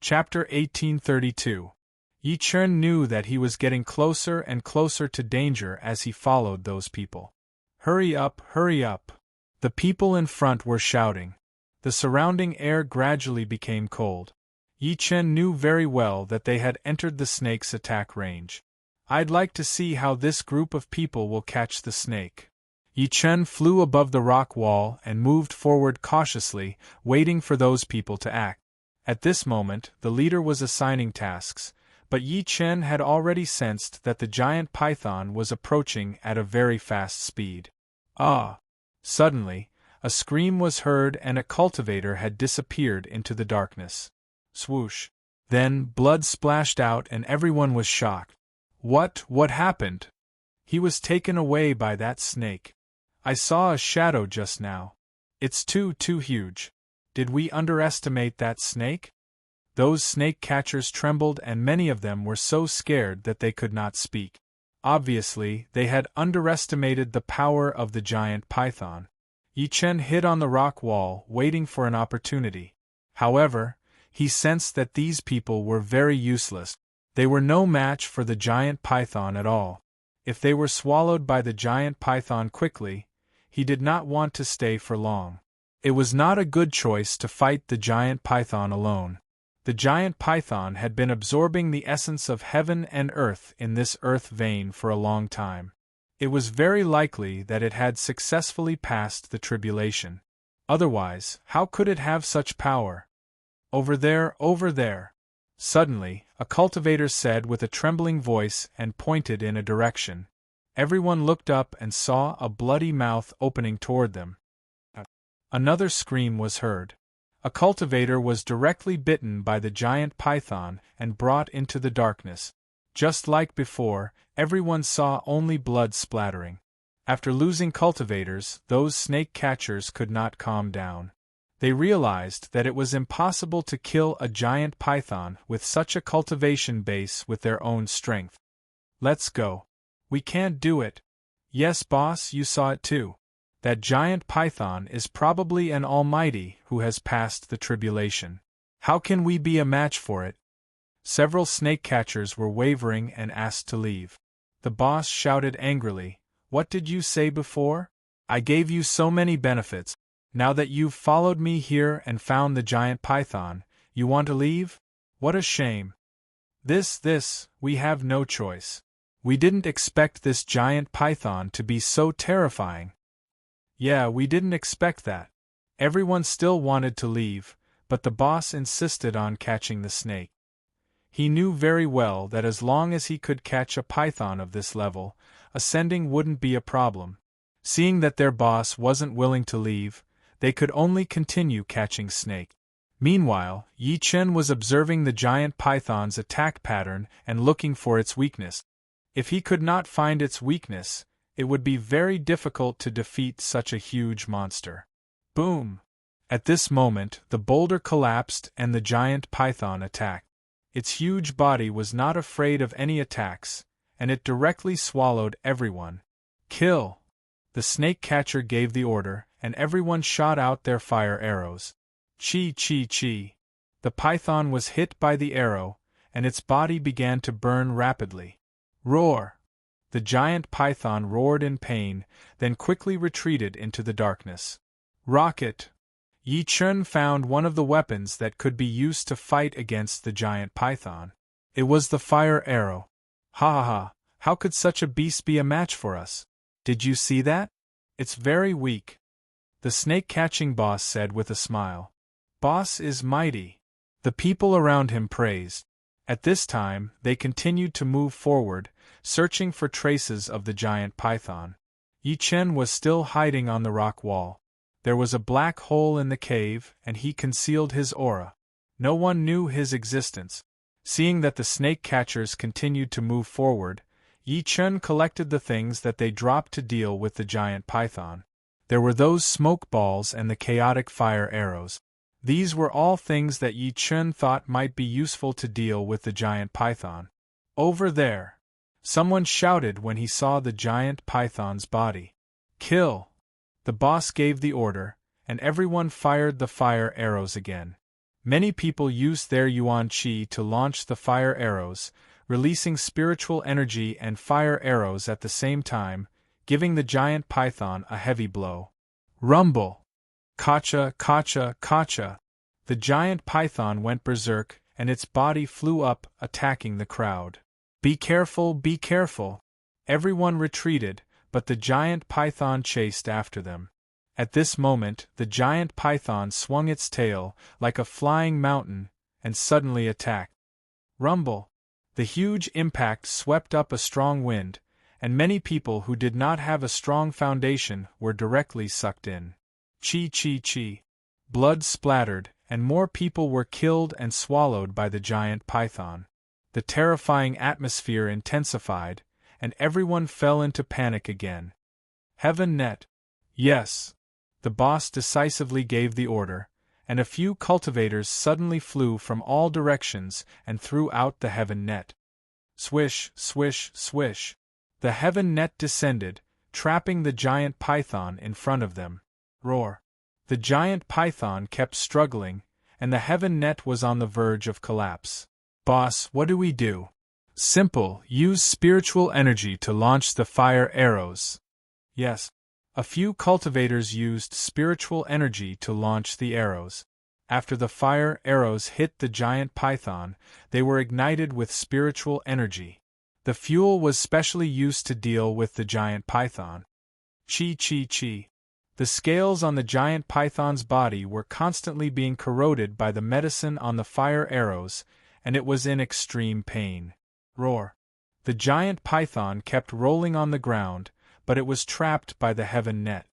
Chapter 1832. Yi Chen knew that he was getting closer and closer to danger as he followed those people. Hurry up, hurry up! The people in front were shouting. The surrounding air gradually became cold. Yi Chen knew very well that they had entered the snake's attack range. I'd like to see how this group of people will catch the snake. Yi Chen flew above the rock wall and moved forward cautiously, waiting for those people to act. At this moment, the leader was assigning tasks, but Yi Chen had already sensed that the giant python was approaching at a very fast speed. Ah! Suddenly, a scream was heard and a cultivator had disappeared into the darkness. Swoosh! Then blood splashed out and everyone was shocked. What happened? He was taken away by that snake. I saw a shadow just now. It's too huge. Did we underestimate that snake? Those snake catchers trembled and many of them were so scared that they could not speak. Obviously, they had underestimated the power of the giant python. Yi Chen hid on the rock wall, waiting for an opportunity. However, he sensed that these people were very useless. They were no match for the giant python at all. If they were swallowed by the giant python quickly, he did not want to stay for long. It was not a good choice to fight the giant python alone. The giant python had been absorbing the essence of heaven and earth in this earth vein for a long time. It was very likely that it had successfully passed the tribulation. Otherwise, how could it have such power? Over there, over there! Suddenly, a cultivator said with a trembling voice and pointed in a direction. Everyone looked up and saw a bloody mouth opening toward them. Another scream was heard. A cultivator was directly bitten by the giant python and brought into the darkness. Just like before, everyone saw only blood splattering. After losing cultivators, those snake catchers could not calm down. They realized that it was impossible to kill a giant python with such a cultivation base with their own strength. Let's go. We can't do it. Yes, boss, you saw it too. That giant python is probably an almighty who has passed the tribulation. How can we be a match for it? Several snake catchers were wavering and asked to leave. The boss shouted angrily, "What did you say before? I gave you so many benefits. Now that you've followed me here and found the giant python, you want to leave? What a shame. We have no choice. We didn't expect this giant python to be so terrifying." Yeah, we didn't expect that. Everyone still wanted to leave, but the boss insisted on catching the snake. He knew very well that as long as he could catch a python of this level, ascending wouldn't be a problem. Seeing that their boss wasn't willing to leave, they could only continue catching snake. Meanwhile, Yi Chen was observing the giant python's attack pattern and looking for its weakness. If he could not find its weakness, it would be very difficult to defeat such a huge monster. Boom! At this moment, the boulder collapsed and the giant python attacked. Its huge body was not afraid of any attacks, and it directly swallowed everyone. Kill! The snake catcher gave the order, and everyone shot out their fire arrows. Chi! The python was hit by the arrow, and its body began to burn rapidly. Roar! The giant python roared in pain, then quickly retreated into the darkness. Rocket! Yi Chen found one of the weapons that could be used to fight against the giant python. It was the fire arrow. Ha! How could such a beast be a match for us? Did you see that? It's very weak. The snake-catching boss said with a smile. Boss is mighty. The people around him praised. At this time, they continued to move forward, searching for traces of the giant python. Yi Chen was still hiding on the rock wall. There was a black hole in the cave, and he concealed his aura. No one knew his existence. Seeing that the snake catchers continued to move forward, Yi Chen collected the things that they dropped to deal with the giant python. There were those smoke balls and the chaotic fire arrows. These were all things that Yi Chen thought might be useful to deal with the giant python. Over there! Someone shouted when he saw the giant python's body. Kill! The boss gave the order, and everyone fired the fire arrows again. Many people used their yuan qi to launch the fire arrows, releasing spiritual energy and fire arrows at the same time, giving the giant python a heavy blow. Rumble! Kacha, kacha, kacha! The giant python went berserk, and its body flew up, attacking the crowd. Be careful, be careful! Everyone retreated, but the giant python chased after them. At this moment, the giant python swung its tail, like a flying mountain, and suddenly attacked. Rumble! The huge impact swept up a strong wind, and many people who did not have a strong foundation were directly sucked in. Chi chi chi! Blood splattered, and more people were killed and swallowed by the giant python. The terrifying atmosphere intensified, and everyone fell into panic again. Heaven net! Yes! The boss decisively gave the order, and a few cultivators suddenly flew from all directions and threw out the heaven net. Swish, swish, swish! The heaven net descended, trapping the giant python in front of them. Roar! The giant python kept struggling, and the heaven net was on the verge of collapse. Boss, what do we do? Simple, use spiritual energy to launch the fire arrows. Yes. A few cultivators used spiritual energy to launch the arrows. After the fire arrows hit the giant python, they were ignited with spiritual energy. The fuel was specially used to deal with the giant python. Chi chi chi! The scales on the giant python's body were constantly being corroded by the medicine on the fire arrows, and it was in extreme pain. Roar! The giant python kept rolling on the ground, but it was trapped by the heaven net.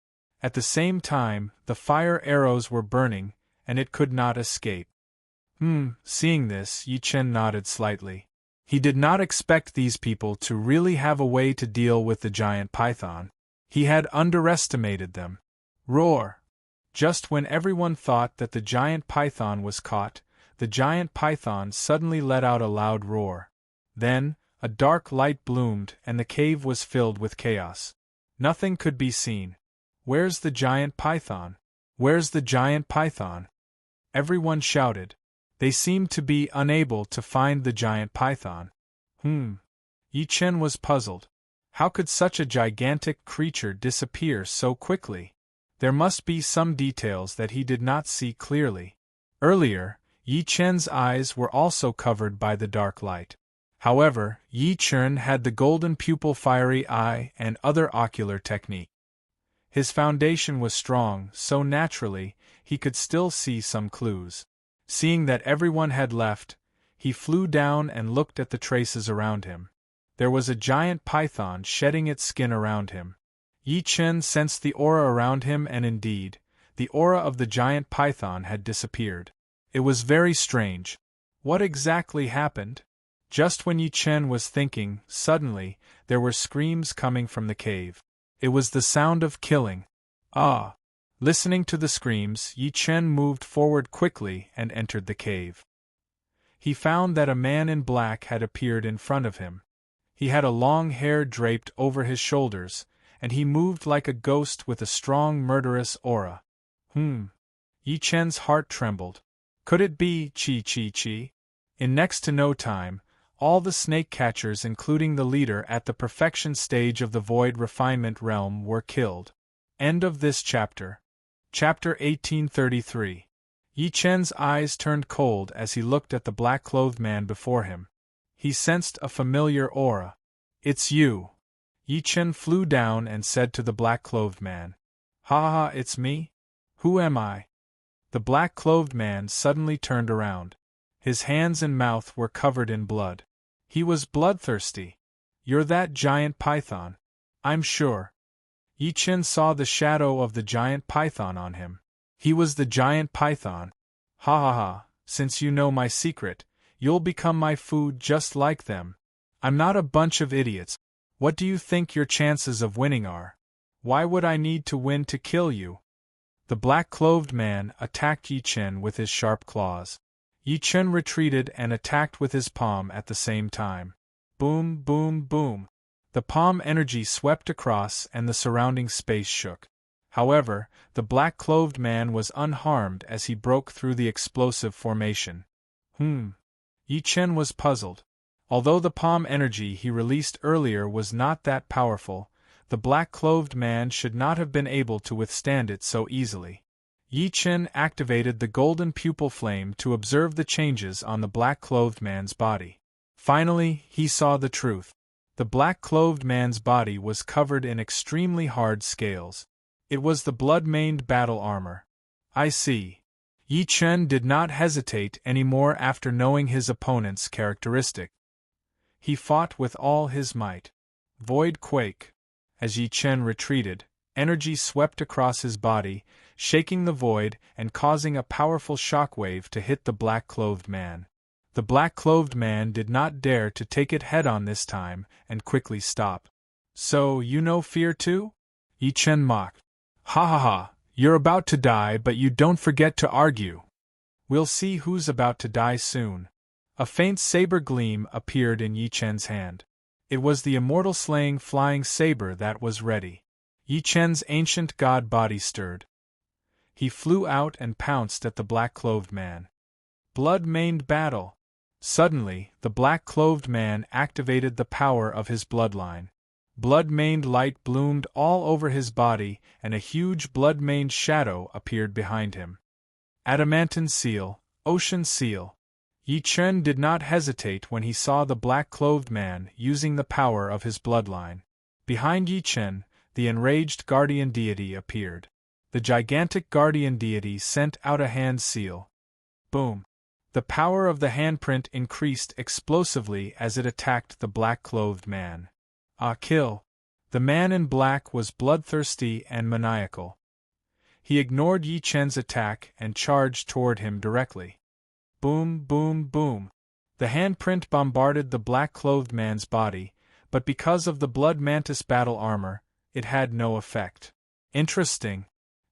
At the same time, the fire arrows were burning, and it could not escape. Seeing this, Yi Chen nodded slightly. He did not expect these people to really have a way to deal with the giant python. He had underestimated them. Roar! Just when everyone thought that the giant python was caught, the giant python suddenly let out a loud roar. Then, a dark light bloomed and the cave was filled with chaos. Nothing could be seen. Where's the giant python? Where's the giant python? Everyone shouted. They seemed to be unable to find the giant python. Yi Chen was puzzled. How could such a gigantic creature disappear so quickly? There must be some details that he did not see clearly. Earlier, Yi Chen's eyes were also covered by the dark light. However, Yi Chen had the golden pupil fiery eye and other ocular technique. His foundation was strong, so naturally, he could still see some clues. Seeing that everyone had left, he flew down and looked at the traces around him. There was a giant python shedding its skin around him. Yi Chen sensed the aura around him and indeed, the aura of the giant python had disappeared. It was very strange. What exactly happened? Just when Yi Chen was thinking, suddenly, there were screams coming from the cave. It was the sound of killing. Ah! Listening to the screams, Yi Chen moved forward quickly and entered the cave. He found that a man in black had appeared in front of him. He had a long hair draped over his shoulders, and he moved like a ghost with a strong murderous aura. Yi Chen's heart trembled. Could it be Chi Chi Chi? In next to no time, all the snake catchers including the leader at the perfection stage of the void refinement realm were killed. End of this chapter. Chapter 1833. Yi Chen's eyes turned cold as he looked at the black-clothed man before him. He sensed a familiar aura. It's you. Yi Chen flew down and said to the black-clothed man. Ha ha, it's me? Who am I? The black-clothed man suddenly turned around. His hands and mouth were covered in blood. He was bloodthirsty. You're that giant python. I'm sure. Yi Chen saw the shadow of the giant python on him. He was the giant python. Ha ha ha, since you know my secret, you'll become my food just like them. I'm not a bunch of idiots. What do you think your chances of winning are? Why would I need to win to kill you? The black-clothed man attacked Yi Chen with his sharp claws. Yi Chen retreated and attacked with his palm at the same time. Boom, boom, boom. The palm energy swept across and the surrounding space shook. However, the black-clothed man was unharmed as he broke through the explosive formation. Yi Chen was puzzled. Although the palm energy he released earlier was not that powerful, the black-clothed man should not have been able to withstand it so easily. Yi Chen activated the golden pupil flame to observe the changes on the black-clothed man's body. Finally, he saw the truth. The black-clothed man's body was covered in extremely hard scales. It was the blood-maned battle armor. I see. Yi Chen did not hesitate anymore after knowing his opponent's characteristic. He fought with all his might. Void quake. As Yi Chen retreated, energy swept across his body, shaking the void and causing a powerful shockwave to hit the black-clothed man. The black-clothed man did not dare to take it head-on this time and quickly stopped. So, you know fear too? Yi Chen mocked. Ha ha ha, you're about to die but you don't forget to argue. We'll see who's about to die soon. A faint saber gleam appeared in Yi Chen's hand. It was the immortal slaying flying saber that was ready. Yi Chen's ancient god body stirred. He flew out and pounced at the black-clothed man. Blood-maned battle. Suddenly, the black-clothed man activated the power of his bloodline. Blood-maned light bloomed all over his body, and a huge blood-maned shadow appeared behind him. Adamantine seal, ocean seal. Yi Chen did not hesitate when he saw the black-clothed man using the power of his bloodline. Behind Yi Chen, the enraged guardian deity appeared. The gigantic guardian deity sent out a hand seal. Boom! The power of the handprint increased explosively as it attacked the black-clothed man. Kill! The man in black was bloodthirsty and maniacal. He ignored Yi Chen's attack and charged toward him directly. Boom, boom, boom. The handprint bombarded the black-clothed man's body, but because of the blood mantis battle armor, it had no effect. Interesting.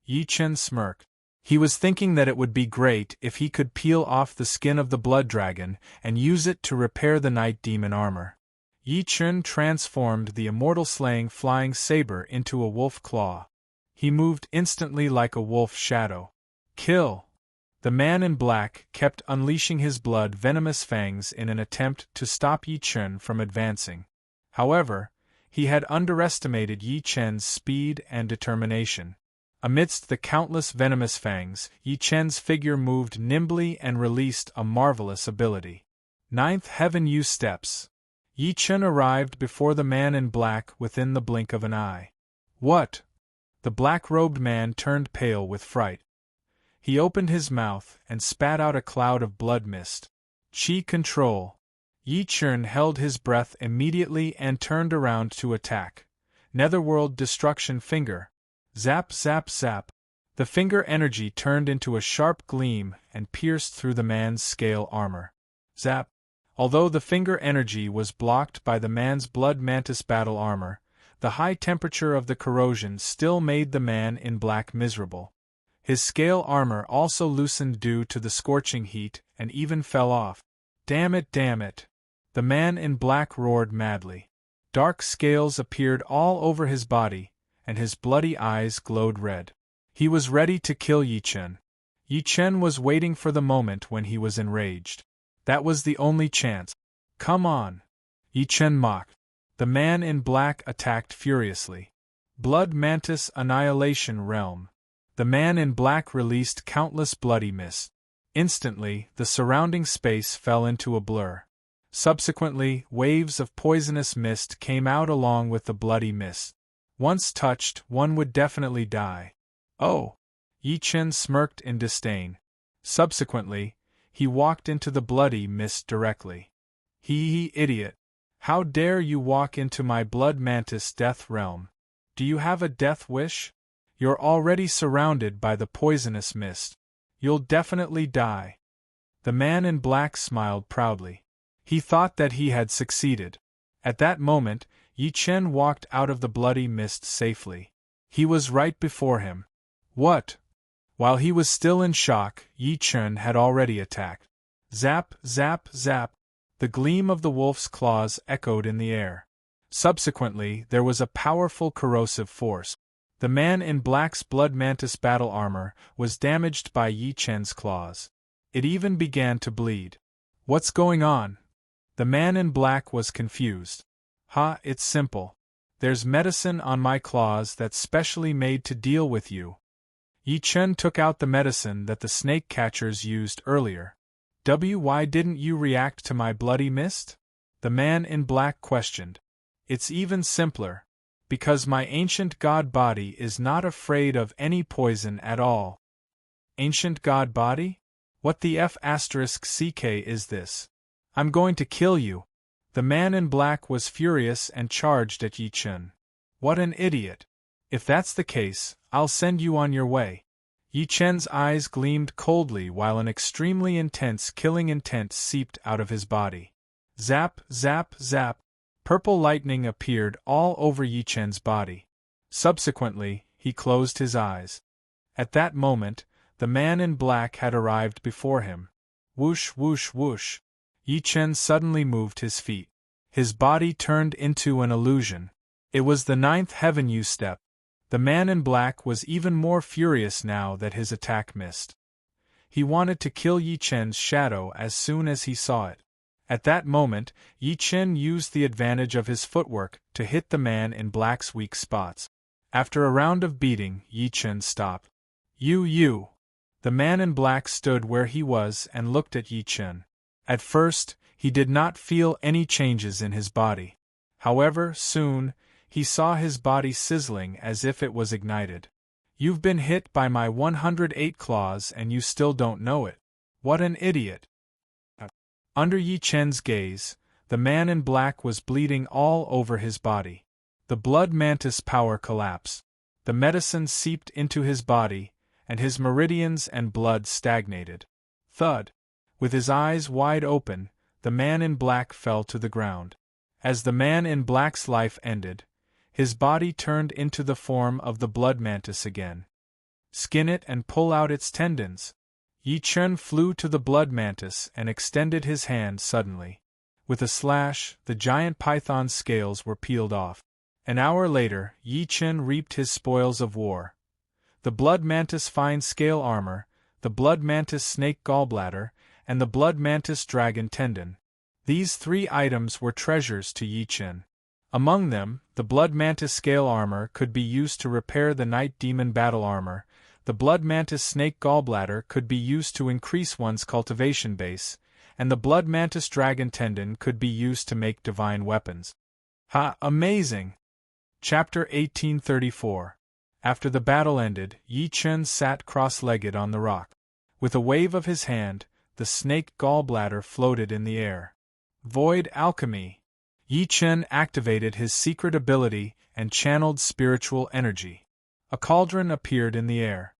Yi Chen smirked. He was thinking that it would be great if he could peel off the skin of the blood dragon and use it to repair the night demon armor. Yi Chen transformed the immortal slaying flying saber into a wolf claw. He moved instantly like a wolf shadow. Kill! The man in black kept unleashing his blood-venomous fangs in an attempt to stop Yi Chen from advancing. However, he had underestimated Yi Chen's speed and determination. Amidst the countless venomous fangs, Yi Chen's figure moved nimbly and released a marvelous ability. Ninth Heaven U Steps. Yi Chen arrived before the man in black within the blink of an eye. What? The black-robed man turned pale with fright. He opened his mouth and spat out a cloud of blood mist. Qi control. Yi Chen held his breath immediately and turned around to attack. Netherworld destruction finger. Zap, zap, zap. The finger energy turned into a sharp gleam and pierced through the man's scale armor. Zap. Although the finger energy was blocked by the man's blood mantis battle armor, the high temperature of the corrosion still made the man in black miserable. His scale armor also loosened due to the scorching heat and even fell off. Damn it, damn it! The man in black roared madly. Dark scales appeared all over his body, and his bloody eyes glowed red. He was ready to kill Yi Chen. Yi Chen was waiting for the moment when he was enraged. That was the only chance. Come on! Yi Chen mocked. The man in black attacked furiously. Blood Mantis Annihilation Realm. The man in black released countless bloody mist. Instantly, the surrounding space fell into a blur. Subsequently, waves of poisonous mist came out along with the bloody mist. Once touched, one would definitely die. Oh! Yi Chen smirked in disdain. Subsequently, he walked into the bloody mist directly. Hee, idiot! How dare you walk into my blood mantis death realm? Do you have a death wish? You're already surrounded by the poisonous mist. You'll definitely die. The man in black smiled proudly. He thought that he had succeeded. At that moment, Yi Chen walked out of the bloody mist safely. He was right before him. What? While he was still in shock, Yi Chen had already attacked. Zap, zap, zap. The gleam of the wolf's claws echoed in the air. Subsequently, there was a powerful corrosive force. The man in black's blood mantis battle armor was damaged by Yi Chen's claws. It even began to bleed. What's going on? The man in black was confused. It's simple. There's medicine on my claws that's specially made to deal with you. Yi Chen took out the medicine that the snake catchers used earlier. Why didn't you react to my bloody mist? The man in black questioned. It's even simpler. Because my ancient god body is not afraid of any poison at all. Ancient god body? What the F***ck is this? I'm going to kill you. The man in black was furious and charged at Yi Chen. What an idiot. If that's the case, I'll send you on your way. Yi Chen's eyes gleamed coldly while an extremely intense killing intent seeped out of his body. Zap, zap, zap. Purple lightning appeared all over Yi Chen's body. Subsequently, he closed his eyes. At that moment, the man in black had arrived before him. Whoosh, whoosh, whoosh. Yi Chen suddenly moved his feet. His body turned into an illusion. It was the 9th heaven U-step. The man in black was even more furious now that his attack missed. He wanted to kill Yi Chen's shadow as soon as he saw it. At that moment, Yi Chen used the advantage of his footwork to hit the man in black's weak spots. After a round of beating, Yi Chen stopped. You. The man in black stood where he was and looked at Yi Chen. At first, he did not feel any changes in his body. However, soon, he saw his body sizzling as if it was ignited. You've been hit by my 108 claws and you still don't know it. What an idiot. Under Yi Chen's gaze, the man in black was bleeding all over his body. The blood mantis power collapsed. The medicine seeped into his body, and his meridians and blood stagnated. Thud. With his eyes wide open, the man in black fell to the ground. As the man in black's life ended, his body turned into the form of the blood mantis again. Skin it and pull out its tendons. Yi Chen flew to the blood mantis and extended his hand suddenly. With a slash, the giant python's scales were peeled off. An hour later, Yi Chen reaped his spoils of war. The blood mantis fine scale armor, the blood mantis snake gallbladder, and the blood mantis dragon tendon. These 3 items were treasures to Yi Chen. Among them, the blood mantis scale armor could be used to repair the night demon battle armor. The blood mantis snake gallbladder could be used to increase one's cultivation base, and the blood mantis dragon tendon could be used to make divine weapons. Amazing! Chapter 1834. After the battle ended, Yi Chen sat cross-legged on the rock. With a wave of his hand, the snake gallbladder floated in the air. Void alchemy. Yi Chen activated his secret ability and channeled spiritual energy. A cauldron appeared in the air.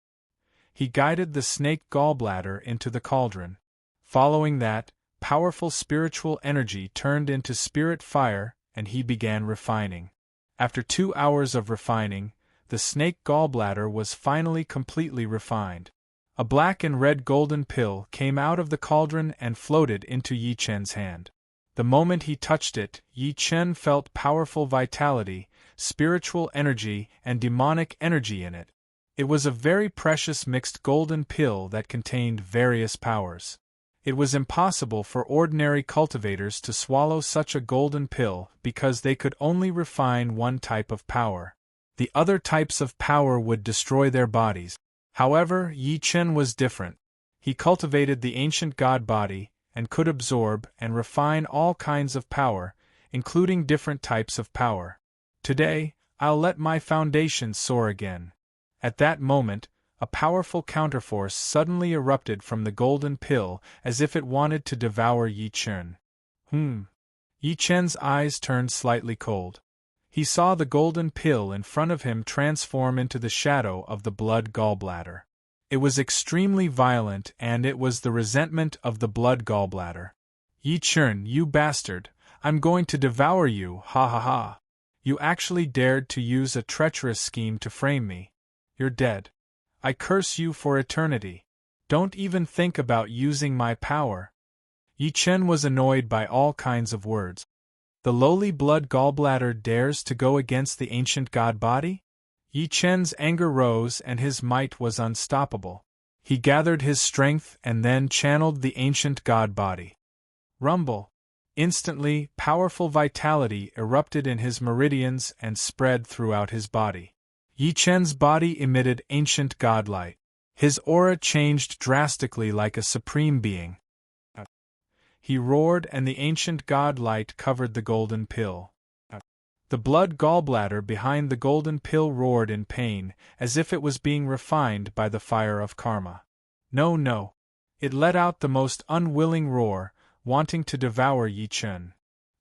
He guided the snake gallbladder into the cauldron. Following that, powerful spiritual energy turned into spirit fire, and he began refining. After 2 hours of refining, the snake gallbladder was finally completely refined. A black and red golden pill came out of the cauldron and floated into Yi Chen's hand. The moment he touched it, Yi Chen felt powerful vitality, spiritual energy, and demonic energy in it. It was a very precious mixed golden pill that contained various powers. It was impossible for ordinary cultivators to swallow such a golden pill because they could only refine one type of power. The other types of power would destroy their bodies. However, Yi Chen was different. He cultivated the ancient god body, and could absorb and refine all kinds of power, including different types of power. Today, I'll let my foundation soar again. At that moment, a powerful counterforce suddenly erupted from the golden pill as if it wanted to devour Yi Chen. Yi Chen's eyes turned slightly cold. He saw the golden pill in front of him transform into the shadow of the blood gallbladder. It was extremely violent, and it was the resentment of the blood gallbladder. Yi Chen, you bastard, I'm going to devour you, ha ha ha. You actually dared to use a treacherous scheme to frame me. You're dead. I curse you for eternity. Don't even think about using my power. Yi Chen was annoyed by all kinds of words. The lowly blood gallbladder dares to go against the ancient god body? Yi Chen's anger rose and his might was unstoppable. He gathered his strength and then channeled the ancient god body. Rumble! Instantly, powerful vitality erupted in his meridians and spread throughout his body. Yi Chen's body emitted ancient god light. His aura changed drastically like a supreme being. He roared and the ancient god light covered the golden pill. The blood gallbladder behind the golden pill roared in pain, as if it was being refined by the fire of karma. No, no. It let out the most unwilling roar, wanting to devour Yi Chen.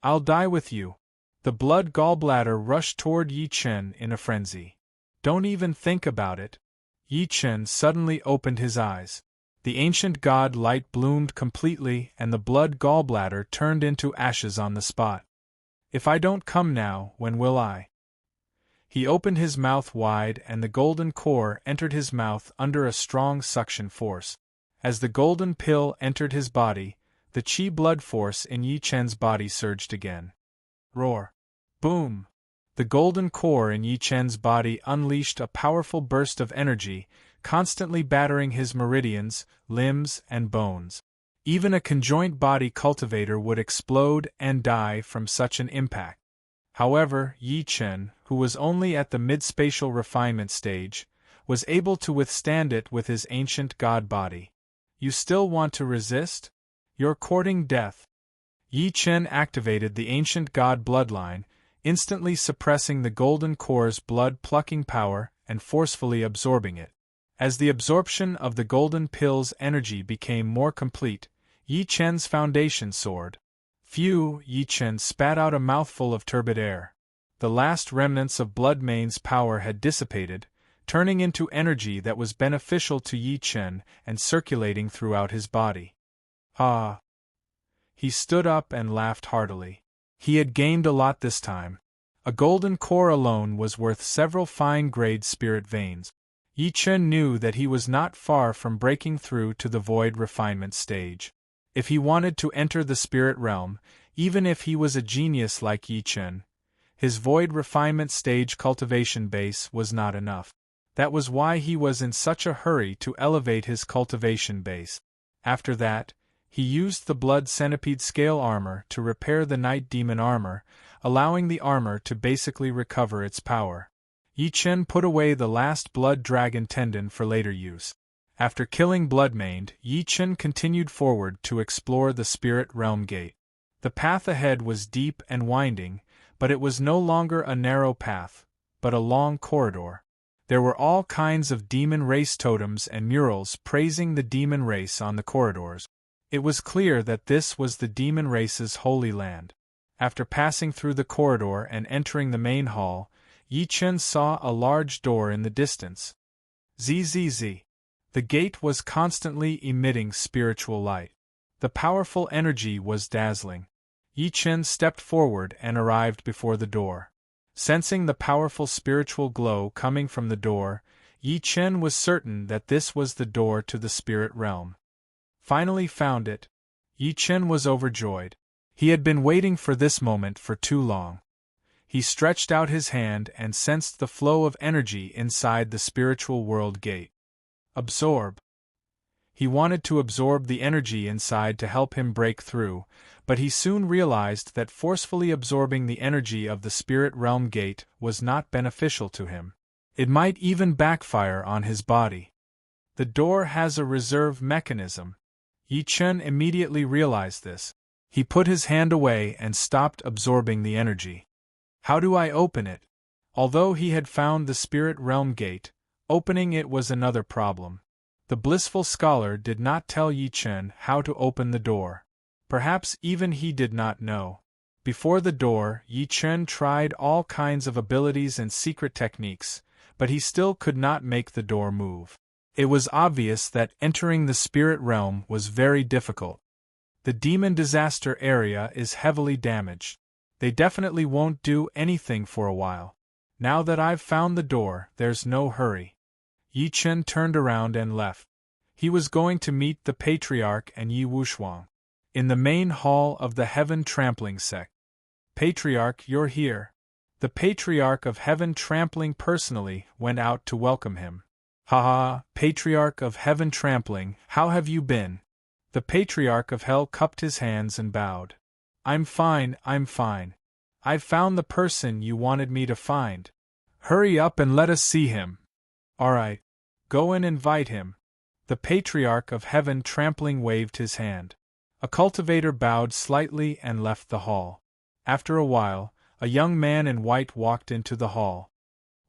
I'll die with you. The blood gallbladder rushed toward Yi Chen in a frenzy. Don't even think about it. Yi Chen suddenly opened his eyes. The ancient god light bloomed completely and the blood gallbladder turned into ashes on the spot. If I don't come now, when will I? He opened his mouth wide and the golden core entered his mouth under a strong suction force. As the golden pill entered his body, the chi blood force in Yi Chen's body surged again. Roar! Boom! The golden core in Yi Chen's body unleashed a powerful burst of energy, constantly battering his meridians, limbs, and bones. Even a conjoint body cultivator would explode and die from such an impact. However, Yi Chen, who was only at the mid-spatial refinement stage, was able to withstand it with his ancient god body. You still want to resist? You're courting death. Yi Chen activated the ancient god bloodline, instantly suppressing the golden core's blood-plucking power and forcefully absorbing it. As the absorption of the golden pill's energy became more complete, Yi Chen's foundation soared. Phew! Yi Chen spat out a mouthful of turbid air. The last remnants of Blood Main's power had dissipated, turning into energy that was beneficial to Yi Chen and circulating throughout his body. Ah! He stood up and laughed heartily. He had gained a lot this time. A golden core alone was worth several fine-grade spirit veins. Yi Chen knew that he was not far from breaking through to the void refinement stage. If he wanted to enter the spirit realm, even if he was a genius like Yi Chen, his void refinement stage cultivation base was not enough. That was why he was in such a hurry to elevate his cultivation base. After that, he used the blood centipede scale armor to repair the night demon armor, allowing the armor to basically recover its power. Yi Chen put away the last blood dragon tendon for later use. After killing Bloodmane, Yi Chen continued forward to explore the spirit realm gate. The path ahead was deep and winding, but it was no longer a narrow path, but a long corridor. There were all kinds of demon race totems and murals praising the demon race on the corridors. It was clear that this was the demon race's holy land. After passing through the corridor and entering the main hall, Yi Chen saw a large door in the distance. Zzz. The gate was constantly emitting spiritual light. The powerful energy was dazzling. Yi Chen stepped forward and arrived before the door. Sensing the powerful spiritual glow coming from the door, Yi Chen was certain that this was the door to the spirit realm. Finally found it, Yi Chen was overjoyed. He had been waiting for this moment for too long. He stretched out his hand and sensed the flow of energy inside the spiritual world gate. Absorb. He wanted to absorb the energy inside to help him break through, but he soon realized that forcefully absorbing the energy of the spirit realm gate was not beneficial to him. It might even backfire on his body. The door has a reserve mechanism. Yi Chen immediately realized this. He put his hand away and stopped absorbing the energy. How do I open it? Although he had found the spirit realm gate, opening it was another problem. The blissful scholar did not tell Yi Chen how to open the door. Perhaps even he did not know. Before the door, Yi Chen tried all kinds of abilities and secret techniques, but he still could not make the door move. It was obvious that entering the spirit realm was very difficult. The demon disaster area is heavily damaged. They definitely won't do anything for a while. Now that I've found the door, there's no hurry. Yi Chen turned around and left. He was going to meet the Patriarch and Yi Wushuang in the main hall of the Heaven Trampling Sect. Patriarch, you're here. The Patriarch of Heaven trampling personally went out to welcome him. Ha ha, Patriarch of Heaven trampling, how have you been? The Patriarch of Hell cupped his hands and bowed. I'm fine, I'm fine. I've found the person you wanted me to find. Hurry up and let us see him. All right. Go and invite him. The Patriarch of Heaven trampling waved his hand. A cultivator bowed slightly and left the hall. After a while, a young man in white walked into the hall.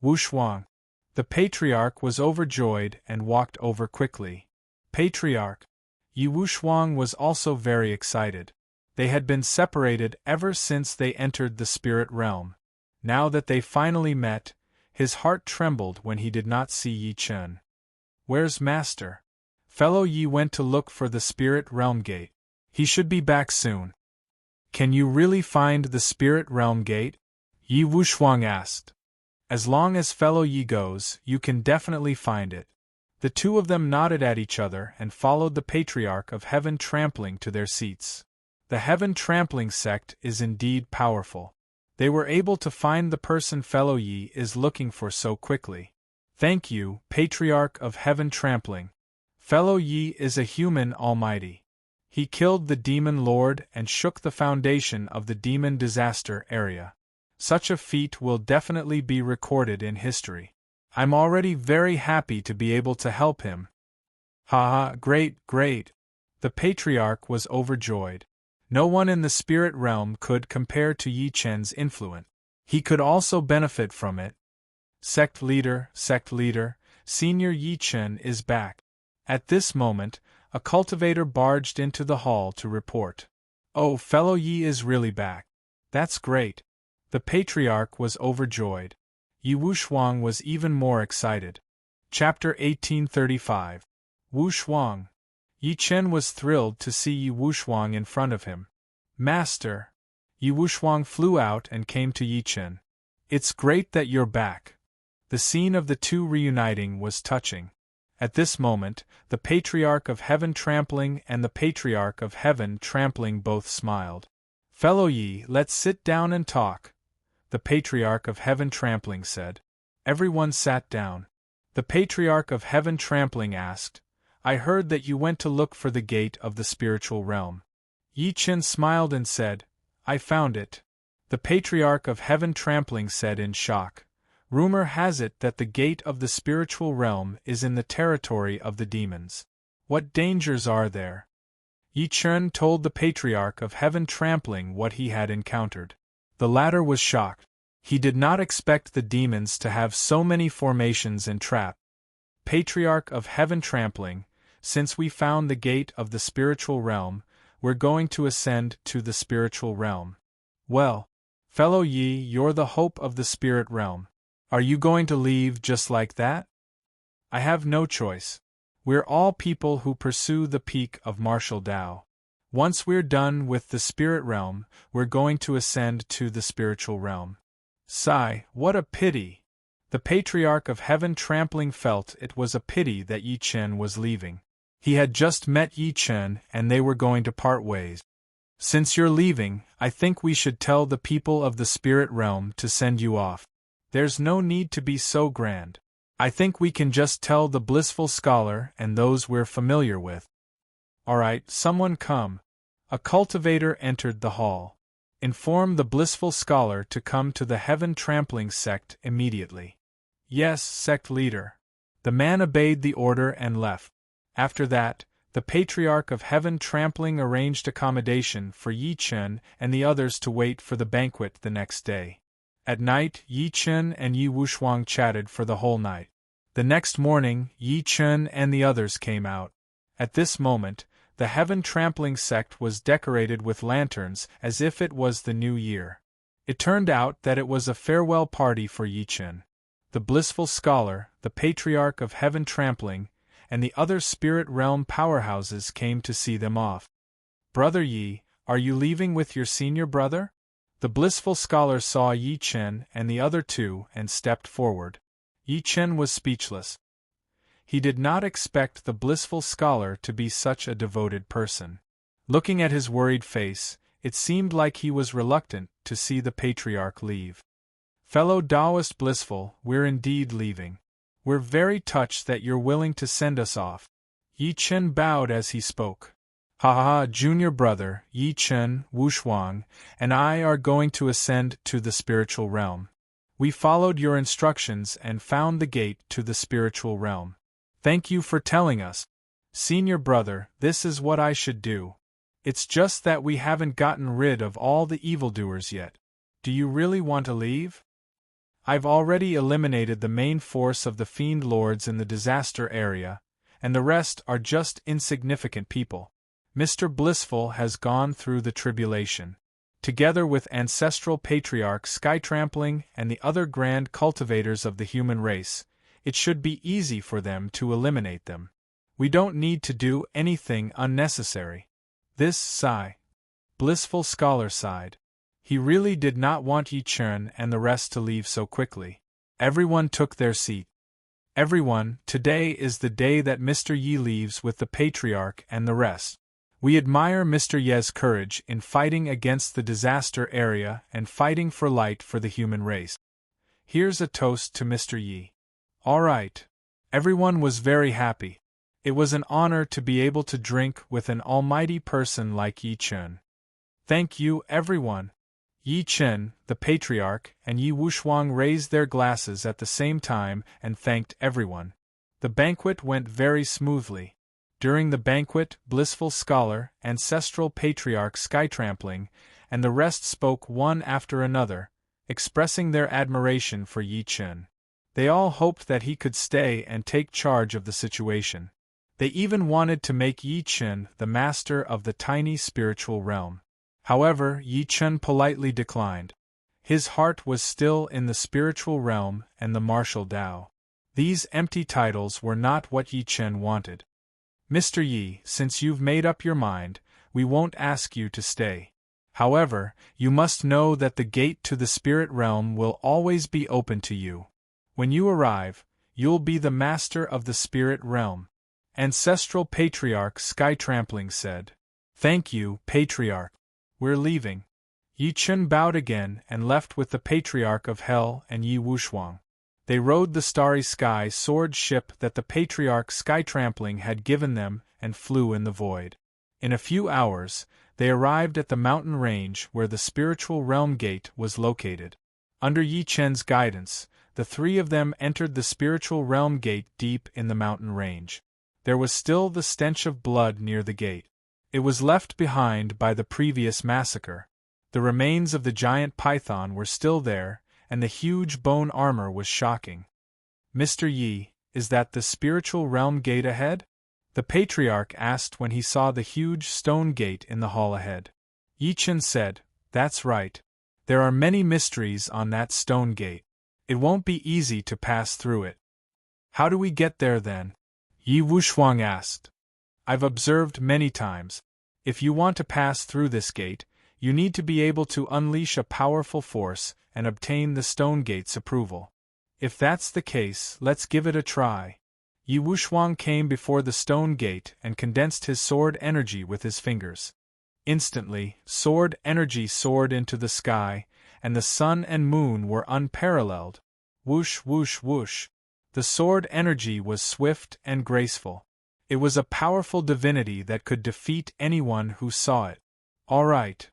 Wu Shuang. The Patriarch was overjoyed and walked over quickly. Patriarch. Yi Wu Shuang was also very excited. They had been separated ever since they entered the spirit realm. Now that they finally met, his heart trembled when he did not see Yi Chen. Where's Master? Fellow Yi went to look for the spirit realm gate. He should be back soon. Can you really find the spirit realm gate? Yi Wu Shuang asked. As long as Fellow Yi goes, you can definitely find it. The two of them nodded at each other and followed the Patriarch of Heaven trampling to their seats. The Heaven trampling sect is indeed powerful. They were able to find the person Fellow Yi is looking for so quickly. Thank you, Patriarch of Heaven trampling. Fellow Yi is a human almighty. He killed the demon lord and shook the foundation of the demon disaster area. Such a feat will definitely be recorded in history. I'm already very happy to be able to help him. Ha, great, great. The Patriarch was overjoyed. No one in the spirit realm could compare to Yi Chen's influence. He could also benefit from it. Sect leader, Senior Yi Chen is back. At this moment, a cultivator barged into the hall to report. Oh, Fellow Yi is really back. That's great. The Patriarch was overjoyed. Yi Wu Shuang was even more excited. Chapter 1835. Wu Shuang. Yi Chen was thrilled to see Yi Wu Shuang in front of him. Master. Yi Wu Shuang flew out and came to Yi Chen. It's great that you're back. The scene of the two reuniting was touching. At this moment, the Patriarch of Heaven trampling and the Patriarch of Heaven trampling both smiled. Fellow Yi, let's sit down and talk, the Patriarch of Heaven trampling said. Everyone sat down. The Patriarch of Heaven trampling asked, I heard that you went to look for the gate of the spiritual realm. Yi Chen smiled and said, I found it. The Patriarch of Heaven trampling said in shock, Rumor has it that the gate of the spiritual realm is in the territory of the demons. What dangers are there? Yi Chen told the Patriarch of Heaven trampling what he had encountered. The latter was shocked. He did not expect the demons to have so many formations and traps. Patriarch of Heaven trampling, since we found the gate of the spiritual realm, we're going to ascend to the spiritual realm. Well, Fellow Yi, you're the hope of the spirit realm. Are you going to leave just like that? I have no choice. We're all people who pursue the peak of martial Tao. Once we're done with the spirit realm, we're going to ascend to the spiritual realm. Sigh, what a pity. The Patriarch of Heaven trampling felt it was a pity that Yi Chen was leaving. He had just met Yi Chen and they were going to part ways. Since you're leaving, I think we should tell the people of the spirit realm to send you off. There's no need to be so grand. I think we can just tell the blissful scholar and those we're familiar with. All right, someone come. A cultivator entered the hall. Inform the blissful scholar to come to the Heaven trampling sect immediately. Yes, sect leader. The man obeyed the order and left. After that, the Patriarch of Heaven trampling arranged accommodation for Yi Chen and the others to wait for the banquet the next day. At night, Yi Chen and Yi Wu Shuang chatted for the whole night. The next morning, Yi Chen and the others came out. At this moment, the Heaven trampling sect was decorated with lanterns as if it was the new year. It turned out that it was a farewell party for Yi Chen. The blissful scholar, the Patriarch of Heaven trampling, and the other spirit realm powerhouses came to see them off. Brother Yi, are you leaving with your senior brother? The blissful scholar saw Yi Chen and the other two and stepped forward. Yi Chen was speechless. He did not expect the blissful scholar to be such a devoted person. Looking at his worried face, it seemed like he was reluctant to see the Patriarch leave. Fellow Taoist Blissful, we're indeed leaving. We're very touched that you're willing to send us off. Yi Chen bowed as he spoke. Ha ha ha, junior brother, Yi Chen, Wushuang, and I are going to ascend to the spiritual realm. We followed your instructions and found the gate to the spiritual realm. Thank you for telling us. Senior brother, this is what I should do. It's just that we haven't gotten rid of all the evildoers yet. Do you really want to leave? I've already eliminated the main force of the fiend lords in the disaster area, and the rest are just insignificant people. Mr. Blissful has gone through the tribulation. Together with ancestral patriarch Skytrampling and the other grand cultivators of the human race, it should be easy for them to eliminate them. We don't need to do anything unnecessary. This sigh. Blissful Scholar sighed. He really did not want Yi Chen and the rest to leave so quickly. Everyone took their seat. Everyone, today is the day that Mr. Yi leaves with the patriarch and the rest. We admire Mr. Ye's courage in fighting against the disaster area and fighting for light for the human race. Here's a toast to Mr. Yi. All right. Everyone was very happy. It was an honor to be able to drink with an almighty person like Yi Chen. Thank you, everyone. Yi Chen, the patriarch, and Yi Wushuang raised their glasses at the same time and thanked everyone. The banquet went very smoothly. During the banquet, Blissful Scholar, Ancestral Patriarch Skytrampling, and the rest spoke one after another, expressing their admiration for Yi Chen. They all hoped that he could stay and take charge of the situation. They even wanted to make Yi Chen the master of the tiny spiritual realm. However, Yi Chen politely declined. His heart was still in the spiritual realm and the martial Tao. These empty titles were not what Yi Chen wanted. Mr. Yi, since you've made up your mind, we won't ask you to stay. However, you must know that the gate to the spirit realm will always be open to you. When you arrive, you'll be the master of the spirit realm. Ancestral Patriarch Skytrampling said. Thank you, Patriarch. We're leaving. Yi Chen bowed again and left with the Patriarch of Hell and Yi Wushuang. They rode the starry sky sword ship that the Patriarch Skytrampling had given them and flew in the void. In a few hours, they arrived at the mountain range where the spiritual realm gate was located. Under Yi Chen's guidance, the three of them entered the spiritual realm gate deep in the mountain range. There was still the stench of blood near the gate. It was left behind by the previous massacre. The remains of the giant python were still there, and the huge bone armor was shocking. Mr. Yi, is that the spiritual realm gate ahead? The Patriarch asked when he saw the huge stone gate in the hall ahead. Yi Chen said, That's right. There are many mysteries on that stone gate. It won't be easy to pass through it. How do we get there then? Yi Wushuang asked. I've observed many times. If you want to pass through this gate, you need to be able to unleash a powerful force and obtain the stone gate's approval. If that's the case, let's give it a try. Yi Wushuang came before the stone gate and condensed his sword energy with his fingers. Instantly, sword energy soared into the sky, and the sun and moon were unparalleled. Whoosh, whoosh, whoosh. The sword energy was swift and graceful. It was a powerful divinity that could defeat anyone who saw it. All right.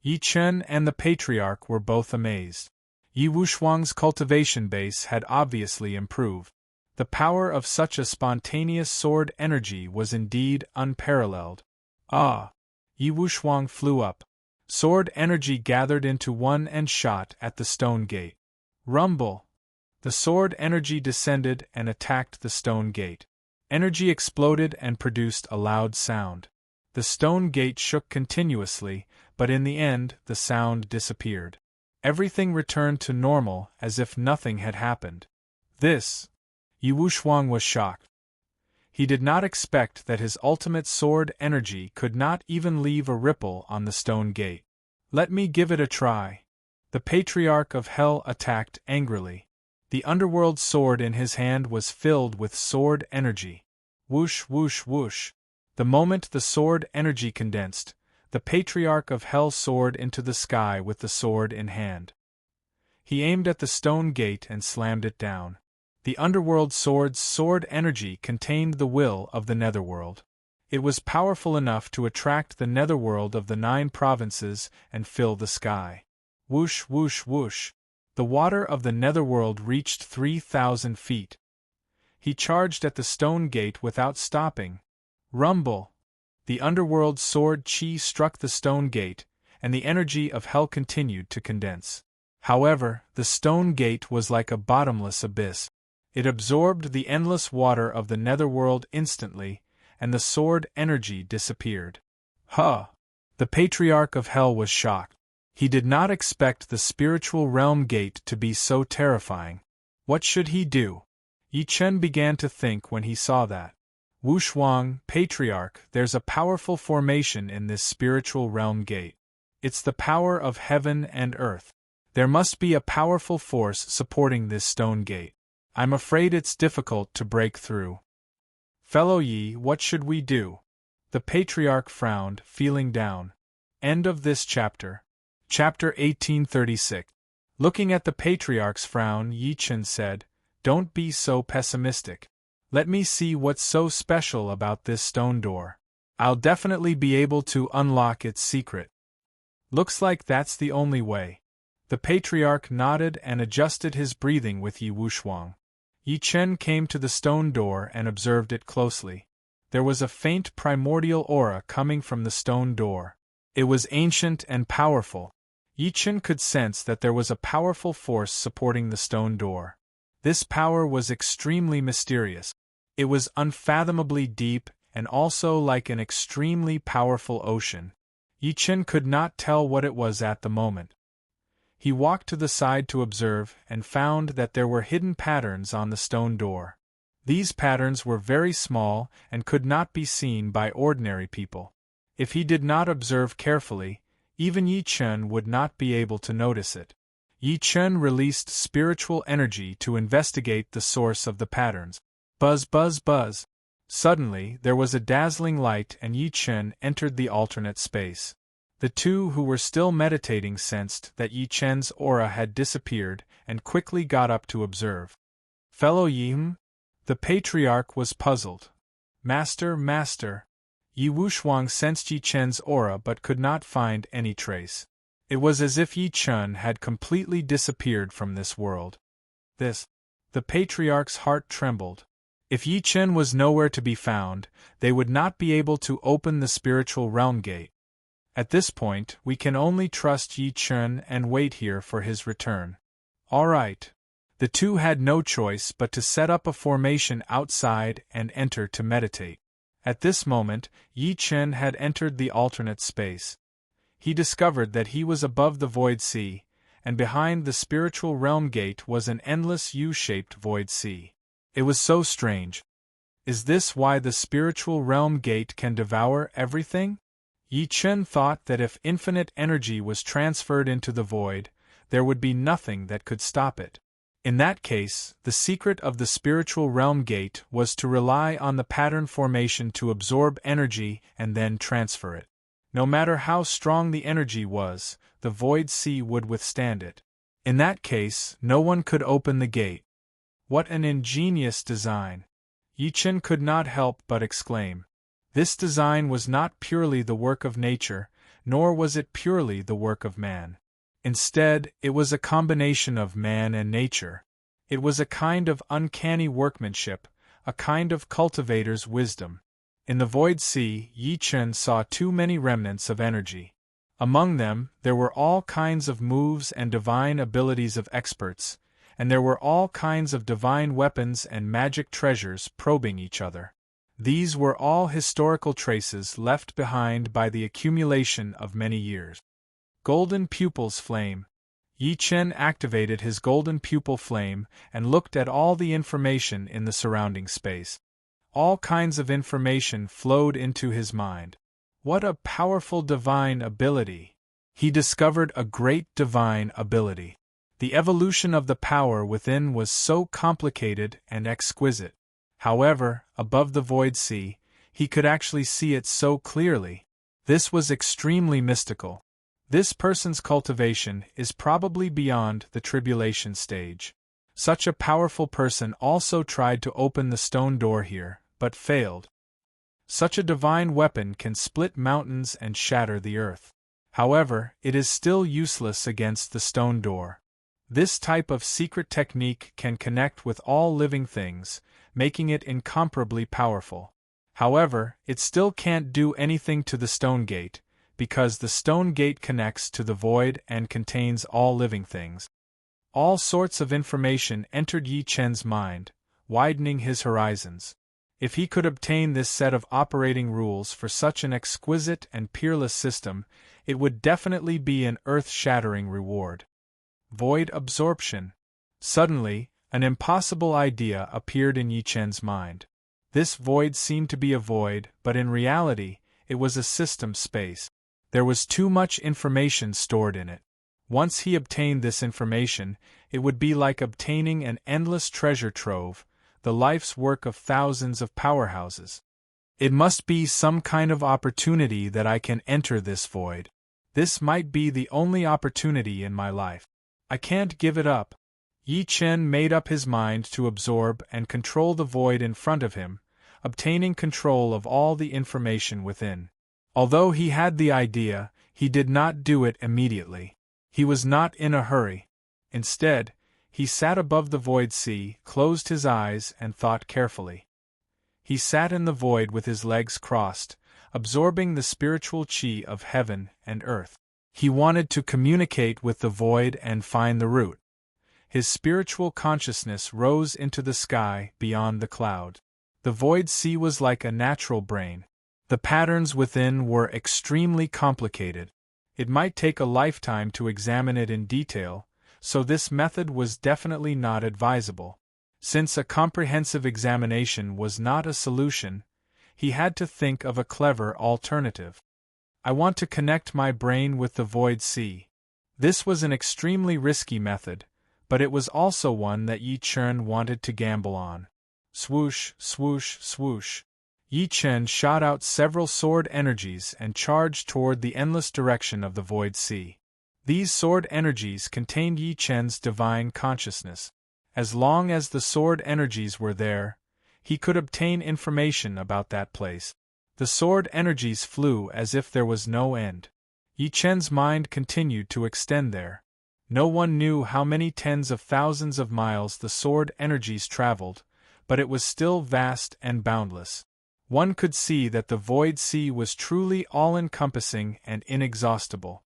Yi Chen and the Patriarch were both amazed. Yi Wushuang's cultivation base had obviously improved. The power of such a spontaneous sword energy was indeed unparalleled. Ah! Yi Wushuang flew up. Sword energy gathered into one and shot at the stone gate. Rumble! The sword energy descended and attacked the stone gate. Energy exploded and produced a loud sound. The stone gate shook continuously, but in the end the sound disappeared. Everything returned to normal as if nothing had happened. This! Yi Wushuang was shocked. He did not expect that his ultimate sword energy could not even leave a ripple on the stone gate. Let me give it a try. The Patriarch of Hell attacked angrily. The underworld sword in his hand was filled with sword energy. Whoosh, whoosh, whoosh. The moment the sword energy condensed, the Patriarch of Hell soared into the sky with the sword in hand. He aimed at the stone gate and slammed it down. The underworld sword's sword energy contained the will of the netherworld. It was powerful enough to attract the netherworld of the 9 provinces and fill the sky. Whoosh, whoosh, whoosh. The water of the netherworld reached 3,000 feet. He charged at the stone gate without stopping. Rumble! The underworld sword chi struck the stone gate, and the energy of hell continued to condense. However, the stone gate was like a bottomless abyss. It absorbed the endless water of the netherworld instantly, and the sword energy disappeared. Huh! The Patriarch of Hell was shocked. He did not expect the spiritual realm gate to be so terrifying. What should he do? Yi Chen began to think when he saw that. Wushuang, Patriarch, there's a powerful formation in this spiritual realm gate. It's the power of heaven and earth. There must be a powerful force supporting this stone gate. I'm afraid it's difficult to break through. Fellow Yi, what should we do? The Patriarch frowned, feeling down. End of this chapter. Chapter 1836. Looking at the Patriarch's frown, Yi Chen said, "Don't be so pessimistic. Let me see what's so special about this stone door. I'll definitely be able to unlock its secret." Looks like that's the only way. The Patriarch nodded and adjusted his breathing with Yi Wushuang. Yi Chen came to the stone door and observed it closely. There was a faint primordial aura coming from the stone door. It was ancient and powerful. Yi Chen could sense that there was a powerful force supporting the stone door. This power was extremely mysterious. It was unfathomably deep and also like an extremely powerful ocean. Yi Chen could not tell what it was at the moment. He walked to the side to observe and found that there were hidden patterns on the stone door. These patterns were very small and could not be seen by ordinary people. If he did not observe carefully, even Yi Chen would not be able to notice it. Yi Chen released spiritual energy to investigate the source of the patterns. Buzz, buzz, buzz. Suddenly, there was a dazzling light and Yi Chen entered the alternate space. The two who were still meditating sensed that Yi Chen's aura had disappeared and quickly got up to observe. Fellow Yi, the Patriarch was puzzled. Master, Master. Yi Wushuang sensed Yi Chen's aura but could not find any trace. It was as if Yi Chen had completely disappeared from this world. The Patriarch's heart trembled. If Yi Chen was nowhere to be found, they would not be able to open the spiritual realm gate. At this point, we can only trust Yi Chen and wait here for his return. All right. The two had no choice but to set up a formation outside and enter to meditate. At this moment, Yi Chen had entered the alternate space. He discovered that he was above the void sea, and behind the spiritual realm gate was an endless U-shaped void sea. It was so strange. Is this why the spiritual realm gate can devour everything? Yi Chen thought that if infinite energy was transferred into the void, there would be nothing that could stop it. In that case, the secret of the spiritual realm gate was to rely on the pattern formation to absorb energy and then transfer it. No matter how strong the energy was, the void sea would withstand it. In that case, no one could open the gate. What an ingenious design! Yi Chen could not help but exclaim. This design was not purely the work of nature, nor was it purely the work of man. Instead, it was a combination of man and nature. It was a kind of uncanny workmanship, a kind of cultivator's wisdom. In the void sea, Yi Chen saw too many remnants of energy. Among them, there were all kinds of moves and divine abilities of experts, and there were all kinds of divine weapons and magic treasures probing each other. These were all historical traces left behind by the accumulation of many years. Golden Pupil's Flame. Yi Chen activated his golden pupil flame and looked at all the information in the surrounding space. All kinds of information flowed into his mind. What a powerful divine ability! He discovered a great divine ability. The evolution of the power within was so complicated and exquisite. However, above the void sea, he could actually see it so clearly. This was extremely mystical. This person's cultivation is probably beyond the tribulation stage. Such a powerful person also tried to open the stone door here, but failed. Such a divine weapon can split mountains and shatter the earth. However, it is still useless against the stone door. This type of secret technique can connect with all living things, making it incomparably powerful. However, it still can't do anything to the stone gate, because the stone gate connects to the void and contains all living things. All sorts of information entered Yi Chen's mind, widening his horizons. If he could obtain this set of operating rules for such an exquisite and peerless system, it would definitely be an earth-shattering reward. Void absorption. Suddenly, an impossible idea appeared in Yi Chen's mind. This void seemed to be a void, but in reality, it was a system space. There was too much information stored in it. Once he obtained this information, it would be like obtaining an endless treasure trove, the life's work of thousands of powerhouses. It must be some kind of opportunity that I can enter this void. This might be the only opportunity in my life. I can't give it up. Yi Chen made up his mind to absorb and control the void in front of him, obtaining control of all the information within. Although he had the idea, he did not do it immediately. He was not in a hurry. Instead, he sat above the void sea, closed his eyes, and thought carefully. He sat in the void with his legs crossed, absorbing the spiritual chi of heaven and earth. He wanted to communicate with the void and find the root. His spiritual consciousness rose into the sky beyond the cloud. The void sea was like a natural brain. The patterns within were extremely complicated. It might take a lifetime to examine it in detail, so this method was definitely not advisable. Since a comprehensive examination was not a solution, he had to think of a clever alternative. I want to connect my brain with the void sea. This was an extremely risky method, but it was also one that Yi Chen wanted to gamble on. Swoosh, swoosh, swoosh. Yi Chen shot out several sword energies and charged toward the endless direction of the void sea. These sword energies contained Yi Chen's divine consciousness. As long as the sword energies were there, he could obtain information about that place. The sword energies flew as if there was no end. Yi Chen's mind continued to extend there. No one knew how many tens of thousands of miles the sword energies traveled, but it was still vast and boundless. One could see that the void sea was truly all-encompassing and inexhaustible.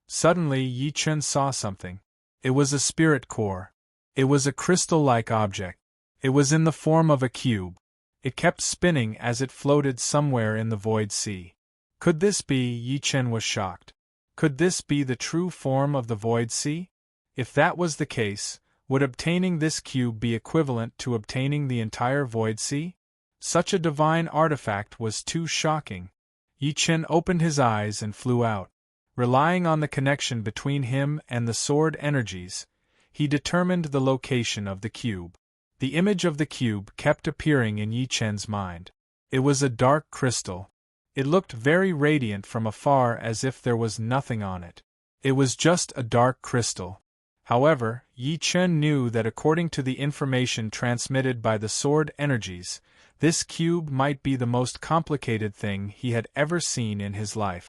Suddenly Yi Chen saw something. It was a spirit core. It was a crystal-like object. It was in the form of a cube. It kept spinning as it floated somewhere in the void sea. Could this be? Yi Chen was shocked. Could this be the true form of the void sea? If that was the case, would obtaining this cube be equivalent to obtaining the entire void sea? Such a divine artifact was too shocking. Yi Chen opened his eyes and flew out. Relying on the connection between him and the sword energies, he determined the location of the cube. The image of the cube kept appearing in Yi Chen's mind. It was a dark crystal. It looked very radiant from afar, as if there was nothing on it. It was just a dark crystal. However, Yi Chen knew that according to the information transmitted by the sword energies, this cube might be the most complicated thing he had ever seen in his life.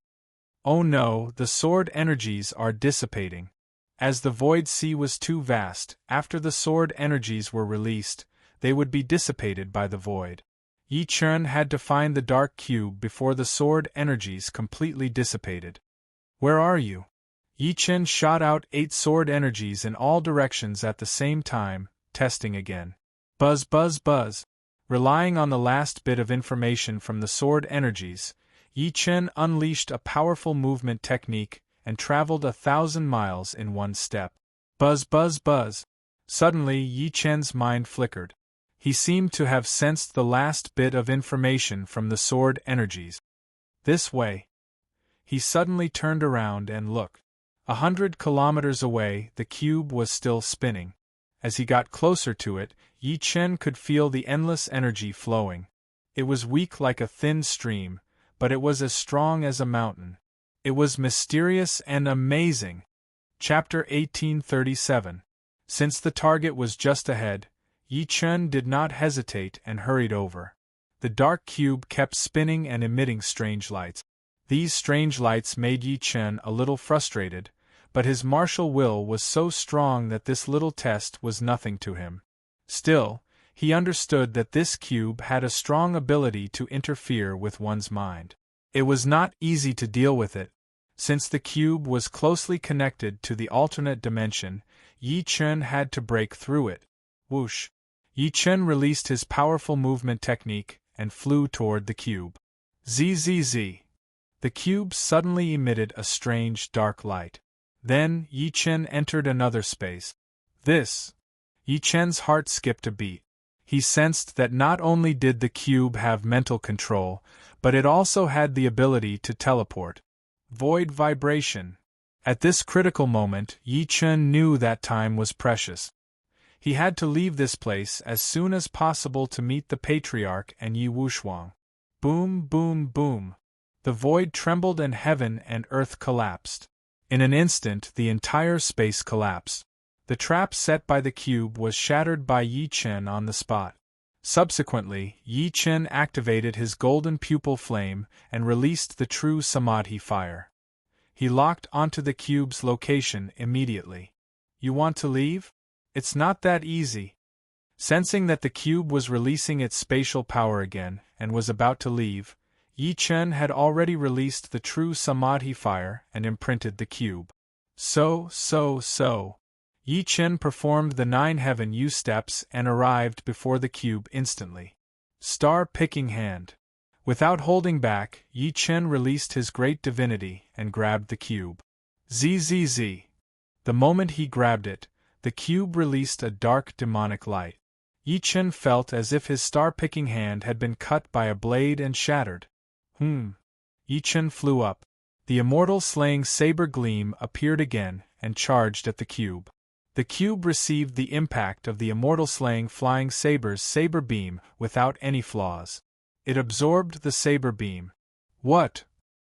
Oh no, the sword energies are dissipating. As the void sea was too vast, after the sword energies were released, they would be dissipated by the void. Yi Chen had to find the dark cube before the sword energies completely dissipated. Where are you? Yi Chen shot out 8 sword energies in all directions at the same time, testing again. Buzz, buzz, buzz. Relying on the last bit of information from the sword energies, Yi Chen unleashed a powerful movement technique and traveled 1,000 miles in one step. Buzz, buzz, buzz. Suddenly Yi Chen's mind flickered. He seemed to have sensed the last bit of information from the sword energies. This way. He suddenly turned around and looked. 100 kilometers away, the cube was still spinning. As he got closer to it, Yi Chen could feel the endless energy flowing. It was weak like a thin stream, but it was as strong as a mountain. It was mysterious and amazing. Chapter 1837. Since the target was just ahead, Yi Chen did not hesitate and hurried over. The dark cube kept spinning and emitting strange lights. These strange lights made Yi Chen a little frustrated, but his martial will was so strong that this little test was nothing to him. Still, he understood that this cube had a strong ability to interfere with one's mind. It was not easy to deal with it. Since the cube was closely connected to the alternate dimension, Yi Chen had to break through it. Whoosh! Yi Chen released his powerful movement technique and flew toward the cube. Zzz. The cube suddenly emitted a strange dark light. Then Yi Chen entered another space. Yi Chen's heart skipped a beat. He sensed that not only did the cube have mental control, but it also had the ability to teleport. Void vibration. At this critical moment, Yi Chen knew that time was precious. He had to leave this place as soon as possible to meet the Patriarch and Yi Wushuang. Boom, boom, boom. The void trembled and heaven and earth collapsed. In an instant, the entire space collapsed. The trap set by the cube was shattered by Yi Chen on the spot. Subsequently, Yi Chen activated his golden pupil flame and released the true Samadhi fire. He locked onto the cube's location immediately. You want to leave? It's not that easy. Sensing that the cube was releasing its spatial power again and was about to leave, Yi Chen had already released the true Samadhi fire and imprinted the cube. So. Yi Chen performed the 9 heaven U steps and arrived before the cube instantly. Star-picking hand. Without holding back, Yi Chen released his great divinity and grabbed the cube. Zzz. The moment he grabbed it, the cube released a dark demonic light. Yi Chen felt as if his star-picking hand had been cut by a blade and shattered. Yi Chen flew up. The immortal slaying saber gleam appeared again and charged at the cube. The cube received the impact of the immortal slaying flying saber's saber beam without any flaws. It absorbed the saber beam. What?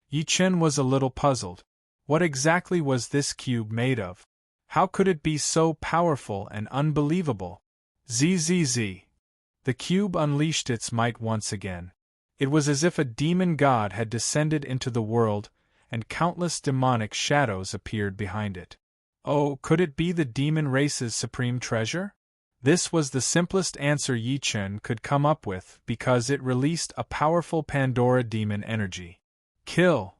Yi Chen was a little puzzled. What exactly was this cube made of? How could it be so powerful and unbelievable? Zzz. The cube unleashed its might once again. It was as if a demon god had descended into the world, and countless demonic shadows appeared behind it. Oh, could it be the demon race's supreme treasure? This was the simplest answer Yi Chen could come up with because it released a powerful Pandora demon energy. Kill!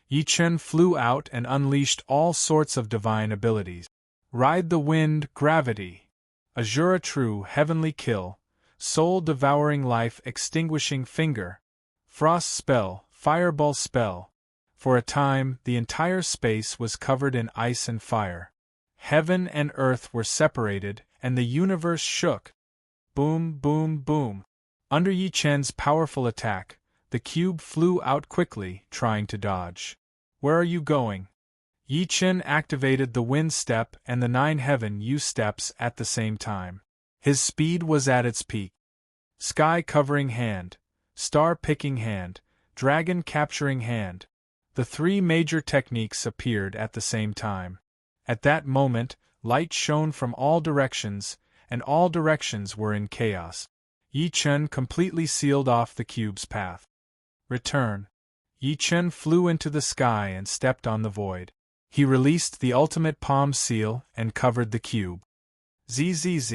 Yi Chen flew out and unleashed all sorts of divine abilities. Ride the wind, gravity. Azura true, heavenly kill. Soul-devouring life-extinguishing finger. Frost spell, fireball spell. For a time, the entire space was covered in ice and fire. Heaven and earth were separated, and the universe shook. Boom, boom, boom. Under Yi Chen's powerful attack, the cube flew out quickly, trying to dodge. Where are you going? Yi Chen activated the wind step and the 9 heaven U steps at the same time. His speed was at its peak. Sky-covering hand, star-picking hand, dragon-capturing hand. The 3 major techniques appeared at the same time. At that moment, light shone from all directions, and all directions were in chaos. Yi Chen completely sealed off the cube's path. Return. Yi Chen flew into the sky and stepped on the void. He released the ultimate palm seal and covered the cube. Zzz.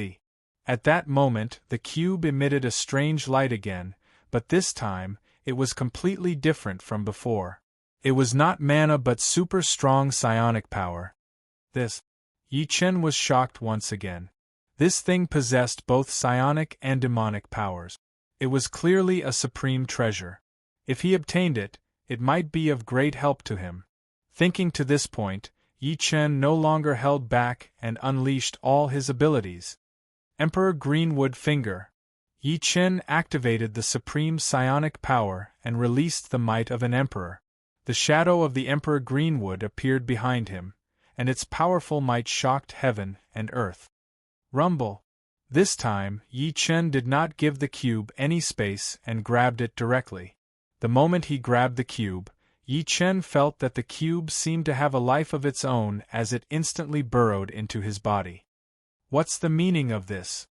At that moment, the cube emitted a strange light again, but this time, it was completely different from before. It was not mana but super strong psionic power. Yi Chen was shocked once again. This thing possessed both psionic and demonic powers. It was clearly a supreme treasure. If he obtained it, it might be of great help to him. Thinking to this point, Yi Chen no longer held back and unleashed all his abilities. Emperor Greenwood Finger. Yi Chen activated the supreme psionic power and released the might of an emperor. The shadow of the Emperor Greenwood appeared behind him, and its powerful might shocked heaven and earth. Rumble. This time, Yi Chen did not give the cube any space and grabbed it directly. The moment he grabbed the cube, Yi Chen felt that the cube seemed to have a life of its own as it instantly burrowed into his body. What's the meaning of this?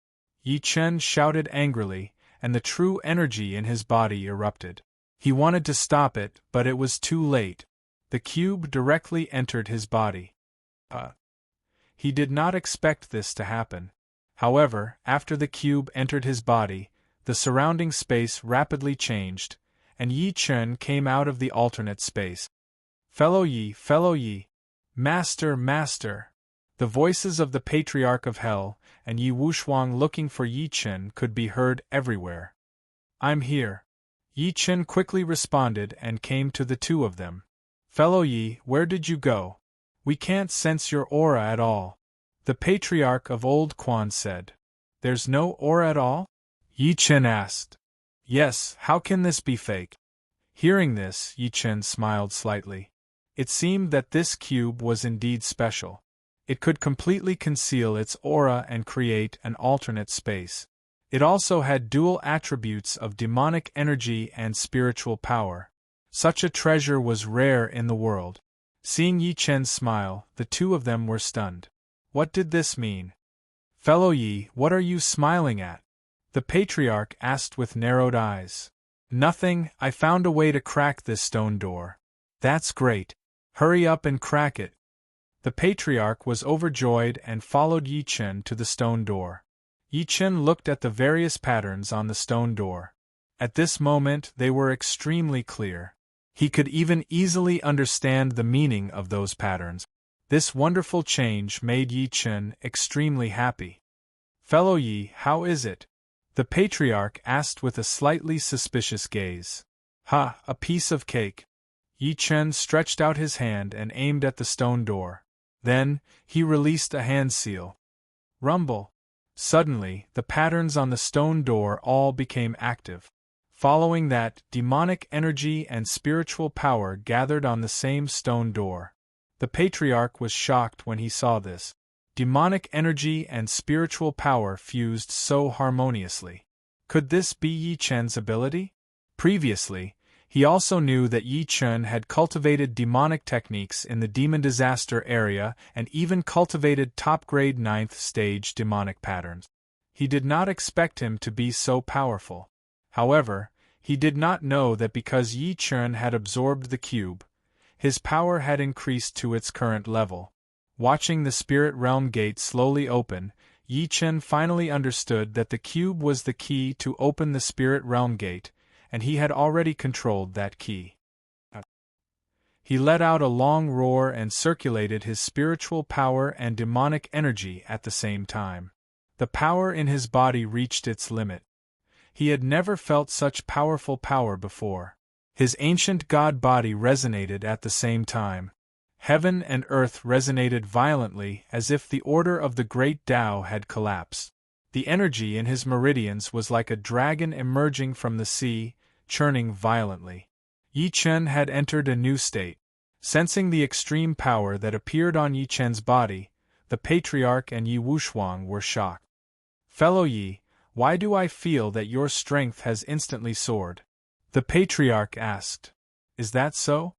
Yi Chen shouted angrily, and the true energy in his body erupted. He wanted to stop it, but it was too late. The cube directly entered his body. He did not expect this to happen. However, after the cube entered his body, the surrounding space rapidly changed, and Yi Chen came out of the alternate space. Fellow Yi, Master, Master! The voices of the Patriarch of Hell and Yi Wushuang looking for Yi Chen could be heard everywhere. I'm here. Yi Chen quickly responded and came to the two of them. Fellow Yi, where did you go? We can't sense your aura at all. The Patriarch of Old Quan said. There's no aura at all? Yi Chen asked. Yes, how can this be fake? Hearing this, Yi Chen smiled slightly. It seemed that this cube was indeed special. It could completely conceal its aura and create an alternate space. It also had dual attributes of demonic energy and spiritual power. Such a treasure was rare in the world. Seeing Yi Chen smile, the two of them were stunned. What did this mean? Fellow Yi, what are you smiling at? The Patriarch asked with narrowed eyes. Nothing, I found a way to crack this stone door. That's great. Hurry up and crack it. The Patriarch was overjoyed and followed Yi Chen to the stone door. Yi Chen looked at the various patterns on the stone door. At this moment they were extremely clear. He could even easily understand the meaning of those patterns. This wonderful change made Yi Chen extremely happy. Fellow Yi, how is it? The Patriarch asked with a slightly suspicious gaze. Ha, a piece of cake. Yi Chen stretched out his hand and aimed at the stone door. Then, he released a hand seal. Rumble. Suddenly, the patterns on the stone door all became active. Following that, demonic energy and spiritual power gathered on the same stone door. The Patriarch was shocked when he saw this. Demonic energy and spiritual power fused so harmoniously. Could this be Yi Chen's ability? Previously, he also knew that Yi Chen had cultivated demonic techniques in the demon disaster area and even cultivated top-grade 9th stage demonic patterns. He did not expect him to be so powerful. However, he did not know that because Yi Chen had absorbed the cube, his power had increased to its current level. Watching the spirit realm gate slowly open, Yi Chen finally understood that the cube was the key to open the spirit realm gate, and he had already controlled that key. He let out a long roar and circulated his spiritual power and demonic energy at the same time. The power in his body reached its limit. He had never felt such powerful power before. His ancient god body resonated at the same time. Heaven and earth resonated violently as if the order of the great Tao had collapsed. The energy in his meridians was like a dragon emerging from the sea, churning violently. Yi Chen had entered a new state. Sensing the extreme power that appeared on Yi Chen's body, the Patriarch and Yi Wushuang were shocked. Fellow Yi, why do I feel that your strength has instantly soared? The Patriarch asked. Is that so?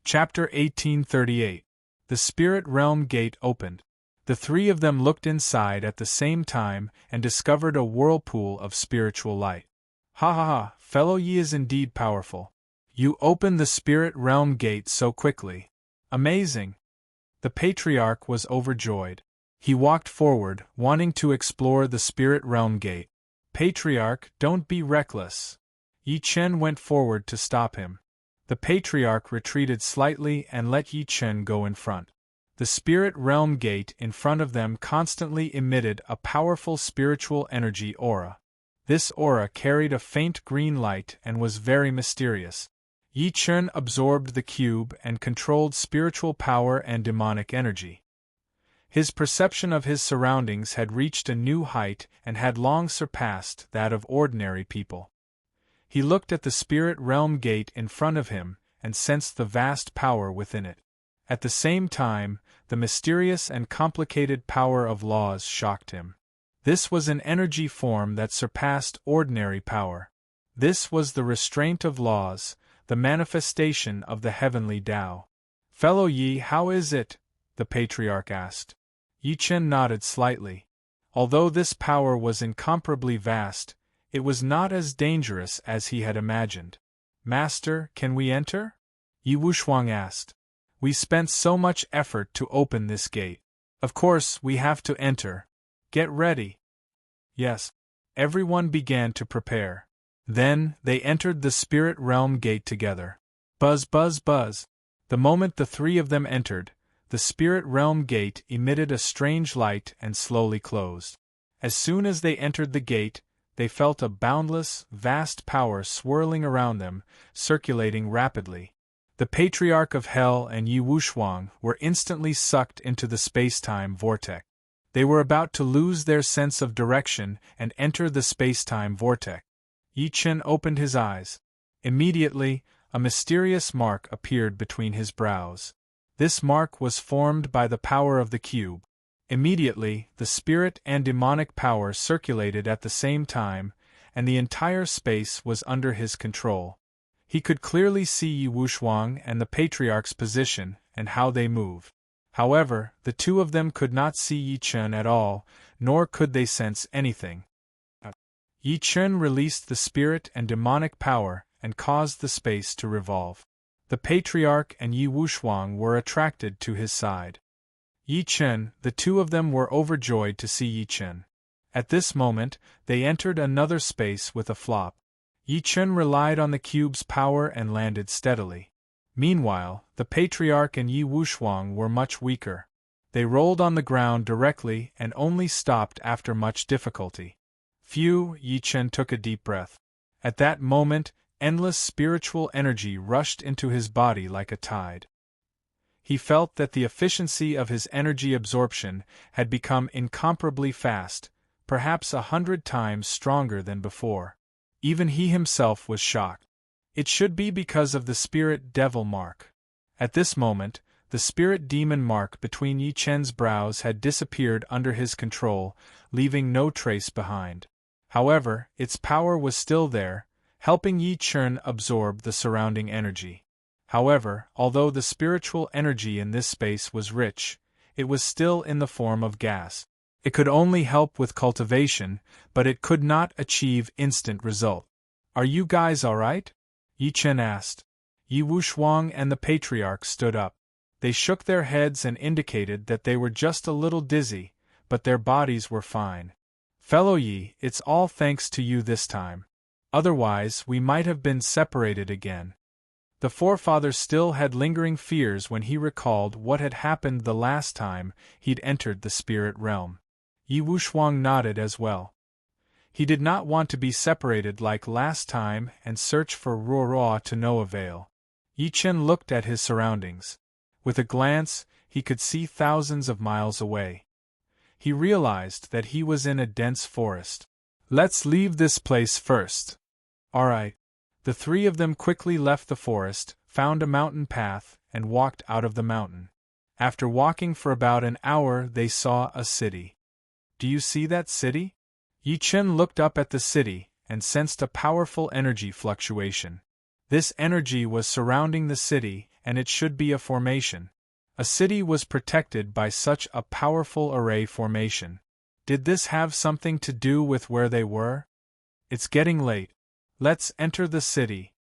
Chapter 1838. The Spirit Realm Gate opened. The three of them looked inside at the same time and discovered a whirlpool of spiritual light. Ha ha ha, Fellow Yi is indeed powerful. You opened the Spirit Realm Gate so quickly. Amazing! The Patriarch was overjoyed. He walked forward, wanting to explore the Spirit Realm Gate. Patriarch, don't be reckless. Yi Chen went forward to stop him. The Patriarch retreated slightly and let Yi Chen go in front. The Spirit Realm Gate in front of them constantly emitted a powerful spiritual energy aura. This aura carried a faint green light and was very mysterious. Yi Chen absorbed the cube and controlled spiritual power and demonic energy. His perception of his surroundings had reached a new height and had long surpassed that of ordinary people. He looked at the Spirit Realm Gate in front of him and sensed the vast power within it. At the same time, the mysterious and complicated power of laws shocked him. This was an energy form that surpassed ordinary power. This was the restraint of laws, the manifestation of the heavenly Tao. "Fellow Yi, how is it?" the patriarch asked. Yi Chen nodded slightly. Although this power was incomparably vast, it was not as dangerous as he had imagined. "Master, can we enter?" Yi Wushuang asked. "We spent so much effort to open this gate. Of course, we have to enter. Get ready." Yes. Everyone began to prepare. Then, they entered the spirit realm gate together. Buzz, buzz, buzz. The moment the three of them entered, the spirit realm gate emitted a strange light and slowly closed. As soon as they entered the gate, they felt a boundless, vast power swirling around them, circulating rapidly. The Patriarch of Hell and Yi Wushuang were instantly sucked into the space-time vortex. They were about to lose their sense of direction and enter the space-time vortex. Yi Chen opened his eyes. Immediately, a mysterious mark appeared between his brows. This mark was formed by the power of the cube. Immediately, the spirit and demonic power circulated at the same time, and the entire space was under his control. He could clearly see Yi Wushuang and the Patriarch's position and how they moved. However, the two of them could not see Yi Chen at all, nor could they sense anything. Yi Chen released the spirit and demonic power and caused the space to revolve. The Patriarch and Yi Wushuang were attracted to his side. Yi Chen, the two of them were overjoyed to see Yi Chen. At this moment, they entered another space with a flop. Yi Chen relied on the cube's power and landed steadily. Meanwhile, the Patriarch and Yi Wushuang were much weaker. They rolled on the ground directly and only stopped after much difficulty. Phew, Yi Chen took a deep breath. At that moment, endless spiritual energy rushed into his body like a tide. He felt that the efficiency of his energy absorption had become incomparably fast, perhaps 100 times stronger than before. Even he himself was shocked. It should be because of the spirit devil mark. At this moment, the spirit demon mark between Yi Chen's brows had disappeared under his control, leaving no trace behind. However, its power was still there, helping Yi Chen absorb the surrounding energy. However, although the spiritual energy in this space was rich, it was still in the form of gas. It could only help with cultivation, but it could not achieve instant result. "Are you guys alright?" Yi Chen asked. Yi Wushuang and the Patriarch stood up. They shook their heads and indicated that they were just a little dizzy, but their bodies were fine. "Fellow Yi, it's all thanks to you this time. Otherwise, we might have been separated again." The forefather still had lingering fears when he recalled what had happened the last time he'd entered the spirit realm. Yi Wushuang nodded as well. He did not want to be separated like last time and search for Ruoruo to no avail. Yi Chen looked at his surroundings. With a glance, he could see thousands of miles away. He realized that he was in a dense forest. "Let's leave this place first." "Alright." The three of them quickly left the forest, found a mountain path, and walked out of the mountain. After walking for about an hour, they saw a city. "Do you see that city?" Yi Chen looked up at the city and sensed a powerful energy fluctuation. This energy was surrounding the city, and it should be a formation. A city was protected by such a powerful array formation. Did this have something to do with where they were? "It's getting late. Let's enter the city,"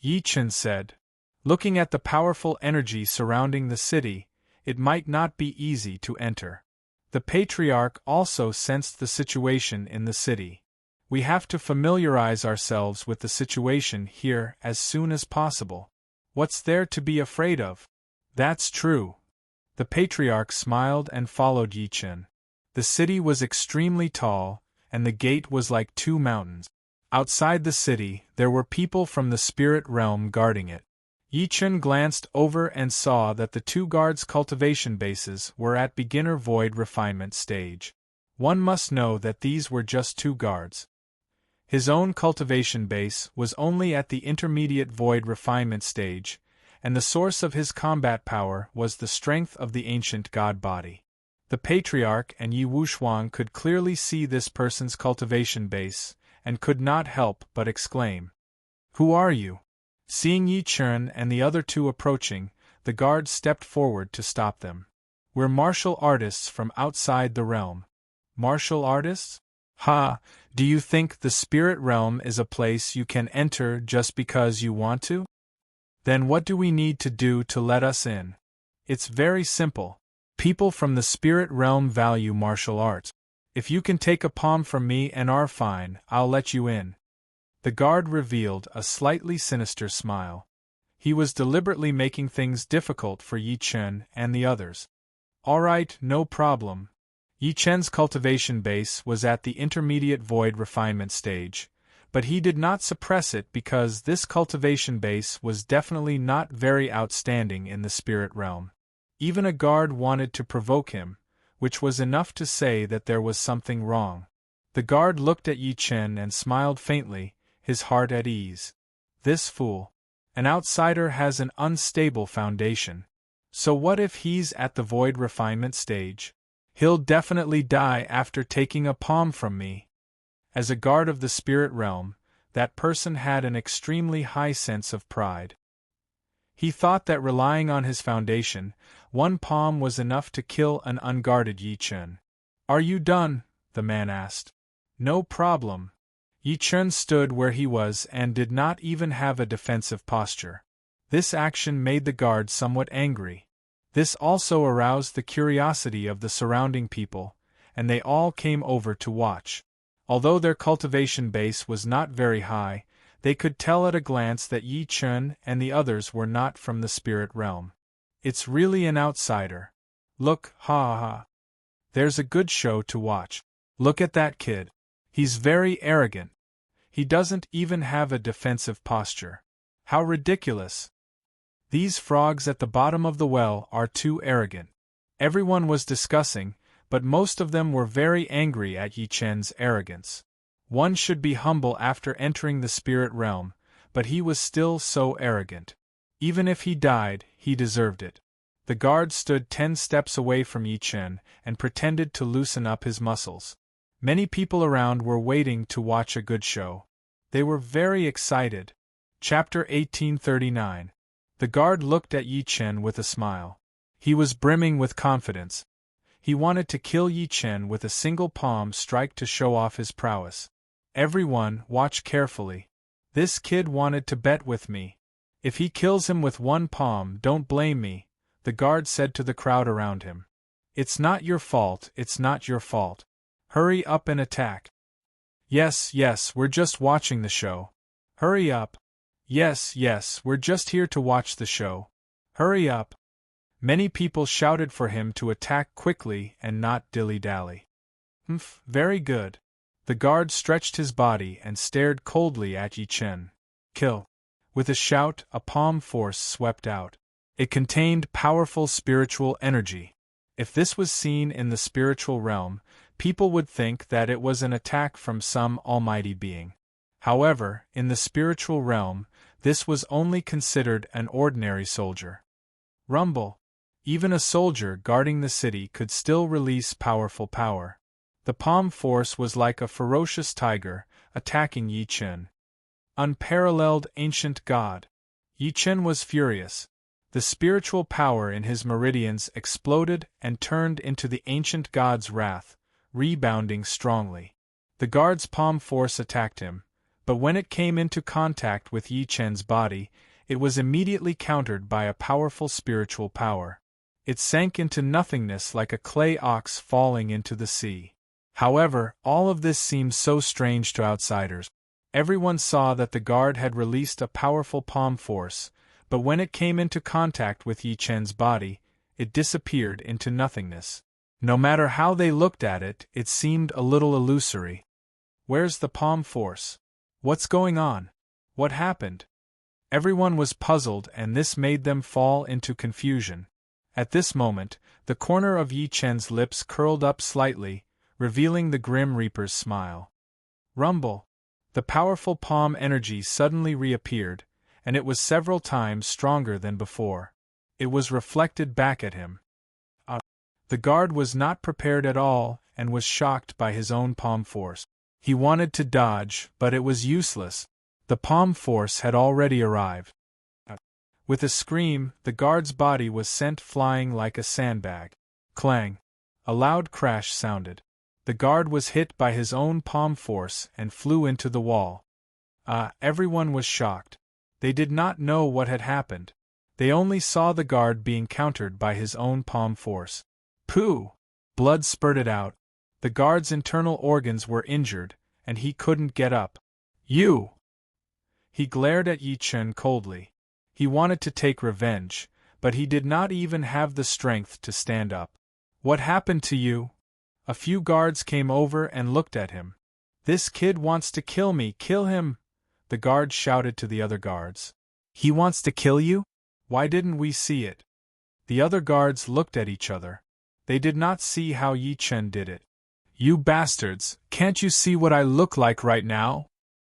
Yi Chen said. Looking at the powerful energy surrounding the city, it might not be easy to enter. The Patriarch also sensed the situation in the city. "We have to familiarize ourselves with the situation here as soon as possible. What's there to be afraid of?" "That's true." The Patriarch smiled and followed Yi Chen. The city was extremely tall, and the gate was like two mountains. Outside the city, there were people from the spirit realm guarding it. Yi Chen glanced over and saw that the two guards' cultivation bases were at beginner void refinement stage. One must know that these were just two guards. His own cultivation base was only at the intermediate void refinement stage, and the source of his combat power was the strength of the ancient god body. The Patriarch and Yi Wushuang could clearly see this person's cultivation base, and could not help but exclaim, "Who are you? Seeing Yi Chen and the other two approaching, the guard stepped forward to stop them. We're martial artists from outside the realm. Martial artists? Ha! Do you think the spirit realm is a place you can enter just because you want to? Then what do we need to do to let us in? It's very simple. People from the spirit realm value martial arts. If you can take a palm from me and are fine, I'll let you in. The guard revealed a slightly sinister smile. He was deliberately making things difficult for Yi Chen and the others. All right, no problem. Yi Chen's cultivation base was at the intermediate void refinement stage, but he did not suppress it because this cultivation base was definitely not very outstanding in the spirit realm. Even a guard wanted to provoke him, which was enough to say that there was something wrong. The guard looked at Yi Chen and smiled faintly, his heart at ease. This fool. An outsider has an unstable foundation. So what if he's at the void refinement stage? He'll definitely die after taking a palm from me. As a guard of the spirit realm, that person had an extremely high sense of pride. He thought that relying on his foundation, one palm was enough to kill an unguarded Yi Chen. Are you done? The man asked. No problem. Yi Chen stood where he was and did not even have a defensive posture. This action made the guard somewhat angry. This also aroused the curiosity of the surrounding people, and they all came over to watch. Although their cultivation base was not very high, they could tell at a glance that Yi Chen and the others were not from the spirit realm. It's really an outsider. Look, ha ha ha. There's a good show to watch. Look at that kid. He's very arrogant. He doesn't even have a defensive posture. How ridiculous. These frogs at the bottom of the well are too arrogant. Everyone was discussing, but most of them were very angry at Yi Chen's arrogance. One should be humble after entering the spirit realm, but he was still so arrogant. Even if he died, he deserved it. The guard stood 10 steps away from Yi Chen and pretended to loosen up his muscles. Many people around were waiting to watch a good show. They were very excited. Chapter 1839. The guard looked at Yi Chen with a smile. He was brimming with confidence. He wanted to kill Yi Chen with a single palm strike to show off his prowess. Everyone, watch carefully. This kid wanted to bet with me. If he kills him with one palm, don't blame me, the guard said to the crowd around him. It's not your fault, it's not your fault. Hurry up and attack. Yes, we're just watching the show. Hurry up. Yes, we're just here to watch the show. Hurry up. Many people shouted for him to attack quickly and not dilly-dally. Very good. The guard stretched his body and stared coldly at Yi Chen. Kill. With a shout, a palm force swept out. It contained powerful spiritual energy. If this was seen in the spiritual realm, people would think that it was an attack from some almighty being. However, in the spiritual realm, this was only considered an ordinary soldier. Rumble. Even a soldier guarding the city could still release powerful power. The palm force was like a ferocious tiger, attacking Yi Chen. Unparalleled ancient god. Yi Chen was furious. The spiritual power in his meridians exploded and turned into the ancient god's wrath, rebounding strongly. The guard's palm force attacked him, but when it came into contact with Yi Chen's body, it was immediately countered by a powerful spiritual power. It sank into nothingness like a clay ox falling into the sea. However, all of this seemed so strange to outsiders. Everyone saw that the guard had released a powerful palm force, but when it came into contact with Yi Chen's body, it disappeared into nothingness. No matter how they looked at it, it seemed a little illusory. Where's the palm force? What's going on? What happened? Everyone was puzzled, and this made them fall into confusion. At this moment, the corner of Yi Chen's lips curled up slightly, revealing the Grim Reaper's smile. Rumble. The powerful palm energy suddenly reappeared, and it was several times stronger than before. It was reflected back at him. The guard was not prepared at all and was shocked by his own palm force. He wanted to dodge, but it was useless. The palm force had already arrived. With a scream, the guard's body was sent flying like a sandbag. Clang! A loud crash sounded. The guard was hit by his own palm force and flew into the wall. Everyone was shocked. They did not know what had happened. They only saw the guard being countered by his own palm force. Pooh! Blood spurted out. The guard's internal organs were injured, and he couldn't get up. You! He glared at Yi Chen coldly. He wanted to take revenge, but he did not even have the strength to stand up. What happened to you? A few guards came over and looked at him. This kid wants to kill me, kill him! The guard shouted to the other guards. He wants to kill you? Why didn't we see it? The other guards looked at each other. They did not see how Yi Chen did it. You bastards, can't you see what I look like right now?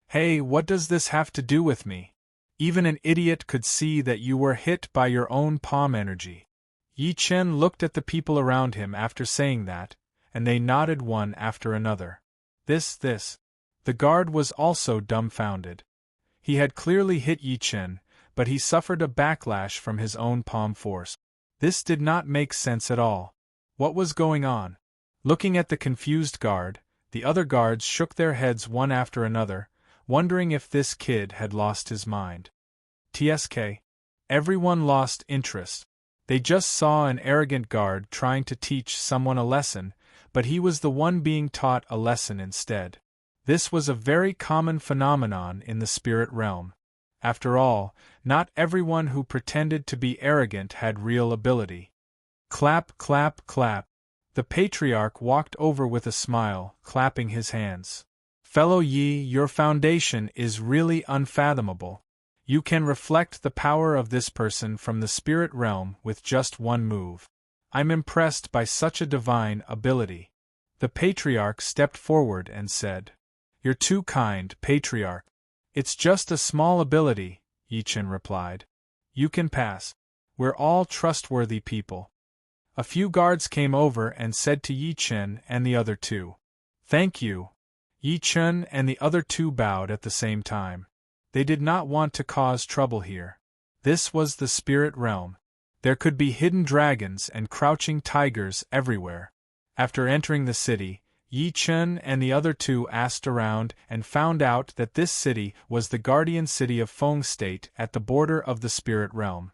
Hey, what does this have to do with me? Even an idiot could see that you were hit by your own palm energy. Yi Chen looked at the people around him after saying that, and they nodded one after another. This. The guard was also dumbfounded. He had clearly hit Yi Chen, but he suffered a backlash from his own palm force. This did not make sense at all. What was going on? Looking at the confused guard, the other guards shook their heads one after another, wondering if this kid had lost his mind. TSK. Everyone lost interest. They just saw an arrogant guard trying to teach someone a lesson, but he was the one being taught a lesson instead. This was a very common phenomenon in the spirit realm. After all, not everyone who pretended to be arrogant had real ability. Clap, clap, clap. The patriarch walked over with a smile, clapping his hands. Fellow Yi, your foundation is really unfathomable. You can reflect the power of this person from the spirit realm with just one move. I'm impressed by such a divine ability. The patriarch stepped forward and said, You're too kind, patriarch. It's just a small ability, Yi Chen replied. You can pass. We're all trustworthy people. A few guards came over and said to Yi Chen and the other two, Thank you. Yi Chen and the other two bowed at the same time. They did not want to cause trouble here. This was the spirit realm. There could be hidden dragons and crouching tigers everywhere. After entering the city, Yi Chen and the other two asked around and found out that this city was the guardian city of Feng State at the border of the spirit realm.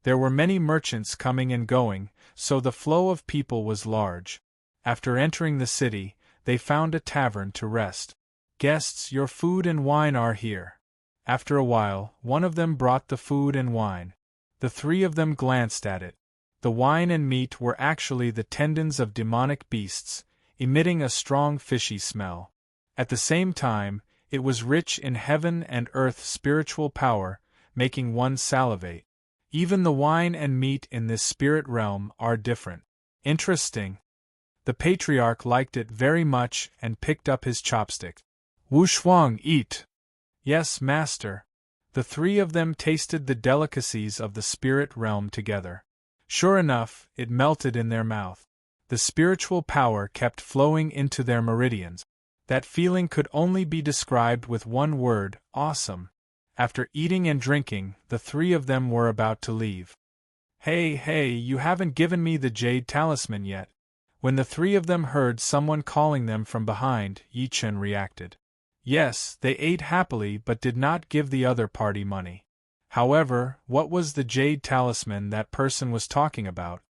There were many merchants coming and going, so the flow of people was large. After entering the city, they found a tavern to rest. Guests, your food and wine are here. After a while, one of them brought the food and wine. The three of them glanced at it. The wine and meat were actually the tendons of demonic beasts, emitting a strong fishy smell. At the same time, it was rich in heaven and earth spiritual power, making one salivate. Even the wine and meat in this spirit realm are different. Interesting. The patriarch liked it very much and picked up his chopstick. Wu Shuang, eat! Yes, master. The three of them tasted the delicacies of the spirit realm together. Sure enough, it melted in their mouth. The spiritual power kept flowing into their meridians. That feeling could only be described with one word, awesome. After eating and drinking, the three of them were about to leave. Hey, you haven't given me the jade talisman yet. When the three of them heard someone calling them from behind, Yi Chen reacted. Yes, they ate happily but did not give the other party money. However, what was the jade talisman that person was talking about?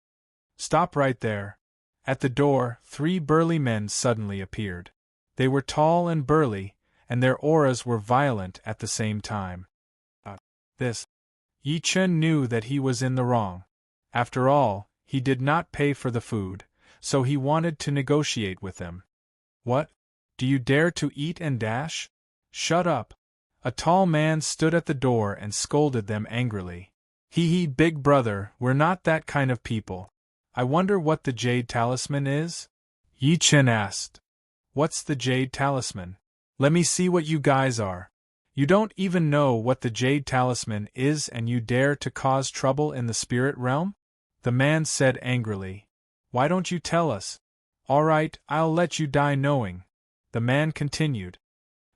Stop right there. At the door, three burly men suddenly appeared. They were tall and burly, and their auras were violent at the same time. Yi Chen knew that he was in the wrong. After all, he did not pay for the food, so he wanted to negotiate with them. What? Do you dare to eat and dash? Shut up. A tall man stood at the door and scolded them angrily. Hee, big brother, we're not that kind of people. I wonder what the jade talisman is? Yi Chen asked. What's the jade talisman? Let me see what you guys are. You don't even know what the jade talisman is and you dare to cause trouble in the spirit realm? The man said angrily. Why don't you tell us? All right, I'll let you die knowing. The man continued.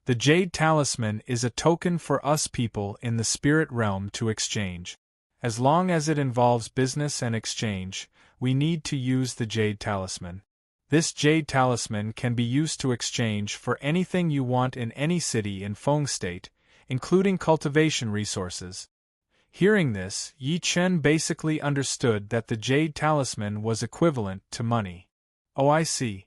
The jade talisman is a token for us people in the spirit realm to exchange. As long as it involves business and exchange, we need to use the Jade Talisman. This Jade Talisman can be used to exchange for anything you want in any city in Feng State, including cultivation resources. Hearing this, Yi Chen basically understood that the Jade Talisman was equivalent to money. Oh, I see.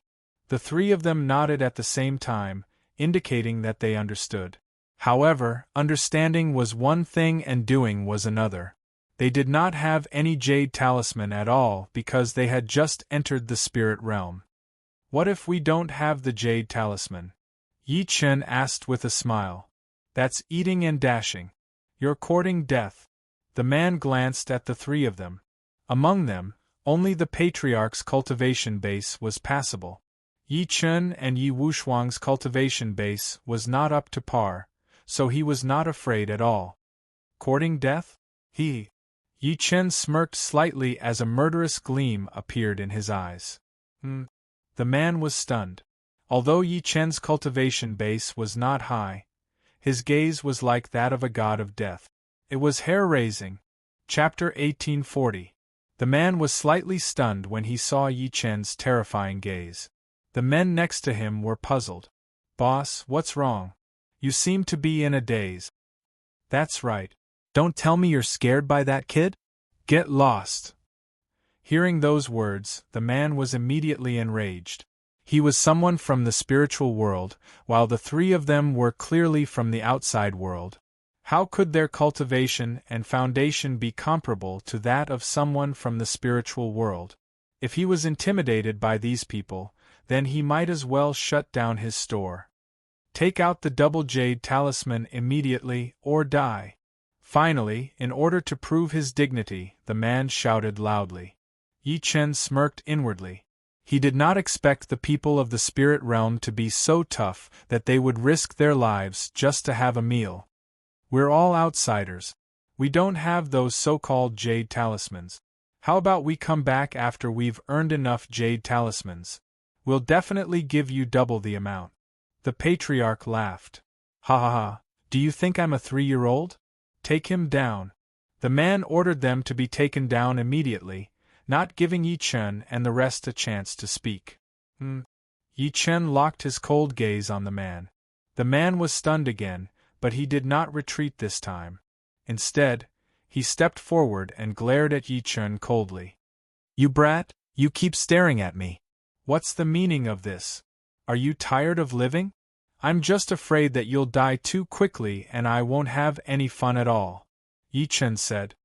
The three of them nodded at the same time, indicating that they understood. However, understanding was one thing and doing was another. They did not have any Jade Talisman at all because they had just entered the spirit realm. What if we don't have the Jade Talisman? Yi Chen asked with a smile. That's eating and dashing. You're courting death. The man glanced at the three of them. Among them, only the Patriarch's cultivation base was passable. Yi Chen and Yi Wushuang's cultivation base was not up to par, so he was not afraid at all. Courting death? Yi Chen smirked slightly as a murderous gleam appeared in his eyes. The man was stunned. Although Yi Chen's cultivation base was not high, his gaze was like that of a god of death. It was hair-raising. Chapter 1840. The man was slightly stunned when he saw Yi Chen's terrifying gaze. The men next to him were puzzled. Boss, what's wrong? You seem to be in a daze. That's right. Don't tell me you're scared by that kid? Get lost. Hearing those words, the man was immediately enraged. He was someone from the spiritual world, while the three of them were clearly from the outside world. How could their cultivation and foundation be comparable to that of someone from the spiritual world? If he was intimidated by these people, then he might as well shut down his store. Take out the double Jade Talisman immediately, or die. Finally, in order to prove his dignity, the man shouted loudly. Yi Chen smirked inwardly. He did not expect the people of the spirit realm to be so tough that they would risk their lives just to have a meal. We're all outsiders. We don't have those so-called Jade Talismans. How about we come back after we've earned enough Jade Talismans? We'll definitely give you double the amount. The Patriarch laughed. Ha ha ha, do you think I'm a 3-year-old? Take him down. The man ordered them to be taken down immediately, not giving Yi Chen and the rest a chance to speak. Yi Chen locked his cold gaze on the man. The man was stunned again, but he did not retreat this time. Instead, he stepped forward and glared at Yi Chen coldly. You brat, you keep staring at me. What's the meaning of this? Are you tired of living? I'm just afraid that you'll die too quickly and I won't have any fun at all. Yi Chen said.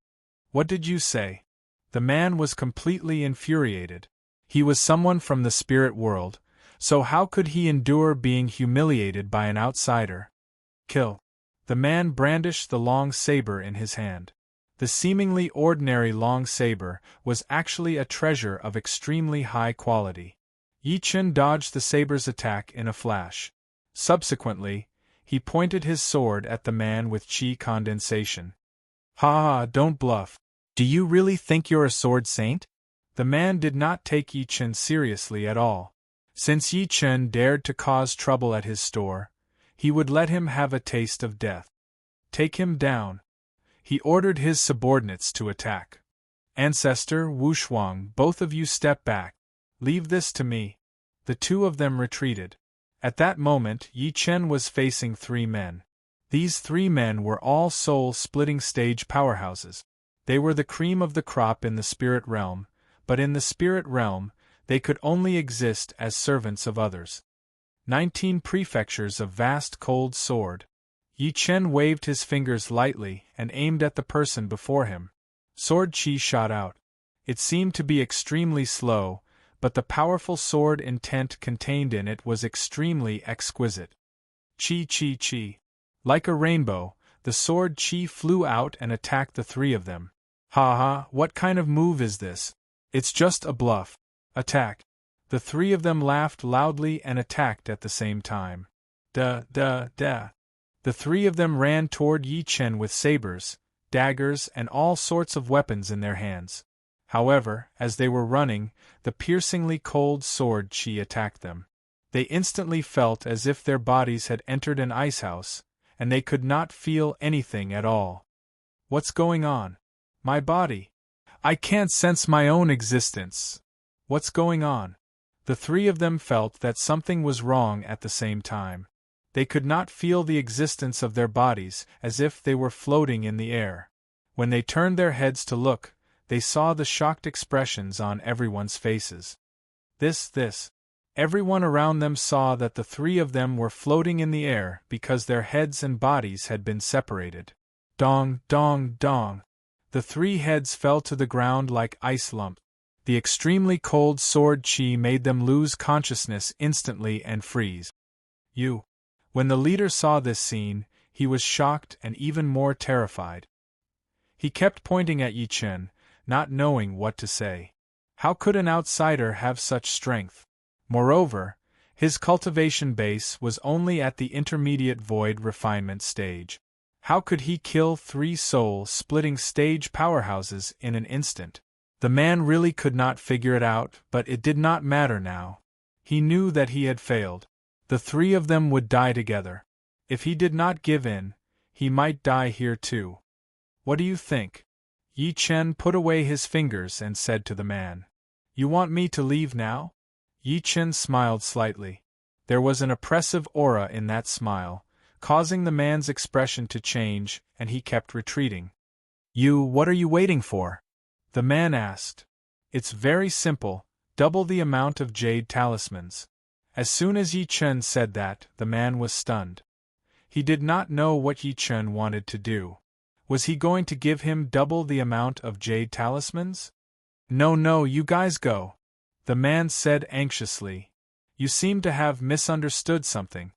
What did you say? The man was completely infuriated. He was someone from the spirit world, so how could he endure being humiliated by an outsider? Kill. The man brandished the long saber in his hand. The seemingly ordinary long saber was actually a treasure of extremely high quality. Yi Chen dodged the saber's attack in a flash. Subsequently, he pointed his sword at the man with chi condensation. Ha ha, don't bluff. Do you really think you're a sword saint? The man did not take Yi Chen seriously at all. Since Yi Chen dared to cause trouble at his store, he would let him have a taste of death. Take him down. He ordered his subordinates to attack. Ancestor, Wushuang, both of you step back. Leave this to me. The two of them retreated. At that moment, Yi Chen was facing three men. These three men were all soul-splitting stage powerhouses. They were the cream of the crop in the spirit realm, but in the spirit realm, they could only exist as servants of others. 19 prefectures of vast cold sword. Yi Chen waved his fingers lightly and aimed at the person before him. Sword chi shot out. It seemed to be extremely slow, but the powerful sword intent contained in it was extremely exquisite. Chi chi chi. Like a rainbow, the sword chi flew out and attacked the three of them. Ha ha, what kind of move is this? It's just a bluff. Attack. The three of them laughed loudly and attacked at the same time. Da. The three of them ran toward Yi Chen with sabers, daggers, and all sorts of weapons in their hands. However, as they were running, the piercingly cold sword chi attacked them. They instantly felt as if their bodies had entered an icehouse, and they could not feel anything at all. What's going on? My body. I can't sense my own existence. What's going on? The three of them felt that something was wrong at the same time. They could not feel the existence of their bodies, as if they were floating in the air. When they turned their heads to look, they saw the shocked expressions on everyone's faces. This. Everyone around them saw that the three of them were floating in the air because their heads and bodies had been separated. Dong, dong, dong. The three heads fell to the ground like ice lumps. The extremely cold sword chi made them lose consciousness instantly and freeze. When the leader saw this scene, he was shocked and even more terrified. He kept pointing at Yi Chen, not knowing what to say. How could an outsider have such strength? Moreover, his cultivation base was only at the intermediate void refinement stage. How could he kill three soul-splitting stage powerhouses in an instant? The man really could not figure it out, but it did not matter now. He knew that he had failed. The three of them would die together. If he did not give in, he might die here too. What do you think? Yi Chen put away his fingers and said to the man. You want me to leave now? Yi Chen smiled slightly. There was an oppressive aura in that smile, causing the man's expression to change, and he kept retreating. What are you waiting for? The man asked. It's very simple, double the amount of jade talismans. As soon as Yi Chen said that, the man was stunned. He did not know what Yi Chen wanted to do. Was he going to give him double the amount of jade talismans? No, you guys go. The man said anxiously. You seem to have misunderstood something.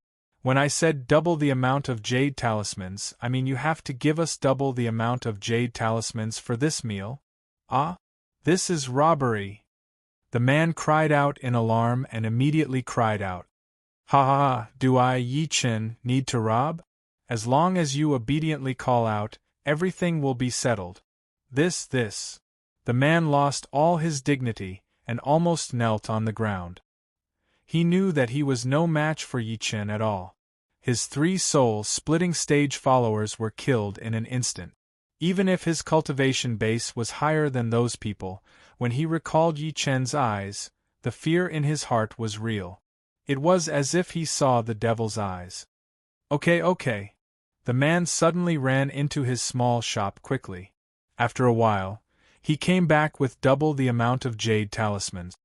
When I said double the amount of jade talismans, I mean you have to give us double the amount of jade talismans for this meal. Ah? This is robbery. The man cried out in alarm and immediately cried out. Ha, do I, Yi Chen, need to rob? As long as you obediently call out, everything will be settled. This. The man lost all his dignity and almost knelt on the ground. He knew that he was no match for Yi Chen at all. His three soul-splitting stage followers were killed in an instant. Even if his cultivation base was higher than those people, when he recalled Yi Chen's eyes, the fear in his heart was real. It was as if he saw the devil's eyes. Okay. The man suddenly ran into his small shop quickly. After a while, he came back with double the amount of jade talismans.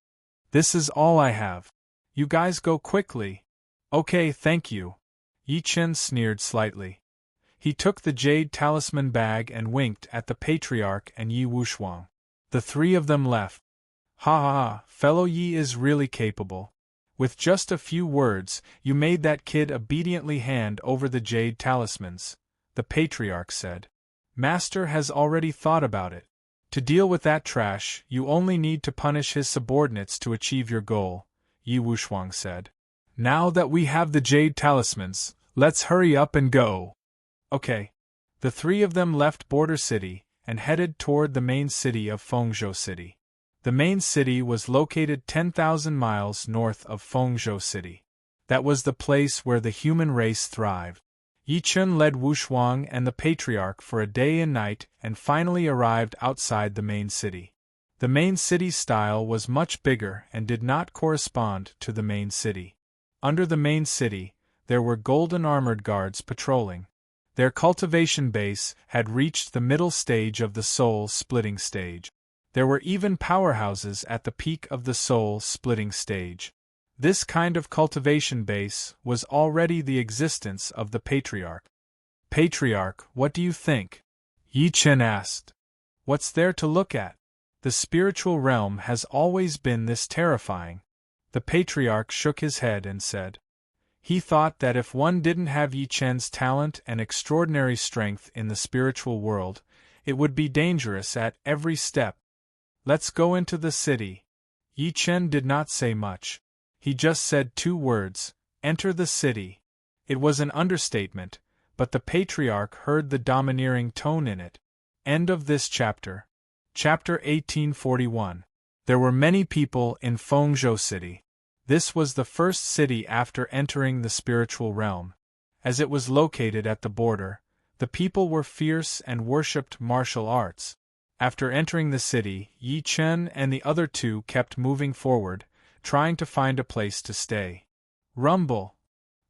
This is all I have. You guys go quickly. Okay, thank you. Yi Chen sneered slightly. He took the jade talisman bag and winked at the patriarch and Yi Wushuang. The three of them left. Ha, fellow Yi is really capable. With just a few words, you made that kid obediently hand over the jade talismans, the patriarch said. Master has already thought about it. To deal with that trash, you only need to punish his subordinates to achieve your goal, Yi Wushuang said. Now that we have the jade talismans, let's hurry up and go. Okay. The three of them left Border City and headed toward the main city of Fengzhou City. The main city was located 10,000 miles north of Fengzhou City. That was the place where the human race thrived. Yi Chen led Wushuang and the patriarch for a day and night and finally arrived outside the main city. The main city's style was much bigger and did not correspond to the main city. Under the main city, there were golden armored guards patrolling. Their cultivation base had reached the middle stage of the soul-splitting stage. There were even powerhouses at the peak of the soul-splitting stage. This kind of cultivation base was already the existence of the patriarch. Patriarch, what do you think? Yi Chen asked. What's there to look at? The spiritual realm has always been this terrifying. The patriarch shook his head and said. He thought that if one didn't have Yi Chen's talent and extraordinary strength in the spiritual world, it would be dangerous at every step. Let's go into the city. Yi Chen did not say much. He just said 2 words, enter the city. It was an understatement, but the patriarch heard the domineering tone in it. End of this chapter. Chapter 1841. There were many people in Fengzhou City. This was the first city after entering the spiritual realm. As it was located at the border, the people were fierce and worshipped martial arts. After entering the city, Yi Chen and the other two kept moving forward, trying to find a place to stay. Rumble!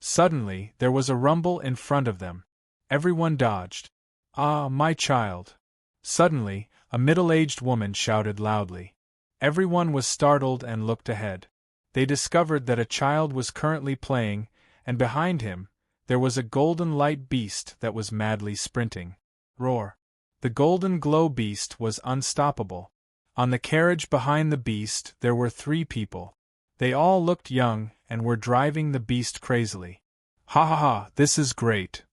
Suddenly, there was a rumble in front of them. Everyone dodged. Ah, my child! Suddenly, a middle-aged woman shouted loudly. Everyone was startled and looked ahead. They discovered that a child was currently playing, and behind him, there was a golden light beast that was madly sprinting. Roar! The golden glow beast was unstoppable. On the carriage behind the beast there were 3 people. They all looked young and were driving the beast crazily. Ha ha ha, this is great!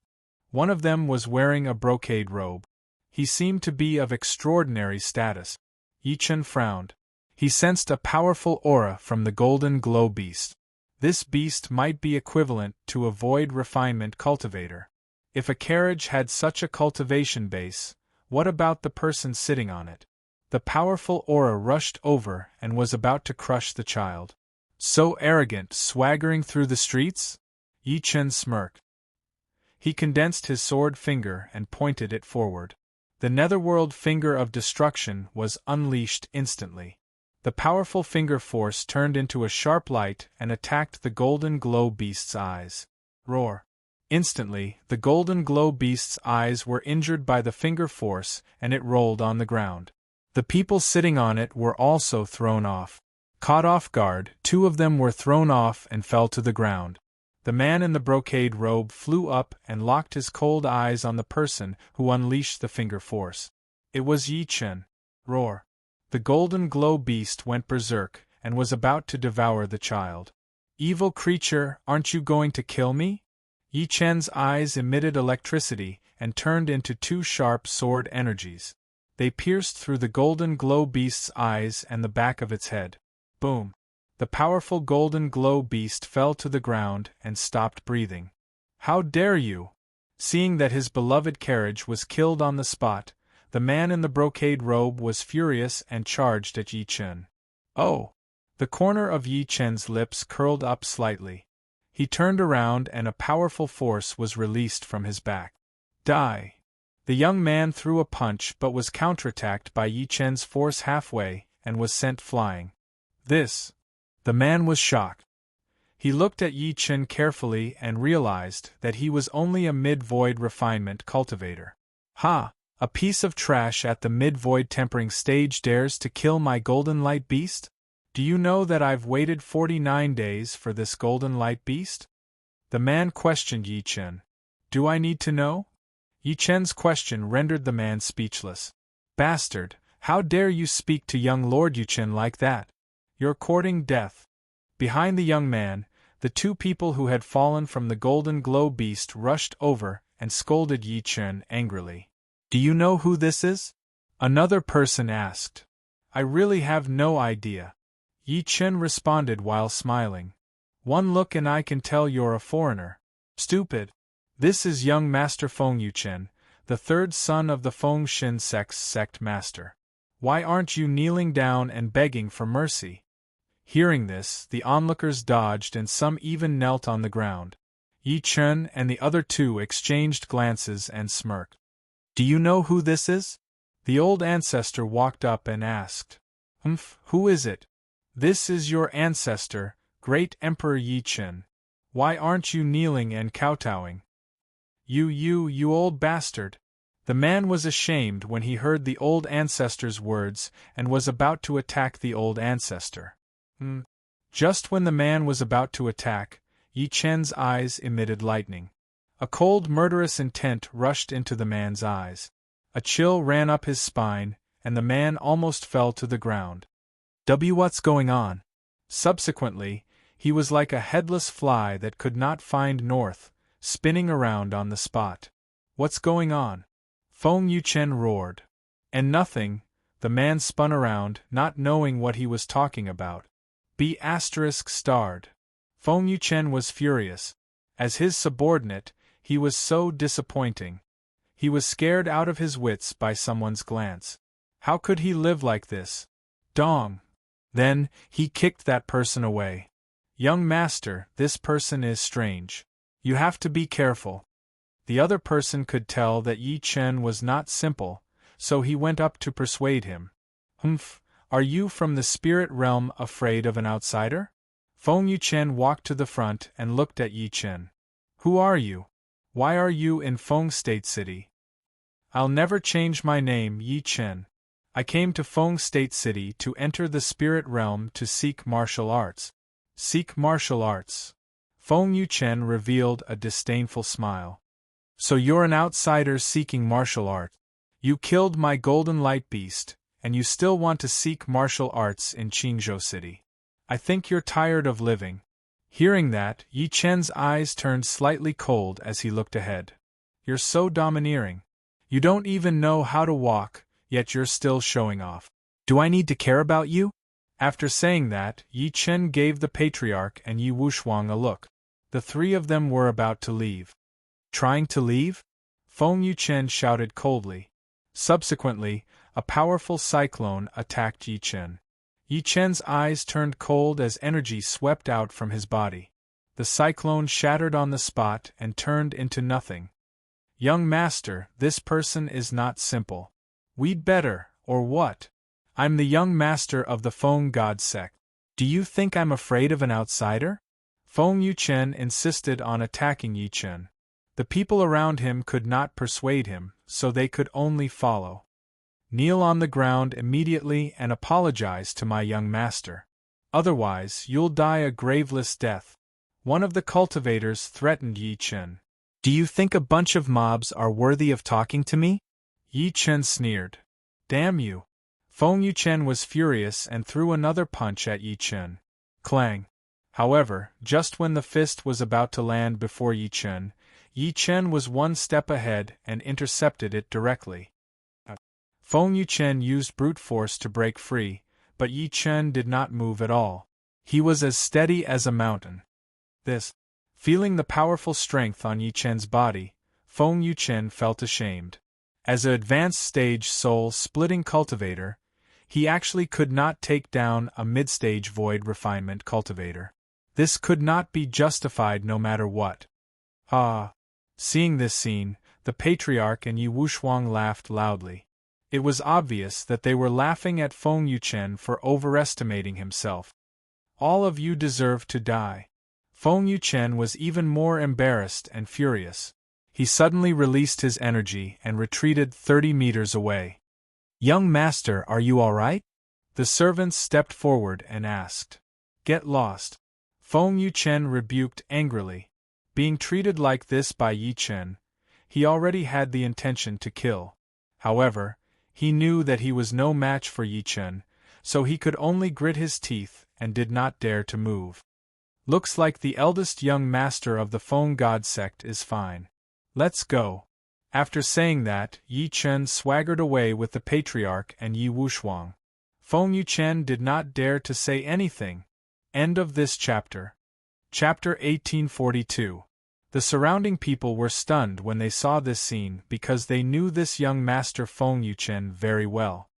One of them was wearing a brocade robe. He seemed to be of extraordinary status. Yi Chen frowned. He sensed a powerful aura from the golden glow beast. This beast might be equivalent to a void refinement cultivator. If a carriage had such a cultivation base, what about the person sitting on it? The powerful aura rushed over and was about to crush the child. So arrogant, swaggering through the streets? Yi Chen smirked. He condensed his sword finger and pointed it forward. The netherworld finger of destruction was unleashed instantly. The powerful finger force turned into a sharp light and attacked the golden glow beast's eyes. Roar! Instantly, the golden glow beast's eyes were injured by the finger force and it rolled on the ground. The people sitting on it were also thrown off. Caught off guard, 2 of them were thrown off and fell to the ground. The man in the brocade robe flew up and locked his cold eyes on the person who unleashed the finger force. It was Yi Chen. Roar! The golden glow beast went berserk and was about to devour the child. Evil creature, aren't you going to kill me? Yi Chen's eyes emitted electricity and turned into 2 sharp sword energies. They pierced through the golden glow beast's eyes and the back of its head. Boom! The powerful golden glow beast fell to the ground and stopped breathing. How dare you! Seeing that his beloved carriage was killed on the spot, the man in the brocade robe was furious and charged at Yi Chen. Oh! The corner of Yi Chen's lips curled up slightly. He turned around and a powerful force was released from his back. Die! The young man threw a punch but was counterattacked by Yi Chen's force halfway and was sent flying. This! The man was shocked. He looked at Yi Chen carefully and realized that he was only a mid-void refinement cultivator. Ha! A piece of trash at the mid-void tempering stage dares to kill my golden light beast? Do you know that I've waited 49 days for this golden light beast? The man questioned Yi Chen. Do I need to know? Yi Chen's question rendered the man speechless. Bastard, how dare you speak to young Lord Yi Chen like that? You're courting death. Behind the young man, the 2 people who had fallen from the golden glow beast rushed over and scolded Yi Chen angrily. Do you know who this is? Another person asked. I really have no idea. Yi Chen responded while smiling. One look and I can tell you're a foreigner. Stupid. This is young Master Feng Yuchen, the 3rd son of the Feng Shin sect's sect master. Why aren't you kneeling down and begging for mercy? Hearing this, the onlookers dodged and some even knelt on the ground. Yi Chen and the other 2 exchanged glances and smirked. Do you know who this is? The old ancestor walked up and asked. Who is it? This is your ancestor, great Emperor Yi Chen. Why aren't you kneeling and kowtowing? You old bastard! The man was ashamed when he heard the old ancestor's words and was about to attack the old ancestor. Just when the man was about to attack, Yi Chen's eyes emitted lightning. A cold murderous intent rushed into the man's eyes. A chill ran up his spine, and the man almost fell to the ground. What's going on? Subsequently, he was like a headless fly that could not find north, spinning around on the spot. What's going on? Feng Yuchen roared. And nothing, the man spun around, not knowing what he was talking about. B*****. Feng Yuchen was furious. As his subordinate, he was so disappointing. He was scared out of his wits by someone's glance. How could he live like this? Dong! Then, he kicked that person away. Young master, this person is strange. You have to be careful. The other person could tell that Yi Chen was not simple, so he went up to persuade him. Humph, are you from the spirit realm afraid of an outsider? Feng Yuchen walked to the front and looked at Yi Chen. Who are you? Why are you in Feng State City? I'll never change my name, Yi Chen. I came to Feng State City to enter the spirit realm to seek martial arts. Seek martial arts. Feng Yuchen revealed a disdainful smile. So you're an outsider seeking martial arts. You killed my golden light beast, and you still want to seek martial arts in Qingzhou City. I think you're tired of living. Hearing that, Yi Chen's eyes turned slightly cold as he looked ahead. You're so domineering. You don't even know how to walk, yet you're still showing off. Do I need to care about you? After saying that, Yi Chen gave the patriarch and Yi Wushuang a look. The three of them were about to leave. Trying to leave? Feng Yuchen shouted coldly. Subsequently, a powerful cyclone attacked Yi Chen. Yi Chen's eyes turned cold as energy swept out from his body. The cyclone shattered on the spot and turned into nothing. Young master, this person is not simple. We'd better, or what? I'm the young master of the Feng God sect. Do you think I'm afraid of an outsider? Feng Yuchen insisted on attacking Yi Chen. The people around him could not persuade him, so they could only follow. Kneel on the ground immediately and apologize to my young master. Otherwise, you'll die a graveless death. One of the cultivators threatened Yi Chen. Do you think a bunch of mobs are worthy of talking to me? Yi Chen sneered. Damn you. Feng Yuchen was furious and threw another punch at Yi Chen. Clang. However, just when the fist was about to land before Yi Chen was one step ahead and intercepted it directly. Feng Yuchen used brute force to break free, but Yi Chen did not move at all. He was as steady as a mountain. Feeling the powerful strength on Yi Chen's body, Feng Yuchen felt ashamed. As an advanced stage soul-splitting cultivator, he actually could not take down a mid-stage void refinement cultivator. This could not be justified no matter what. Ah! Seeing this scene, the patriarch and Yi Wushuang laughed loudly. It was obvious that they were laughing at Feng Yuchen for overestimating himself. All of you deserve to die. Feng Yuchen was even more embarrassed and furious. He suddenly released his energy and retreated 30 meters away. Young master, are you all right? The servants stepped forward and asked. Get lost. Feng Yuchen rebuked angrily. Being treated like this by Yi Chen, he already had the intention to kill. However, he knew that he was no match for Yi Chen, so he could only grit his teeth and did not dare to move. Looks like the eldest young master of the Feng God sect is fine. Let's go. After saying that, Yi Chen swaggered away with the patriarch and Yi Wushuang. Feng Yuchen did not dare to say anything. End of this chapter. Chapter 1842. The surrounding people were stunned when they saw this scene because they knew this young master Feng Yuchen very well.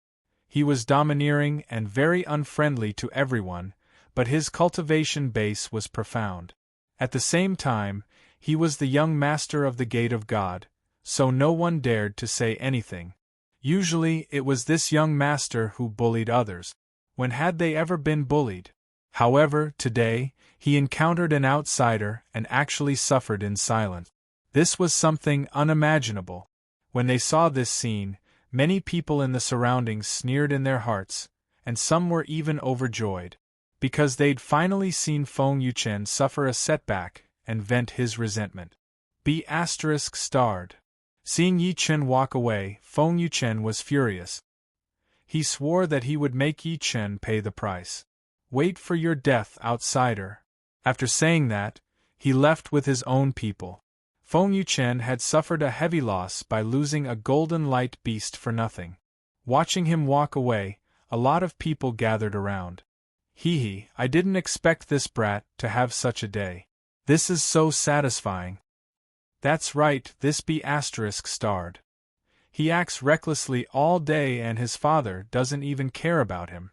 He was domineering and very unfriendly to everyone, but his cultivation base was profound. At the same time, he was the young master of the Gate of God, so no one dared to say anything. Usually it was this young master who bullied others. When had they ever been bullied? However, today, he encountered an outsider and actually suffered in silence. This was something unimaginable. When they saw this scene, many people in the surroundings sneered in their hearts, and some were even overjoyed, because they'd finally seen Feng Yuchen suffer a setback and vent his resentment. B****. Seeing Yi Chen walk away, Feng Yuchen was furious. He swore that he would make Yi Chen pay the price. Wait for your death, outsider. After saying that, he left with his own people. Feng Yuchen had suffered a heavy loss by losing a golden light beast for nothing. Watching him walk away, a lot of people gathered around. Hee, I didn't expect this brat to have such a day. This is so satisfying. That's right, this B****. He acts recklessly all day and his father doesn't even care about him.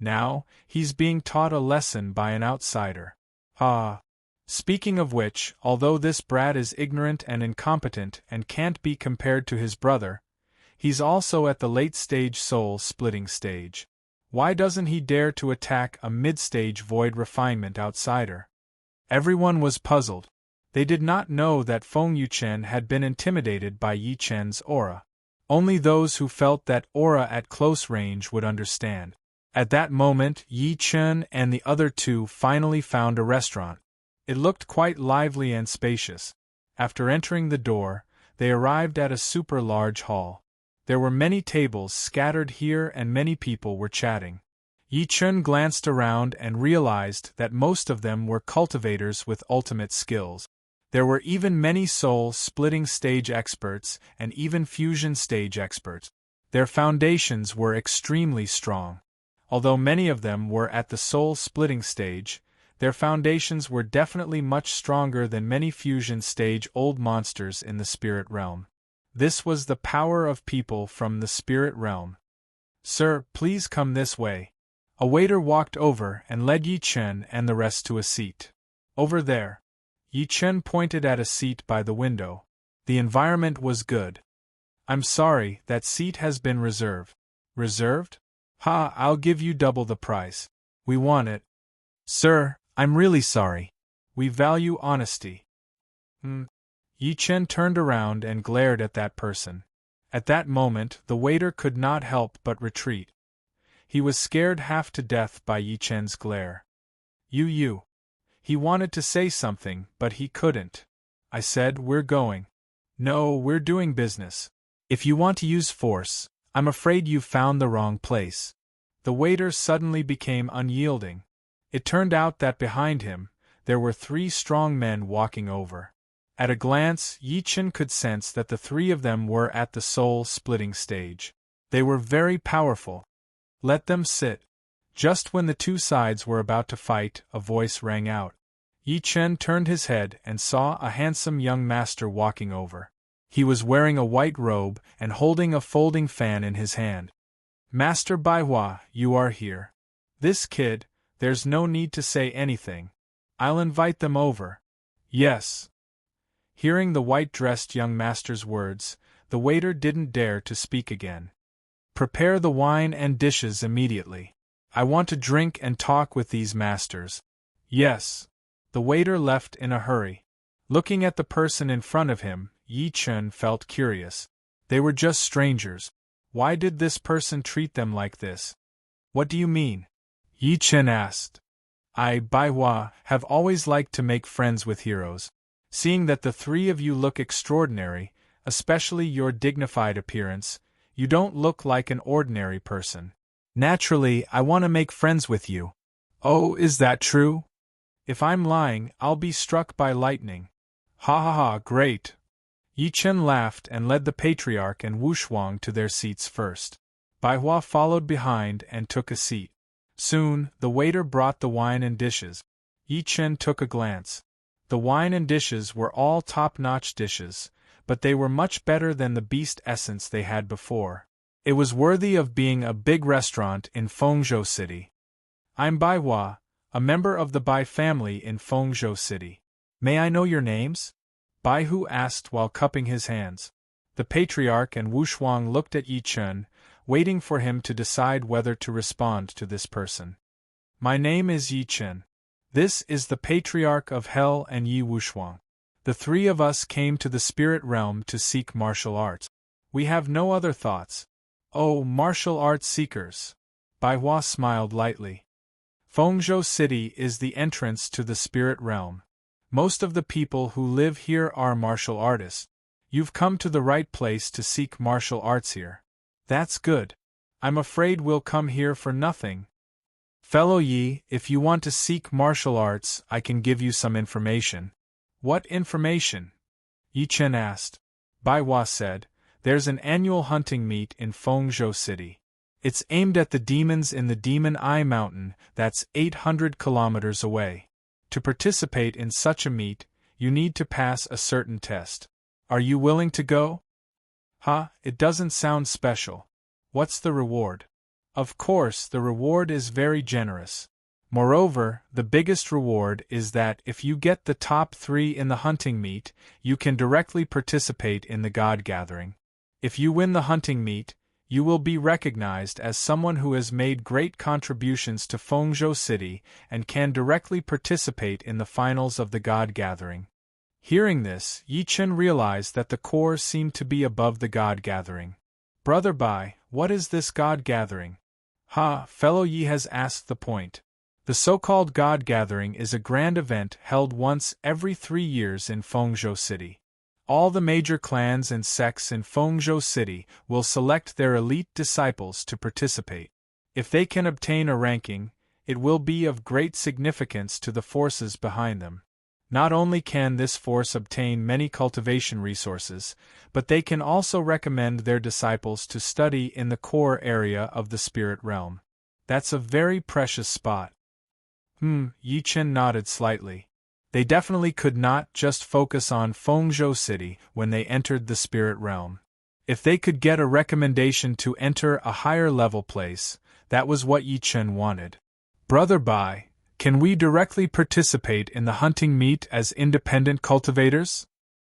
Now, he's being taught a lesson by an outsider. Ah. Speaking of which, although this brat is ignorant and incompetent and can't be compared to his brother, He's also at the late-stage soul-splitting stage. Why doesn't he dare to attack a mid-stage void refinement outsider? Everyone was puzzled. They did not know that Feng Yuchen had been intimidated by Yi Chen's aura. Only those who felt that aura at close range would understand. At that moment, Yi Chen and the other two finally found a restaurant. It looked quite lively and spacious. After entering the door, they arrived at a super-large hall. There were many tables scattered here and many people were chatting. Yi Chen glanced around and realized that most of them were cultivators with ultimate skills. There were even many soul-splitting stage experts and even fusion stage experts. Their foundations were extremely strong. Although many of them were at the soul-splitting stage, their foundations were definitely much stronger than many fusion stage old monsters in the spirit realm. This was the power of people from the spirit realm. "Sir, please come this way." A waiter walked over and led Yi Chen and the rest to a seat. "Over there." Yi Chen pointed at a seat by the window. The environment was good. "I'm sorry, that seat has been reserved." "Reserved? Ha, I'll give you double the price. We want it." "Sir, I'm really sorry. We value honesty." Yi Chen turned around and glared at that person. At that moment, the waiter could not help but retreat. He was scared half to death by Yi Chen's glare. You. He wanted to say something, but he couldn't. "I said, we're going." "No, we're doing business. If you want to use force, I'm afraid you've found the wrong place." The waiter suddenly became unyielding. It turned out that behind him, there were 3 strong men walking over. At a glance, Yi Chen could sense that the 3 of them were at the soul-splitting stage. They were very powerful. "Let them sit." Just when the 2 sides were about to fight, a voice rang out. Yi Chen turned his head and saw a handsome young master walking over. He was wearing a white robe and holding a folding fan in his hand. "Master Baihua, you are here. This kid, there's no need to say anything. I'll invite them over." "Yes." Hearing the white-dressed young master's words, the waiter didn't dare to speak again. "Prepare the wine and dishes immediately. I want to drink and talk with these masters." "Yes." The waiter left in a hurry. Looking at the person in front of him, Yi Chen felt curious. They were just strangers. Why did this person treat them like this? "What do you mean?" Yi Chen asked. "I, Baihua, have always liked to make friends with heroes. Seeing that the 3 of you look extraordinary, especially your dignified appearance, you don't look like an ordinary person. Naturally, I want to make friends with you." "Oh, is that true? If I'm lying, I'll be struck by lightning." "Ha ha ha, great." Yi Chen laughed and led the patriarch and Wu Shuang to their seats first. Baihua followed behind and took a seat. Soon, the waiter brought the wine and dishes. Yi Chen took a glance. The wine and dishes were all top-notch dishes, but they were much better than the beast essence they had before. It was worthy of being a big restaurant in Fengzhou City. "I'm Baihua, a member of the Bai family in Fengzhou City. May I know your names?" Baihu asked while cupping his hands. The patriarch and Wu Shuang looked at Yi Chen, waiting for him to decide whether to respond to this person. "My name is Yi Chen. This is the Patriarch of Hell and Yi Wushuang. The 3 of us came to the spirit realm to seek martial arts. We have no other thoughts." "Oh, martial arts seekers." Baihua smiled lightly. "Fengzhou City is the entrance to the spirit realm. Most of the people who live here are martial artists. You've come to the right place to seek martial arts here. That's good. I'm afraid we'll come here for nothing." "Fellow Yi, if you want to seek martial arts, I can give you some information." "What information?" Yi Chen asked. Baihua said, "There's an annual hunting meet in Fengzhou City. It's aimed at the demons in the Demon Eye Mountain that's 800 kilometers away. To participate in such a meet, you need to pass a certain test. Are you willing to go?" It doesn't sound special. What's the reward?" "Of course, the reward is very generous. Moreover, the biggest reward is that if you get the top 3 in the hunting meet, you can directly participate in the God Gathering. If you win the hunting meet, you will be recognized as someone who has made great contributions to Fengzhou City and can directly participate in the finals of the God Gathering. Hearing this, Yi Chen realized that the core seemed to be above the God Gathering. Brother Bai, what is this God Gathering? Fellow Yi has asked the point. The so-called God Gathering is a grand event held once every 3 years in Fengzhou City. All the major clans and sects in Fengzhou City will select their elite disciples to participate. If they can obtain a ranking, it will be of great significance to the forces behind them. Not only can this force obtain many cultivation resources, but they can also recommend their disciples to study in the core area of the spirit realm. That's a very precious spot. Yi Chen nodded slightly. They definitely could not just focus on Fengzhou City when they entered the spirit realm. If they could get a recommendation to enter a higher level place, that was what Yi Chen wanted. Brother Bai, can we directly participate in the hunting meet as independent cultivators?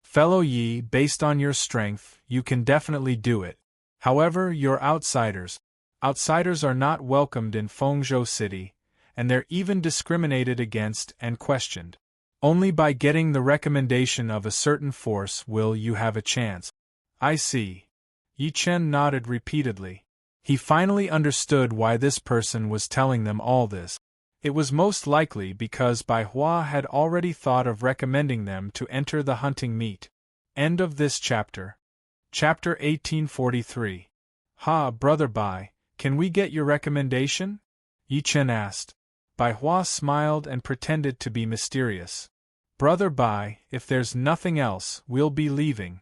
Fellow Yi, based on your strength, you can definitely do it. However, you're outsiders. Outsiders are not welcomed in Fengzhou City, and they're even discriminated against and questioned. Only by getting the recommendation of a certain force will you have a chance. I see. Yi Chen nodded repeatedly. He finally understood why this person was telling them all this. It was most likely because Bai Hua had already thought of recommending them to enter the hunting meet. End of this chapter. Chapter 1843. Brother Bai, can we get your recommendation? Yi Chen asked. Bai Hua smiled and pretended to be mysterious. Brother Bai, if there's nothing else, we'll be leaving.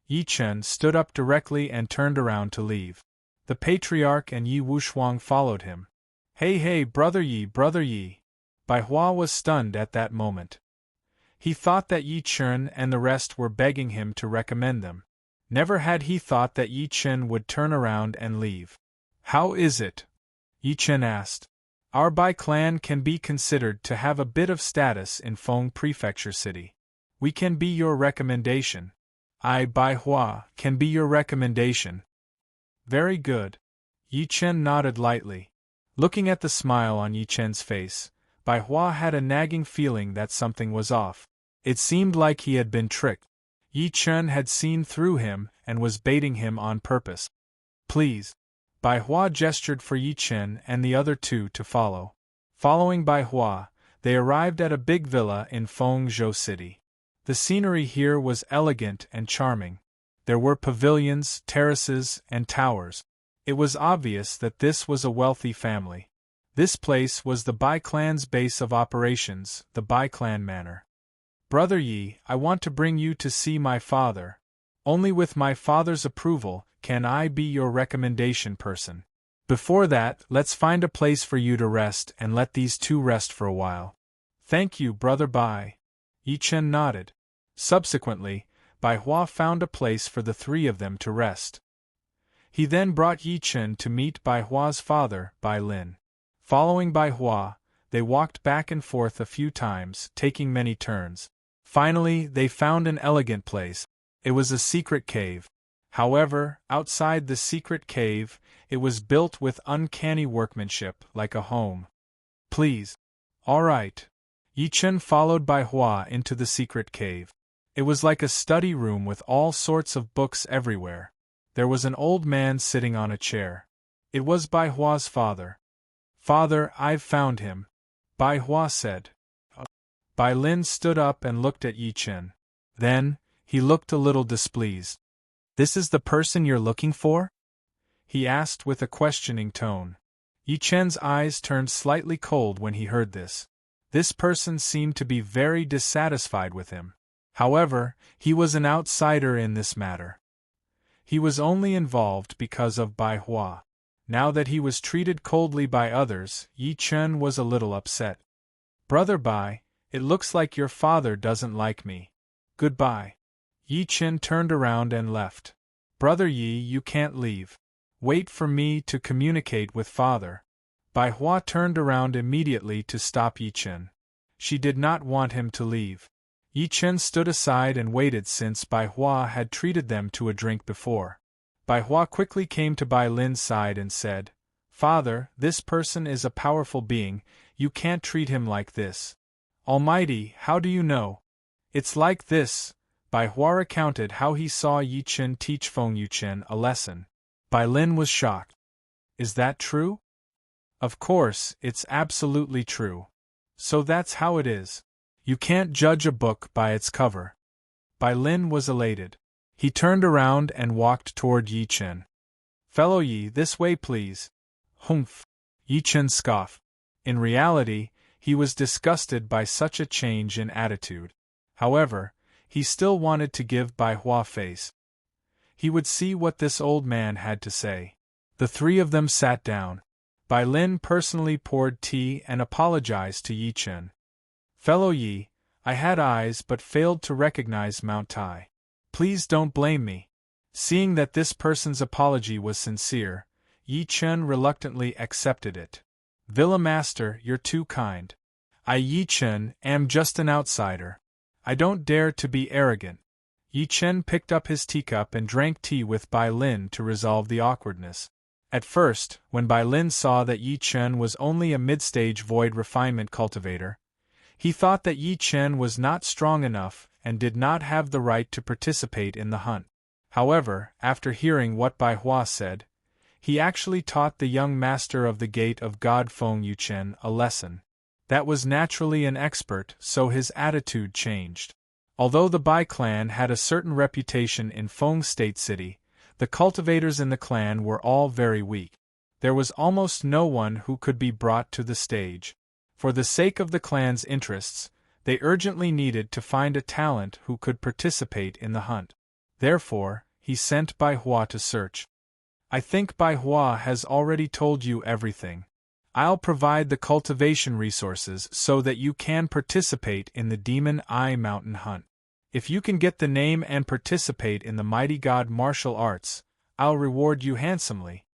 Yi Chen stood up directly and turned around to leave. The patriarch and Yi Wushuang followed him. Hey, Brother Yi. Bai Hua was stunned at that moment. He thought that Yi Chen and the rest were begging him to recommend them. Never had he thought that Yi Chen would turn around and leave. How is it? Yi Chen asked. Our Bai clan can be considered to have a bit of status in Feng Prefecture City. We can be your recommendation. I, Bai Hua, can be your recommendation. Very good. Yi Chen nodded lightly. Looking at the smile on Yi Chen's face, Bai Hua had a nagging feeling that something was off. It seemed like he had been tricked. Yi Chen had seen through him and was baiting him on purpose. Please. Bai Hua gestured for Yi Chen and the other two to follow. Following Bai Hua, they arrived at a big villa in Fengzhou City. The scenery here was elegant and charming. There were pavilions, terraces, and towers. It was obvious that this was a wealthy family. This place was the Bai clan's base of operations, the Bai clan manor. Brother Yi, I want to bring you to see my father. Only with my father's approval can I be your recommendation person. Before that, let's find a place for you to rest and let these two rest for a while. Thank you, Brother Bai. Yi Chen nodded. Subsequently, Bai Hua found a place for the three of them to rest. He then brought Yi Chen to meet Bai Hua's father, Bai Lin. Following Bai Hua, they walked back and forth a few times, taking many turns. Finally, they found an elegant place. It was a secret cave. However, outside the secret cave, it was built with uncanny workmanship, like a home. Please. All right. Yi Chen followed Bai Hua into the secret cave. It was like a study room with all sorts of books everywhere. There was an old man sitting on a chair. It was Bai Hua's father. Father, I've found him, Bai Hua said. Bai Lin stood up and looked at Yi Chen. Then, he looked a little displeased. This is the person you're looking for? He asked with a questioning tone. Yi Chen's eyes turned slightly cold when he heard this. This person seemed to be very dissatisfied with him. However, he was an outsider in this matter. He was only involved because of Bai Hua. Now that he was treated coldly by others, Yi Chen was a little upset. Brother Bai, it looks like your father doesn't like me. Goodbye. Yi Chen turned around and left. Brother Yi, you can't leave. Wait for me to communicate with father. Bai Hua turned around immediately to stop Yi Chen. She did not want him to leave. Yi Chen stood aside and waited since Bai Hua had treated them to a drink before. Bai Hua quickly came to Bai Lin's side and said, "Father, this person is a powerful being, you can't treat him like this." "Almighty, how do you know?" "It's like this." Bai Hua recounted how he saw Yi Chen teach Feng Yuchen a lesson. Bai Lin was shocked. "Is that true?" "Of course, it's absolutely true. So that's how it is. You can't judge a book by its cover." Bai Lin was elated. He turned around and walked toward Yi Chen. "Fellow Yi, this way please." "Humph!" Yi Chen scoffed. In reality, he was disgusted by such a change in attitude. However, he still wanted to give Bai Hua face. He would see what this old man had to say. The three of them sat down. Bai Lin personally poured tea and apologized to Yi Chen. "Fellow Yi, I had eyes but failed to recognize Mount Tai. Please don't blame me." Seeing that this person's apology was sincere, Yi Chen reluctantly accepted it. "Villa Master, you're too kind. I, Yi Chen, am just an outsider. I don't dare to be arrogant." Yi Chen picked up his teacup and drank tea with Bai Lin to resolve the awkwardness. At first, when Bai Lin saw that Yi Chen was only a mid-stage void refinement cultivator, he thought that Yi Chen was not strong enough and did not have the right to participate in the hunt. However, after hearing what Bai Hua said, he actually taught the young master of the Gate of God Feng Yuchen a lesson. That was naturally an expert, so his attitude changed. Although the Bai clan had a certain reputation in Feng State City, the cultivators in the clan were all very weak. There was almost no one who could be brought to the stage. For the sake of the clan's interests, they urgently needed to find a talent who could participate in the hunt. Therefore, he sent Bai Hua to search. "I think Bai Hua has already told you everything. I'll provide the cultivation resources so that you can participate in the Demon Eye Mountain hunt. If you can get the name and participate in the Mighty God martial arts, I'll reward you handsomely."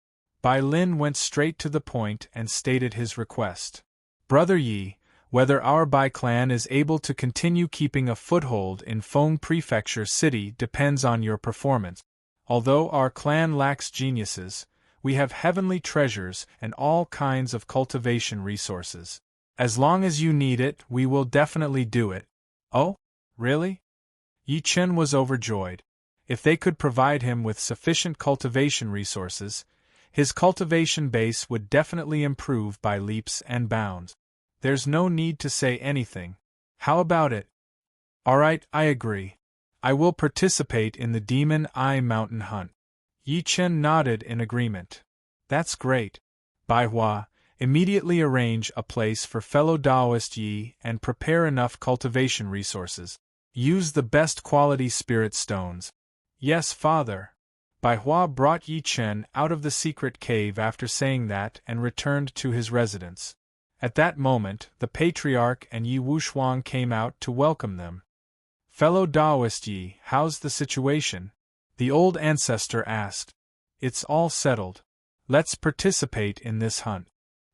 Bai Lin went straight to the point and stated his request. "Brother Yi, whether our Bai clan is able to continue keeping a foothold in Feng Prefecture City depends on your performance. Although our clan lacks geniuses, we have heavenly treasures and all kinds of cultivation resources. As long as you need it, we will definitely do it." "Oh? Really?" Yi Chen was overjoyed. If they could provide him with sufficient cultivation resources, his cultivation base would definitely improve by leaps and bounds. There's no need to say anything. How about it? "Alright, I agree. I will participate in the Demon Eye Mountain hunt." Yi Chen nodded in agreement. "That's great. Bai Hua, immediately arrange a place for fellow Taoist Yi and prepare enough cultivation resources. Use the best quality spirit stones." "Yes, father." Bai Hua brought Yi Chen out of the secret cave after saying that and returned to his residence. At that moment, the patriarch and Yi Wushuang came out to welcome them. "Fellow Taoist Yi, how's the situation?" the old ancestor asked. "It's all settled. Let's participate in this hunt.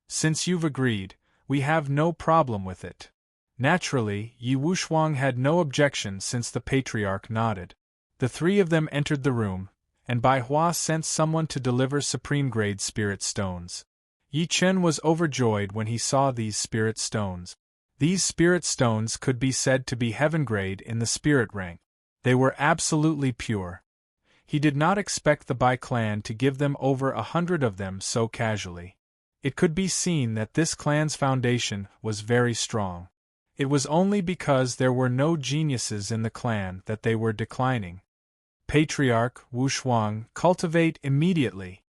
Since you've agreed, we have no problem with it." Naturally, Yi Wushuang had no objection since the patriarch nodded. The three of them entered the room, and Bai Hua sent someone to deliver supreme-grade spirit stones. Yi Chen was overjoyed when he saw these spirit stones. These spirit stones could be said to be heaven-grade in the spirit rank. They were absolutely pure. He did not expect the Bai clan to give them over 100 of them so casually. It could be seen that this clan's foundation was very strong. It was only because there were no geniuses in the clan that they were declining. "Patriarch Wushuang, cultivate immediately."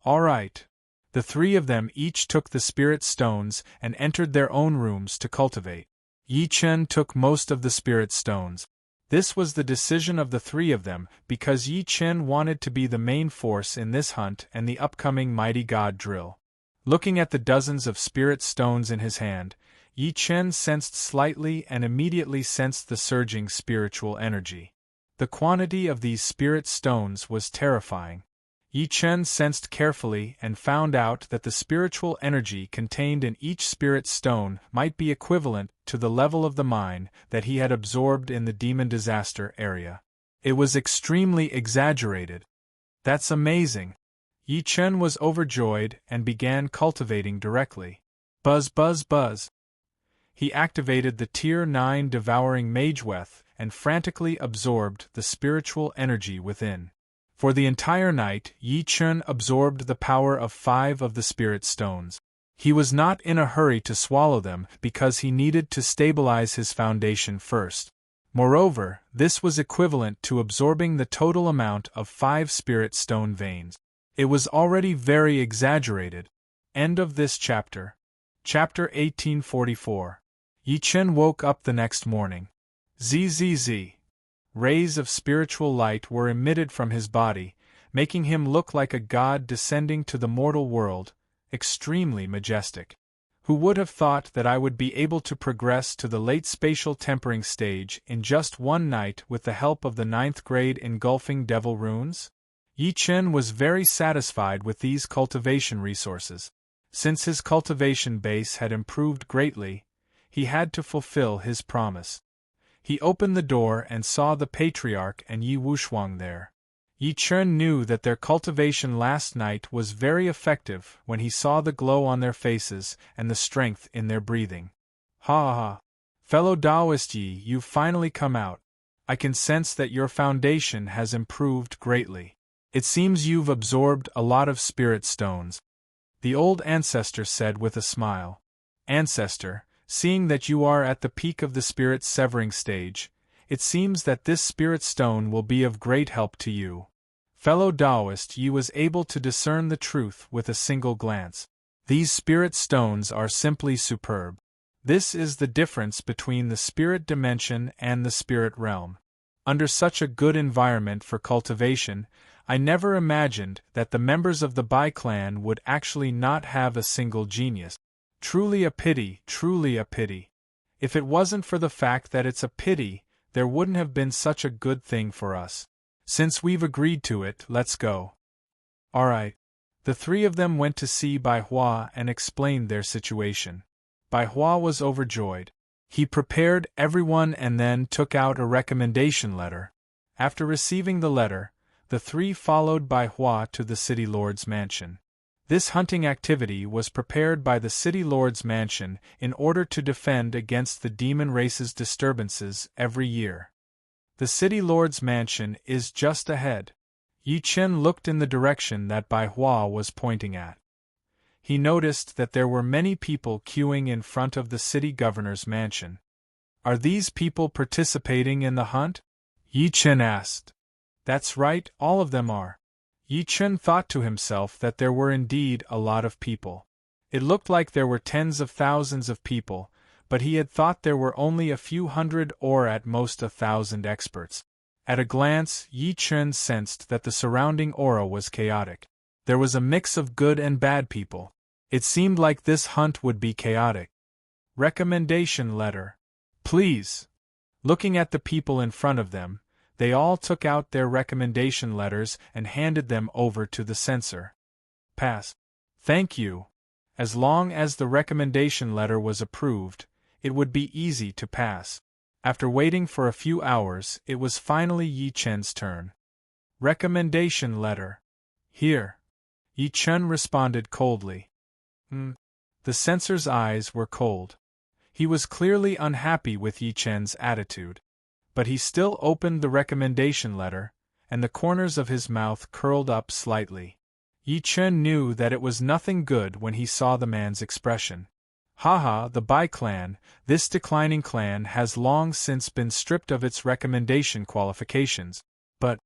"All right." The three of them each took the spirit stones and entered their own rooms to cultivate. Yi Chen took most of the spirit stones. This was the decision of the three of them because Yi Chen wanted to be the main force in this hunt and the upcoming Mighty God drill. Looking at the dozens of spirit stones in his hand, Yi Chen sensed slightly and immediately sensed the surging spiritual energy. The quantity of these spirit stones was terrifying. Yi Chen sensed carefully and found out that the spiritual energy contained in each spirit stone might be equivalent to the level of the mine that he had absorbed in the demon disaster area. It was extremely exaggerated. That's amazing. Yi Chen was overjoyed and began cultivating directly. Buzz buzz buzz. He activated the Tier 9 devouring mageweth and frantically absorbed the spiritual energy within. For the entire night, Yi Chen absorbed the power of 5 of the spirit stones. He was not in a hurry to swallow them because he needed to stabilize his foundation first. Moreover, this was equivalent to absorbing the total amount of 5 spirit stone veins. It was already very exaggerated. End of this chapter. Chapter 1844. Yi Chen woke up the next morning. Zzz. Rays of spiritual light were emitted from his body, making him look like a god descending to the mortal world, extremely majestic. Who would have thought that I would be able to progress to the late spatial tempering stage in just one night with the help of the 9th grade engulfing devil runes? Yi Chen was very satisfied with these cultivation resources. Since his cultivation base had improved greatly, he had to fulfill his promise. He opened the door and saw the patriarch and Yi Wushuang there. Yi Chen knew that their cultivation last night was very effective when he saw the glow on their faces and the strength in their breathing. Ha ha! Fellow Taoist Yi, you've finally come out. I can sense that your foundation has improved greatly. It seems you've absorbed a lot of spirit stones. The old ancestor said with a smile. Ancestor, seeing that you are at the peak of the spirit severing stage, it seems that this spirit stone will be of great help to you. Fellow Taoist, Yi was able to discern the truth with a single glance. These spirit stones are simply superb. This is the difference between the spirit dimension and the spirit realm. Under such a good environment for cultivation, I never imagined that the members of the Bai clan would actually not have a single genius. Truly a pity, truly a pity. If it wasn't for the fact that it's a pity, there wouldn't have been such a good thing for us. Since we've agreed to it, let's go. Alright. The 3 of them went to see Bai Hua and explained their situation. Bai Hua was overjoyed. He prepared everyone and then took out a recommendation letter. After receiving the letter, the 3 followed Bai Hua to the city lord's mansion. This hunting activity was prepared by the city lord's mansion in order to defend against the demon race's disturbances every year. The city lord's mansion is just ahead. Yi Chen looked in the direction that Bai Hua was pointing at. He noticed that there were many people queuing in front of the city governor's mansion. Are these people participating in the hunt? Yi Chen asked. That's right, all of them are. Yi Chen thought to himself that there were indeed a lot of people. It looked like there were tens of thousands of people, but he had thought there were only a few hundred or at most 1,000 experts. At a glance, Yi Chen sensed that the surrounding aura was chaotic. There was a mix of good and bad people. It seemed like this hunt would be chaotic. Recommendation letter. Please. Looking at the people in front of them, they all took out their recommendation letters and handed them over to the censor. Pass. Thank you. As long as the recommendation letter was approved, it would be easy to pass. After waiting for a few hours, it was finally Yi Chen's turn. Recommendation letter. Here. Yi Chen responded coldly. The censor's eyes were cold. He was clearly unhappy with Yi Chen's attitude. But he still opened the recommendation letter, and the corners of his mouth curled up slightly. Yi Chen knew that it was nothing good when he saw the man's expression. Haha, the Bai clan, this declining clan has long since been stripped of its recommendation qualifications, but,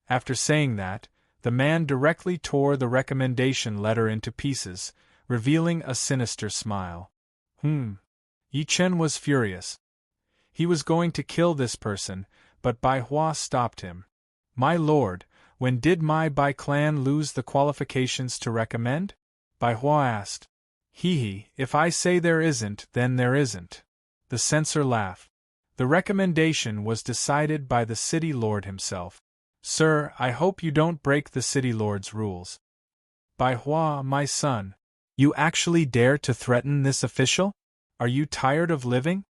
after saying that, the man directly tore the recommendation letter into pieces, revealing a sinister smile. Yi Chen was furious. He was going to kill this person, but Bai Hua stopped him. My lord, when did my Bai clan lose the qualifications to recommend? Bai Hua asked. If I say there isn't, then there isn't. The censor laughed. The recommendation was decided by the city lord himself. Sir, I hope you don't break the city lord's rules. Bai Hua, my son. You actually dare to threaten this official? Are you tired of living?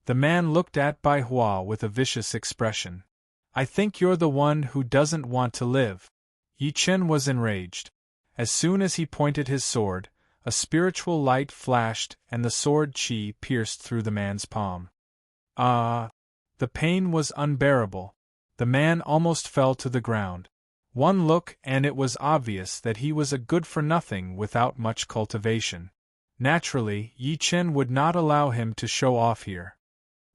The man looked at Bai Hua with a vicious expression. I think you're the one who doesn't want to live. Yi Chen was enraged. As soon as he pointed his sword, a spiritual light flashed and the sword qi pierced through the man's palm. Ah! The pain was unbearable. The man almost fell to the ground. One look and it was obvious that he was a good-for-nothing without much cultivation. Naturally, Yi Chen would not allow him to show off here.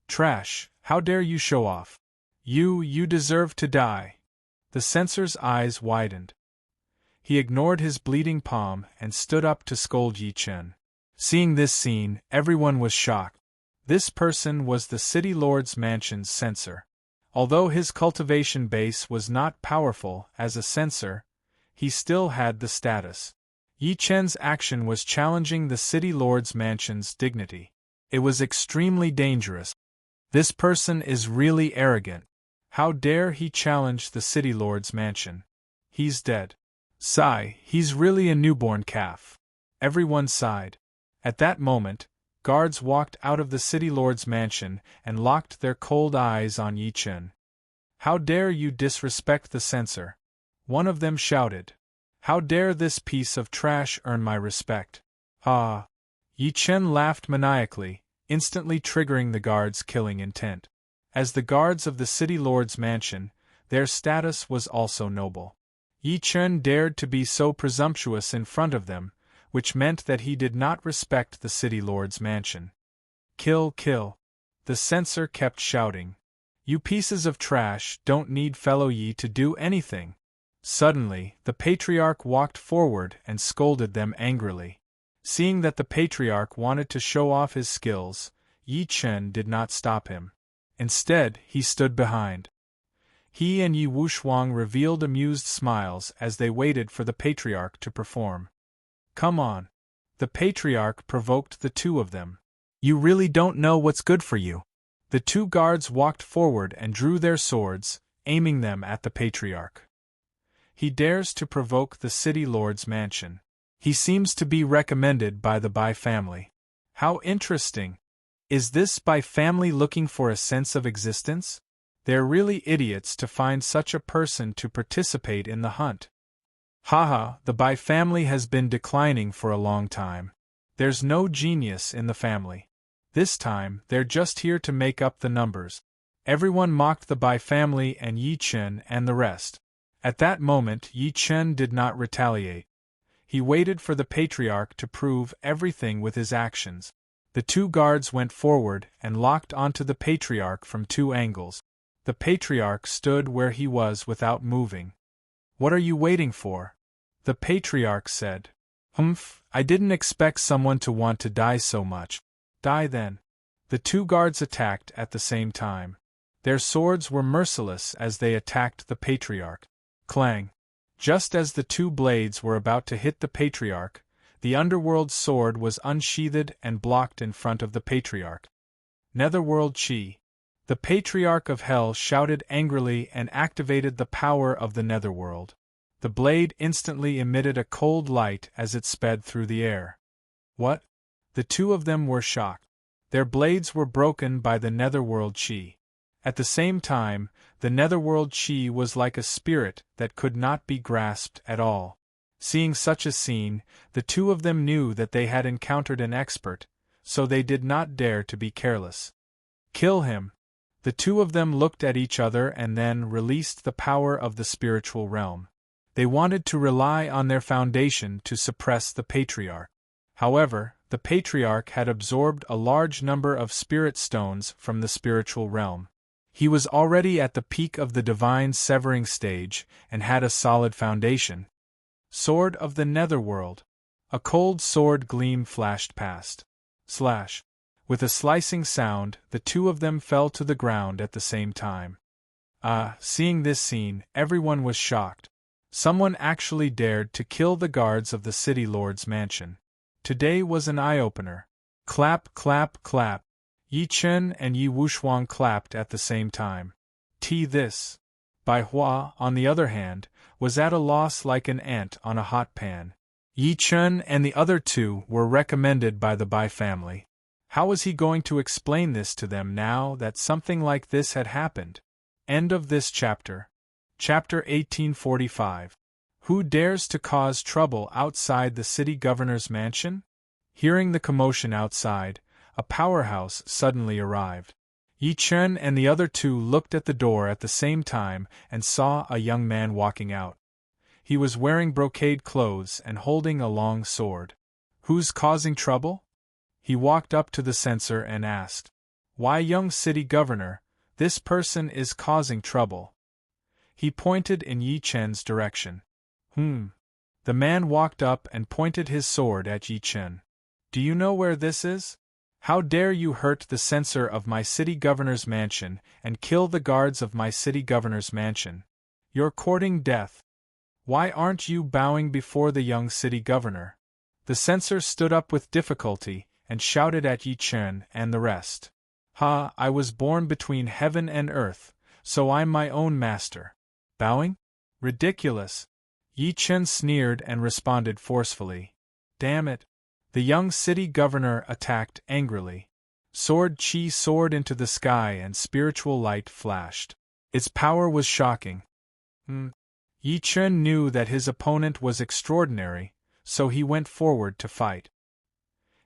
Trash, how dare you show off? You deserve to die. The censor's eyes widened. He ignored his bleeding palm and stood up to scold Yi Chen. Seeing this scene, everyone was shocked. This person was the city lord's mansion's censor. Although his cultivation base was not powerful as a censor, he still had the status. Yi Chen's action was challenging the city lord's mansion's dignity. It was extremely dangerous. This person is really arrogant. How dare he challenge the city lord's mansion? He's dead. Sigh, he's really a newborn calf. Everyone sighed. At that moment, guards walked out of the city lord's mansion and locked their cold eyes on Yi Chen. How dare you disrespect the censor? One of them shouted. How dare this piece of trash earn my respect? Ah! Yi Chen laughed maniacally, instantly triggering the guards' killing intent. As the guards of the city lord's mansion, their status was also noble. Yi Chen dared to be so presumptuous in front of them, which meant that he did not respect the city lord's mansion. Kill, kill! The censor kept shouting. You pieces of trash don't need fellow Yi to do anything. Suddenly, the patriarch walked forward and scolded them angrily. Seeing that the patriarch wanted to show off his skills, Yi Chen did not stop him. Instead, he stood behind. He and Yi Wushuang revealed amused smiles as they waited for the patriarch to perform. Come on. The patriarch provoked the two of them. You really don't know what's good for you. The two guards walked forward and drew their swords, aiming them at the patriarch. He dares to provoke the city lord's mansion. He seems to be recommended by the Bai family. How interesting! Is this Bai family looking for a sense of existence? They're really idiots to find such a person to participate in the hunt. Haha, the Bai family has been declining for a long time. There's no genius in the family. This time, they're just here to make up the numbers. Everyone mocked the Bai family and Yi Chen and the rest. At that moment, Yi Chen did not retaliate. He waited for the patriarch to prove everything with his actions. The two guards went forward and locked onto the patriarch from two angles. The patriarch stood where he was without moving. What are you waiting for? The patriarch said. Humph, I didn't expect someone to want to die so much. Die then. The two guards attacked at the same time. Their swords were merciless as they attacked the patriarch. Clang! Just as the two blades were about to hit the patriarch, the underworld sword was unsheathed and blocked in front of the patriarch. Netherworld Chi. The patriarch of hell shouted angrily and activated the power of the netherworld. The blade instantly emitted a cold light as it sped through the air. What? The two of them were shocked. Their blades were broken by the netherworld Chi. At the same time, the netherworld Chi was like a spirit that could not be grasped at all. Seeing such a scene, the two of them knew that they had encountered an expert, so they did not dare to be careless. Kill him! The two of them looked at each other and then released the power of the spiritual realm. They wanted to rely on their foundation to suppress the patriarch. However, the patriarch had absorbed a large number of spirit stones from the spiritual realm. He was already at the peak of the divine severing stage and had a solid foundation. Sword of the Netherworld. A cold sword gleam flashed past. Slash. With a slicing sound, the two of them fell to the ground at the same time. Seeing this scene, everyone was shocked. Someone actually dared to kill the guards of the city lord's mansion. Today was an eye-opener. Clap, clap, clap. Yi Chen and Yi Wushuang clapped at the same time. This. Bai Hua, on the other hand, was at a loss like an ant on a hot pan. Yi Chen and the other two were recommended by the Bai family. How was he going to explain this to them now that something like this had happened? End of this chapter. Chapter 1845. Who dares to cause trouble outside the city governor's mansion? Hearing the commotion outside, a powerhouse suddenly arrived. Yi Chen and the other two looked at the door at the same time and saw a young man walking out. He was wearing brocade clothes and holding a long sword. Who's causing trouble? He walked up to the censor and asked. Why, young city governor, this person is causing trouble. He pointed in Yi Chen's direction. The man walked up and pointed his sword at Yi Chen. Do you know where this is? How dare you hurt the censor of my city governor's mansion and kill the guards of my city governor's mansion? You're courting death. Why aren't you bowing before the young city governor? The censor stood up with difficulty and shouted at Yi Chen and the rest. Ha, I was born between heaven and earth, so I'm my own master. Bowing? Ridiculous. Yi Chen sneered and responded forcefully. Damn it. The young city governor attacked angrily. Sword Chi soared into the sky and spiritual light flashed. Its power was shocking. Yi Chen knew that his opponent was extraordinary, so he went forward to fight.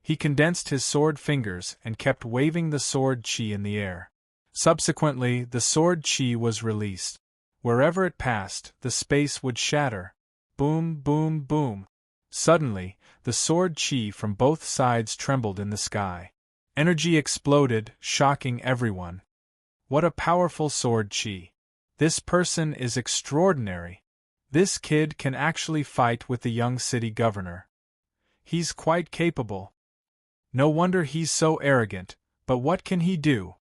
He condensed his sword fingers and kept waving the sword Chi in the air. Subsequently, the sword Chi was released. Wherever it passed, the space would shatter. Boom, boom, boom. Suddenly, the sword Chi from both sides trembled in the sky. Energy exploded, shocking everyone. What a powerful sword Chi. This person is extraordinary. This kid can actually fight with the young city governor. He's quite capable. No wonder he's so arrogant, but what can he do?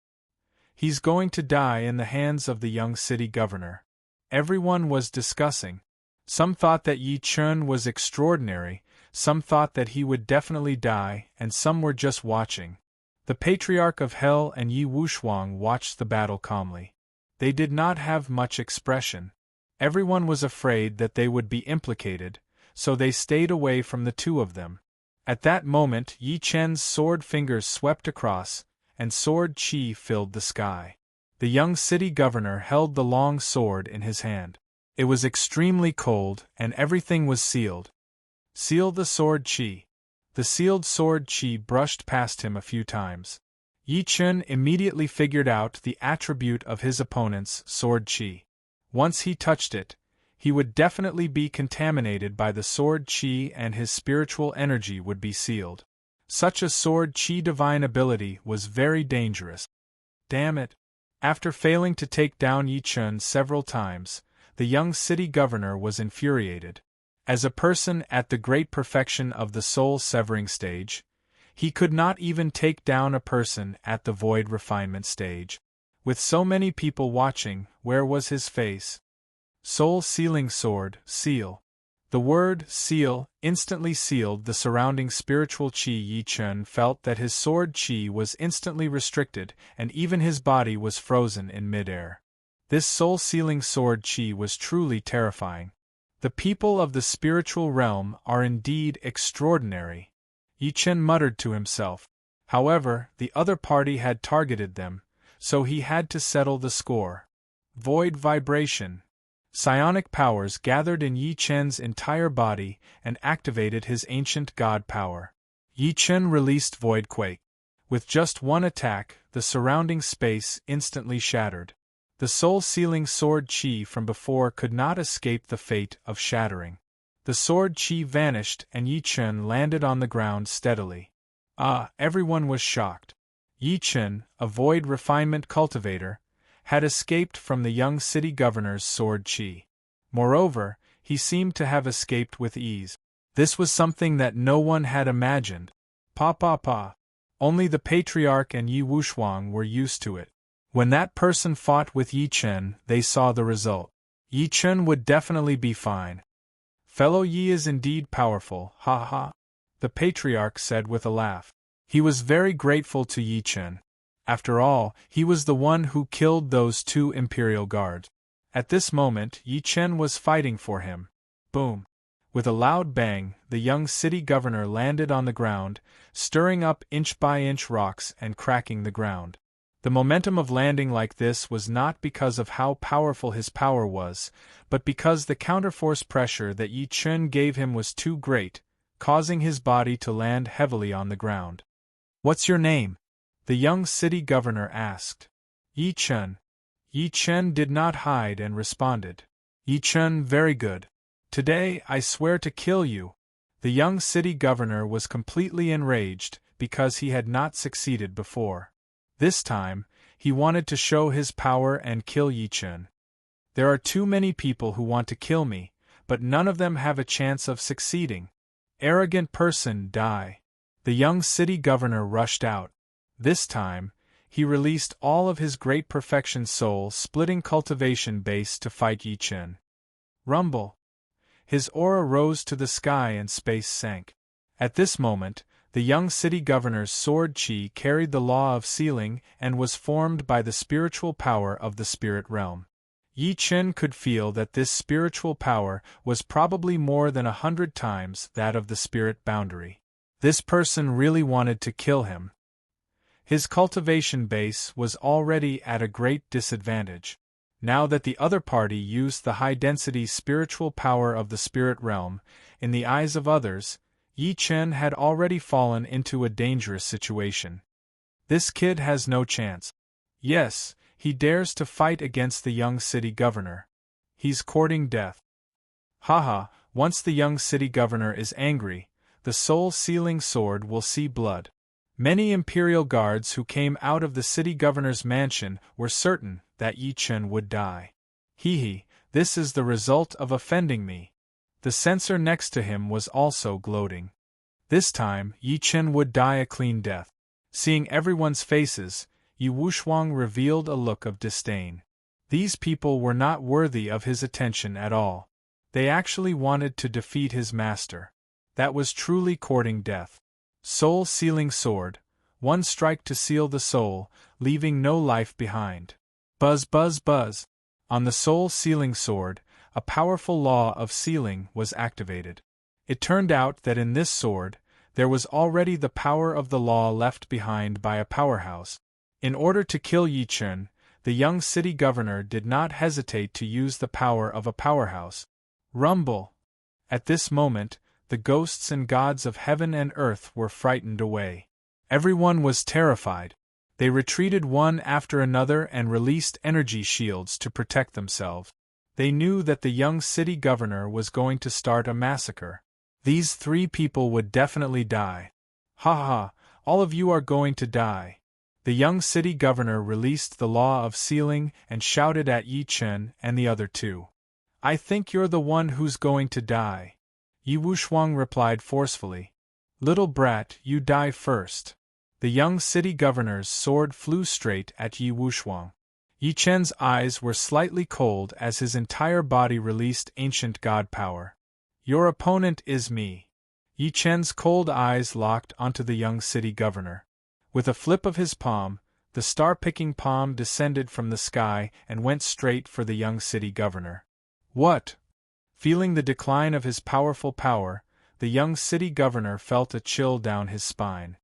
He's going to die in the hands of the young city governor. Everyone was discussing. Some thought that Yi Chen was extraordinary, some thought that he would definitely die, and some were just watching. The Patriarch of Hell and Yi Wushuang watched the battle calmly. They did not have much expression. Everyone was afraid that they would be implicated, so they stayed away from the two of them. At that moment, Yi Chen's sword fingers swept across, and sword Chi filled the sky. The young city governor held the long sword in his hand. It was extremely cold, and everything was sealed. Seal the sword Chi. The sealed sword Chi brushed past him a few times. Yi Chen immediately figured out the attribute of his opponent's sword Chi. Once he touched it, he would definitely be contaminated by the sword Chi and his spiritual energy would be sealed. Such a sword Chi divine ability was very dangerous. Damn it! After failing to take down Yi Chen several times, the young city governor was infuriated. As a person at the great perfection of the soul-severing stage, he could not even take down a person at the void refinement stage. With so many people watching, where was his face? Soul-sealing sword, seal. The word seal instantly sealed the surrounding spiritual Chi. Yi Chen felt that his sword Chi was instantly restricted, and even his body was frozen in midair. This soul-sealing sword Chi was truly terrifying. The people of the spiritual realm are indeed extraordinary. Yi Chen muttered to himself. However, the other party had targeted them, so he had to settle the score. Void vibration. Psionic powers gathered in Yi Chen's entire body and activated his ancient god power. Yi Chen released Void Quake. With just one attack, the surrounding space instantly shattered. The soul-sealing sword Chi from before could not escape the fate of shattering. The sword Chi vanished and Yi Chen landed on the ground steadily. Everyone was shocked. Yi Chen, a void refinement cultivator, had escaped from the young city governor's sword Chi. Moreover, he seemed to have escaped with ease. This was something that no one had imagined. Only the Patriarch and Yi Wushuang were used to it. When that person fought with Yi Chen, they saw the result. Yi Chen would definitely be fine. Fellow Yi is indeed powerful, ha ha, the Patriarch said with a laugh. He was very grateful to Yi Chen. After all, he was the one who killed those two Imperial guards. At this moment, Yi Chen was fighting for him. Boom! With a loud bang, the young city governor landed on the ground, stirring up inch-by-inch rocks and cracking the ground. The momentum of landing like this was not because of how powerful his power was, but because the counterforce pressure that Yi Chen gave him was too great, causing his body to land heavily on the ground. "What's your name?" the young city governor asked. "Yi Chen." Yi Chen did not hide and responded. "Yi Chen, very good. Today I swear to kill you." The young city governor was completely enraged because he had not succeeded before. This time, he wanted to show his power and kill Yi Chen. "There are too many people who want to kill me, but none of them have a chance of succeeding. Arrogant person, die." The young city governor rushed out. This time, he released all of his great perfection soul-splitting cultivation base to fight Yi Chen. Rumble. His aura rose to the sky and space sank. At this moment, the young city governor's sword chi carried the law of sealing and was formed by the spiritual power of the spirit realm. Yi Chen could feel that this spiritual power was probably more than 100 times that of the spirit boundary. This person really wanted to kill him. His cultivation base was already at a great disadvantage. Now that the other party used the high-density spiritual power of the spirit realm, in the eyes of others, Yi Chen had already fallen into a dangerous situation. This kid has no chance. Yes, he dares to fight against the young city governor. He's courting death. Haha, once the young city governor is angry, the soul-sealing sword will see blood. Many imperial guards who came out of the city governor's mansion were certain that Yi Chen would die. Hee, this is the result of offending me. The censor next to him was also gloating. This time, Yi Chen would die a clean death. Seeing everyone's faces, Yi Wushuang revealed a look of disdain. These people were not worthy of his attention at all. They actually wanted to defeat his master. That was truly courting death. Soul-sealing sword, one strike to seal the soul, leaving no life behind. Buzz buzz buzz. On the soul-sealing sword, a powerful law of sealing was activated. It turned out that in this sword, there was already the power of the law left behind by a powerhouse. In order to kill Yi Chen, the young city governor did not hesitate to use the power of a powerhouse. Rumble! At this moment, the ghosts and gods of heaven and earth were frightened away. Everyone was terrified. They retreated one after another and released energy shields to protect themselves. They knew that the young city governor was going to start a massacre. These 3 people would definitely die. Ha ha, all of you are going to die. The young city governor released the law of sealing and shouted at Yi Chen and the other 2. "I think you're the one who's going to die." Yi Wushuang replied forcefully. "Little brat, you die first." The young city governor's sword flew straight at Yi Wushuang. Yi Chen's eyes were slightly cold as his entire body released ancient god power. "Your opponent is me." Yi Chen's cold eyes locked onto the young city governor. With a flip of his palm, the star-picking palm descended from the sky and went straight for the young city governor. "What?" Feeling the decline of his powerful power, the young city governor felt a chill down his spine.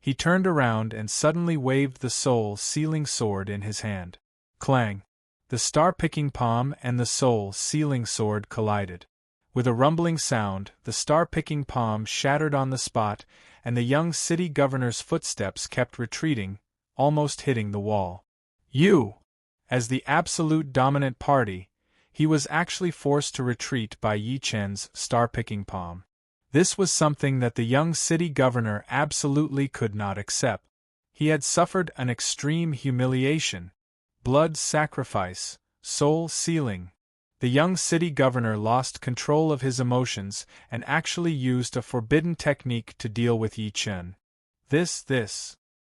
He turned around and suddenly waved the soul-sealing sword in his hand. Clang! The star-picking palm and the soul-sealing sword collided. With a rumbling sound, the star-picking palm shattered on the spot, and the young city governor's footsteps kept retreating, almost hitting the wall. "You!" As the absolute dominant party, he was actually forced to retreat by Yi Chen's star-picking palm. This was something that the young city governor absolutely could not accept. He had suffered an extreme humiliation. Blood sacrifice, soul sealing. The young city governor lost control of his emotions and actually used a forbidden technique to deal with Yi Chen. This.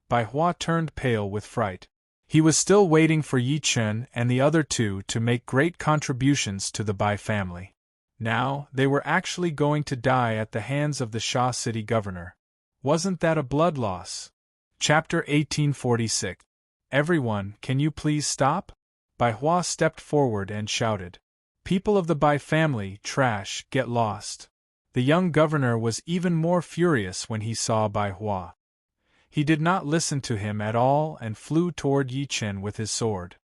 Bai Hua turned pale with fright. He was still waiting for Yi Chen and the other 2 to make great contributions to the Bai family. Now, they were actually going to die at the hands of the Sha city governor. Wasn't that a blood loss? Chapter 1846. Everyone, can you please stop? Bai Hua stepped forward and shouted. People of the Bai family, trash, get lost. The young governor was even more furious when he saw Bai Hua. He did not listen to him at all and flew toward Yi Chen with his sword.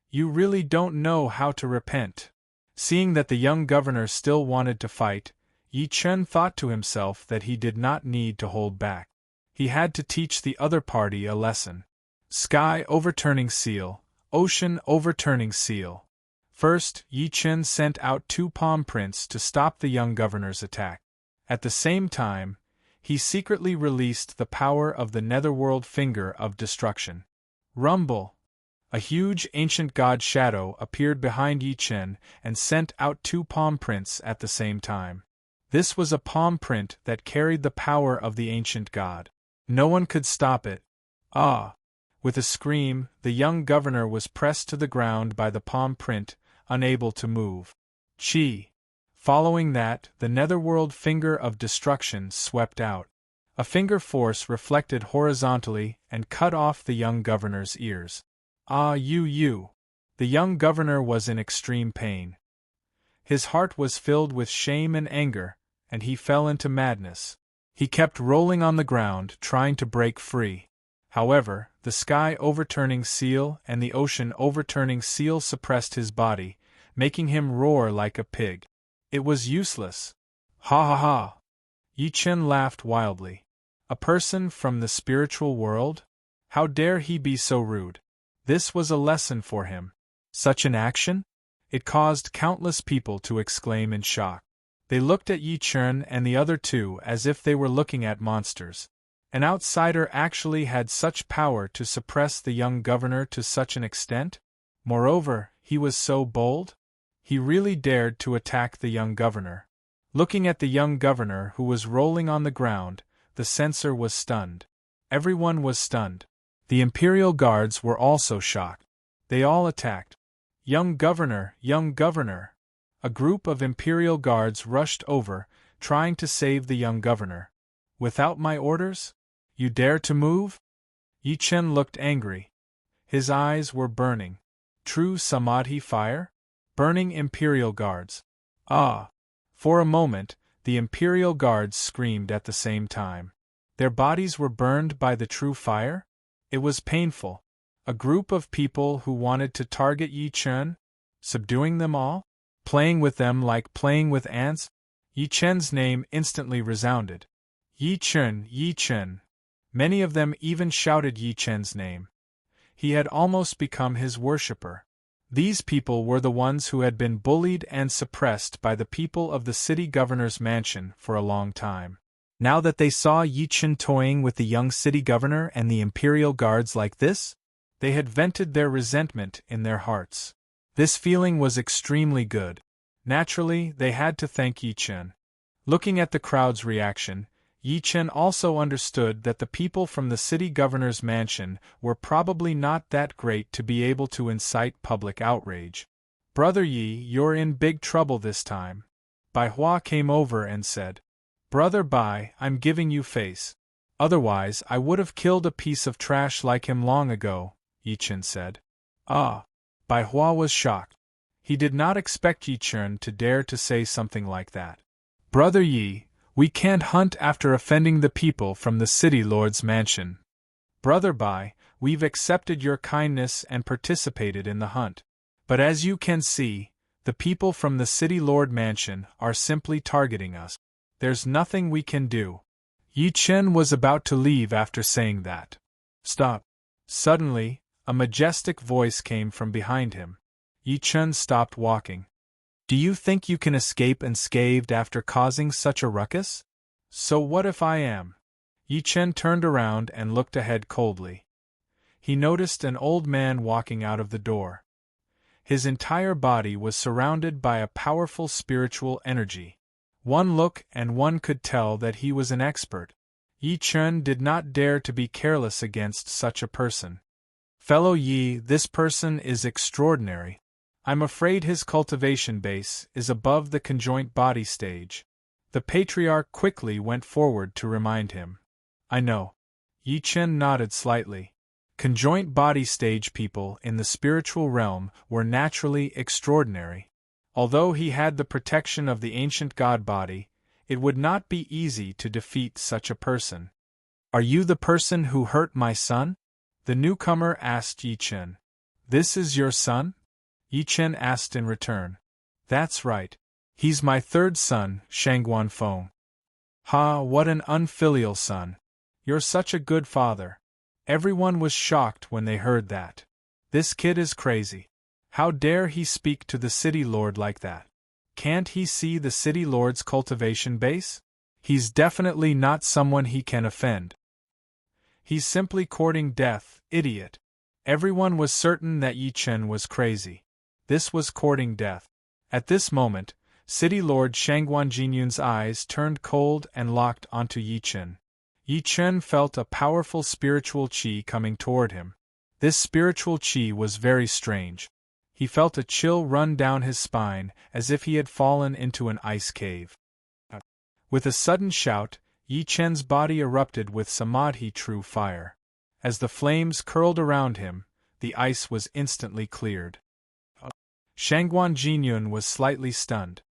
You really don't know how to repent. Seeing that the young governor still wanted to fight, Yi Chen thought to himself that he did not need to hold back. He had to teach the other party a lesson. Sky overturning seal, ocean overturning seal. First, Yi Chen sent out 2 palm prints to stop the young governor's attack. At the same time, he secretly released the power of the netherworld finger of destruction. Rumble! A huge ancient god shadow appeared behind Yi Chen and sent out 2 palm prints at the same time. This was a palm print that carried the power of the ancient god. No one could stop it. Ah! With a scream, the young governor was pressed to the ground by the palm print, unable to move. Chi! Following that, the netherworld finger of destruction swept out. A finger force reflected horizontally and cut off the young governor's ears. Ah, you! The young governor was in extreme pain. His heart was filled with shame and anger, and he fell into madness. He kept rolling on the ground, trying to break free. However, the sky overturning seal and the ocean overturning seal suppressed his body, making him roar like a pig. It was useless. Ha ha ha! Yi Chen laughed wildly. A person from the spiritual world? How dare he be so rude? This was a lesson for him. Such an action? It caused countless people to exclaim in shock. They looked at Yi Chen and the other 2 as if they were looking at monsters. An outsider actually had such power to suppress the young governor to such an extent? Moreover, he was so bold? He really dared to attack the young governor. Looking at the young governor who was rolling on the ground, the censor was stunned. Everyone was stunned. The imperial guards were also shocked. They all attacked. Young governor, young governor! A group of imperial guards rushed over, trying to save the young governor. Without my orders? You dare to move? Yi Chen looked angry. His eyes were burning. True Samadhi fire? Burning imperial guards. Ah! For a moment, the imperial guards screamed at the same time. Their bodies were burned by the true fire? It was painful. A group of people who wanted to target Yi Chen? Subduing them all? Playing with them like playing with ants? Yi Chen's name instantly resounded. Yi Chen, Yi Chen. Many of them even shouted Yi Chen's name. He had almost become his worshipper. These people were the ones who had been bullied and suppressed by the people of the city governor's mansion for a long time. Now that they saw Yi Chen toying with the young city governor and the imperial guards like this, they had vented their resentment in their hearts. This feeling was extremely good. Naturally, they had to thank Yi Chen. Looking at the crowd's reaction, Yi Chen also understood that the people from the city governor's mansion were probably not that great to be able to incite public outrage. Brother Yi, you're in big trouble this time. Bai Hua came over and said, Brother Bai, I'm giving you face. Otherwise I would have killed a piece of trash like him long ago, Yi Chen said. Ah! Bai Hua was shocked. He did not expect Yi Chen to dare to say something like that. Brother Yi, we can't hunt after offending the people from the city lord's mansion. Brother Bai, we've accepted your kindness and participated in the hunt. But as you can see, the people from the city lord mansion are simply targeting us. There's nothing we can do. Yi Chen was about to leave after saying that. Stop. Suddenly, a majestic voice came from behind him. Yi Chen stopped walking. Do you think you can escape unscathed after causing such a ruckus? So what if I am? Yi Chen turned around and looked ahead coldly. He noticed an old man walking out of the door. His entire body was surrounded by a powerful spiritual energy. One look and one could tell that he was an expert. Yi Chen did not dare to be careless against such a person. Fellow Yi, this person is extraordinary. I'm afraid his cultivation base is above the conjoint body stage. The patriarch quickly went forward to remind him. I know. Yi Chen nodded slightly. Conjoint body stage people in the spiritual realm were naturally extraordinary. Although he had the protection of the ancient god body, it would not be easy to defeat such a person. Are you the person who hurt my son? The newcomer asked Yi Chen. This is your son? Yi Chen asked in return. That's right. He's my third son, Shangguan Feng. Ha, what an unfilial son. You're such a good father. Everyone was shocked when they heard that. This kid is crazy. How dare he speak to the city lord like that? Can't he see the city lord's cultivation base? He's definitely not someone he can offend. He's simply courting death, idiot. Everyone was certain that Yi Chen was crazy. This was courting death. At this moment, City Lord Shangguan Jinyun's eyes turned cold and locked onto Yi Chen. Yi Chen felt a powerful spiritual qi coming toward him. This spiritual qi was very strange. He felt a chill run down his spine, as if he had fallen into an ice cave. With a sudden shout, Yi Chen's body erupted with samadhi true fire. As the flames curled around him, the ice was instantly cleared. Shangguan Jinyun was slightly stunned.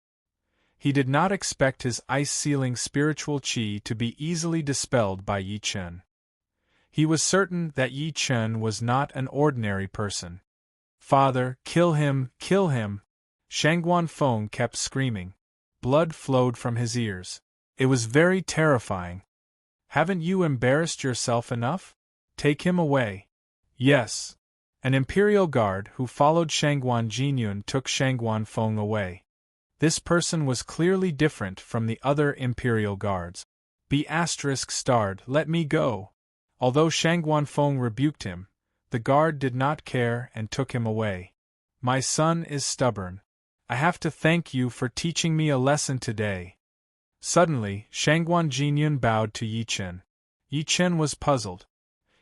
He did not expect his ice-sealing spiritual qi to be easily dispelled by Yi Chen. He was certain that Yi Chen was not an ordinary person. Father, kill him, kill him! Shangguan Feng kept screaming. Blood flowed from his ears. It was very terrifying. Haven't you embarrassed yourself enough? Take him away. Yes. An imperial guard who followed Shangguan Jinyun took Shangguan Feng away. This person was clearly different from the other imperial guards. ***, let me go. Although Shangguan Feng rebuked him, the guard did not care and took him away. My son is stubborn. I have to thank you for teaching me a lesson today. Suddenly, Shangguan Jinyun bowed to Yi Chen. Yi Chen was puzzled.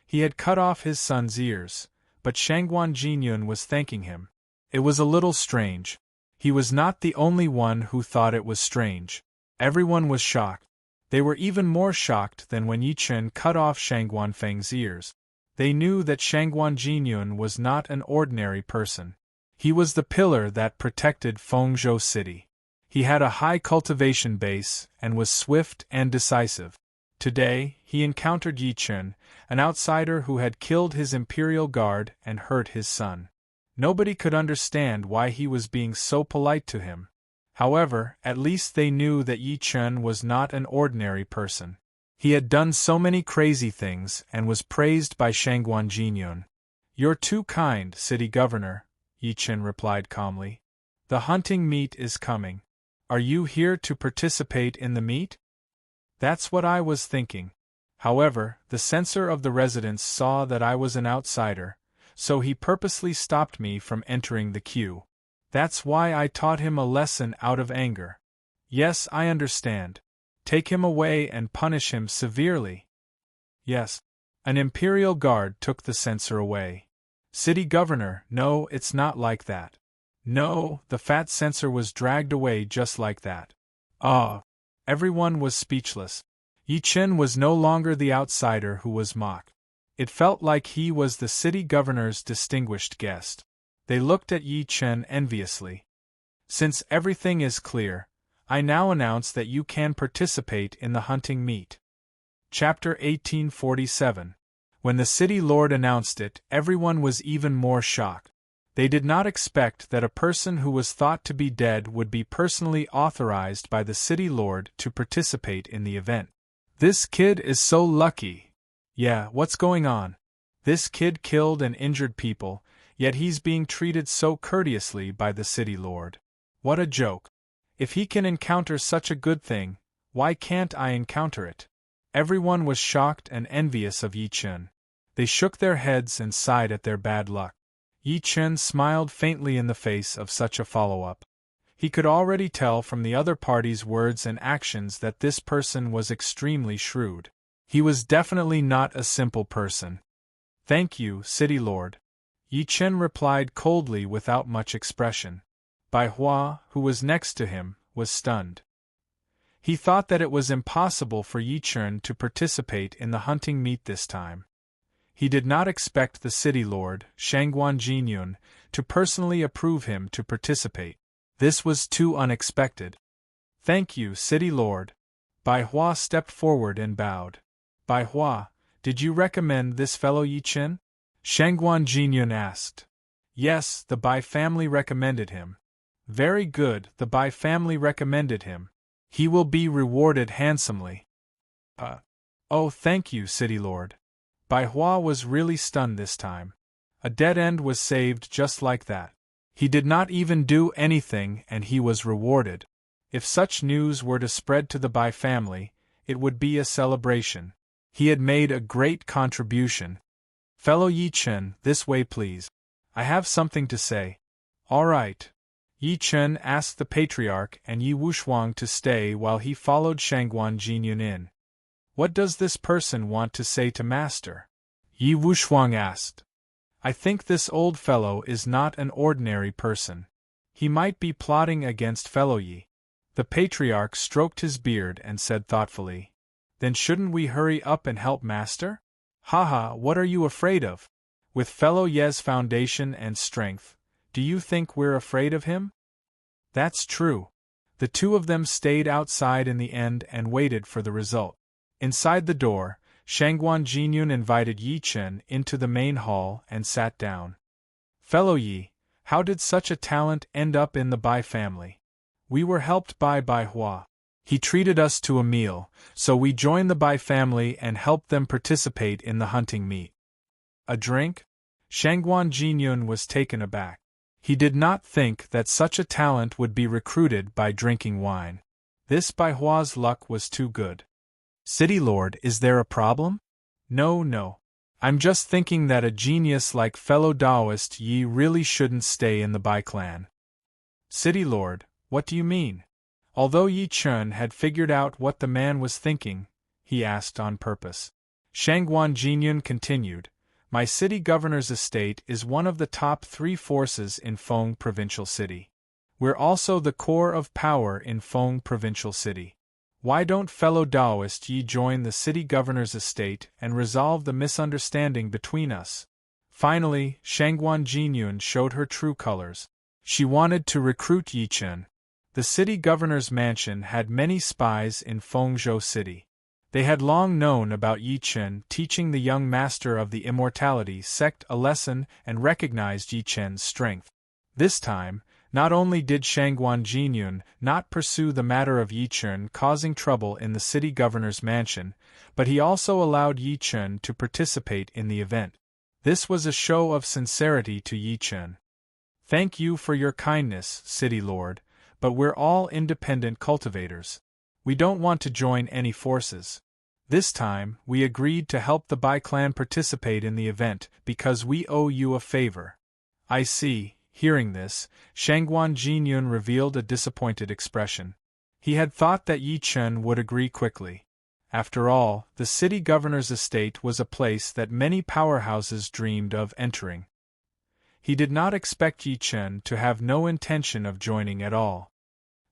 He had cut off his son's ears, but Shangguan Jinyun was thanking him. It was a little strange. He was not the only one who thought it was strange. Everyone was shocked. They were even more shocked than when Yi Chen cut off Shangguan Feng's ears. They knew that Shangguan Jinyun was not an ordinary person. He was the pillar that protected Fengzhou City. He had a high cultivation base and was swift and decisive. Today, he encountered Yi Chen, an outsider who had killed his imperial guard and hurt his son. Nobody could understand why he was being so polite to him. However, at least they knew that Yi Chen was not an ordinary person. He had done so many crazy things and was praised by Shangguan Jinyun. You're too kind, city governor, Yi Chen replied calmly. The hunting meet is coming. Are you here to participate in the meet? That's what I was thinking. However, the censor of the residence saw that I was an outsider, so he purposely stopped me from entering the queue. That's why I taught him a lesson out of anger. Yes, I understand. Take him away and punish him severely. Yes. An imperial guard took the censor away. City governor, no, it's not like that. No, the fat censor was dragged away just like that. Ah! Everyone was speechless. Yi Chen was no longer the outsider who was mocked. It felt like he was the city governor's distinguished guest. They looked at Yi Chen enviously. Since everything is clear, I now announce that you can participate in the hunting meet. Chapter 1847. When the city lord announced it, everyone was even more shocked. They did not expect that a person who was thought to be dead would be personally authorized by the city lord to participate in the event. This kid is so lucky. Yeah, what's going on? This kid killed and injured people, yet he's being treated so courteously by the city lord. What a joke. If he can encounter such a good thing, why can't I encounter it? Everyone was shocked and envious of Yi Chen. They shook their heads and sighed at their bad luck. Yi Chen smiled faintly in the face of such a follow-up. He could already tell from the other party's words and actions that this person was extremely shrewd. He was definitely not a simple person. Thank you, City Lord. Yi Chen replied coldly without much expression. Bai Hua, who was next to him, was stunned. He thought that it was impossible for Yi Chen to participate in the hunting meet this time. He did not expect the city lord, Shangguan Jinyun, to personally approve him to participate. This was too unexpected. Thank you, city lord. Bai Hua stepped forward and bowed. Bai Hua, did you recommend this fellow Yi Chen? Shangguan Jinyun asked. Yes, the Bai family recommended him. Very good, the Bai family recommended him. He will be rewarded handsomely. Oh, thank you, City Lord. Bai Hua was really stunned this time. A dead end was saved just like that. He did not even do anything and he was rewarded. If such news were to spread to the Bai family, it would be a celebration. He had made a great contribution. Fellow Yi Chen, this way please. I have something to say. All right. Yi Chen asked the patriarch and Yi Wushuang to stay while he followed Shangguan Jinyun in. What does this person want to say to master? Yi Wushuang asked. I think this old fellow is not an ordinary person. He might be plotting against fellow Yi. The patriarch stroked his beard and said thoughtfully. Then shouldn't we hurry up and help master? Haha, what are you afraid of? With fellow Ye's foundation and strength, do you think we're afraid of him? That's true. The two of them stayed outside in the end and waited for the result. Inside the door, Shangguan Jinyun invited Yi Chen into the main hall and sat down. Fellow Yi, how did such a talent end up in the Bai family? We were helped by Bai Hua. He treated us to a meal, so we joined the Bai family and helped them participate in the hunting meet. A drink? Shangguan Jinyun was taken aback. He did not think that such a talent would be recruited by drinking wine. This Bai Hua's luck was too good. City Lord, is there a problem? No. I'm just thinking that a genius like fellow Taoist Yi really shouldn't stay in the Bai clan. City Lord, what do you mean? Although Yi Chen had figured out what the man was thinking, he asked on purpose. Shangguan Jinyun continued, My city governor's estate is one of the top 3 forces in Feng Provincial City. We're also the core of power in Feng Provincial City. Why don't fellow Taoist Yi join the city governor's estate and resolve the misunderstanding between us? Finally, Shangguan Jinyun showed her true colors. She wanted to recruit Yi Chen. The city governor's mansion had many spies in Fengzhou City. They had long known about Yi Chen teaching the young master of the immortality sect a lesson and recognized Yi Chen's strength. This time, not only did Shangguan Jinyun not pursue the matter of Yi Chen causing trouble in the city governor's mansion, but he also allowed Yi Chen to participate in the event. This was a show of sincerity to Yi Chen. Thank you for your kindness, City Lord, but we're all independent cultivators. We don't want to join any forces. This time, we agreed to help the Bai clan participate in the event because we owe you a favor. I see. Hearing this, Shangguan Jinyun revealed a disappointed expression. He had thought that Yi Chen would agree quickly. After all, the city governor's estate was a place that many powerhouses dreamed of entering. He did not expect Yi Chen to have no intention of joining at all.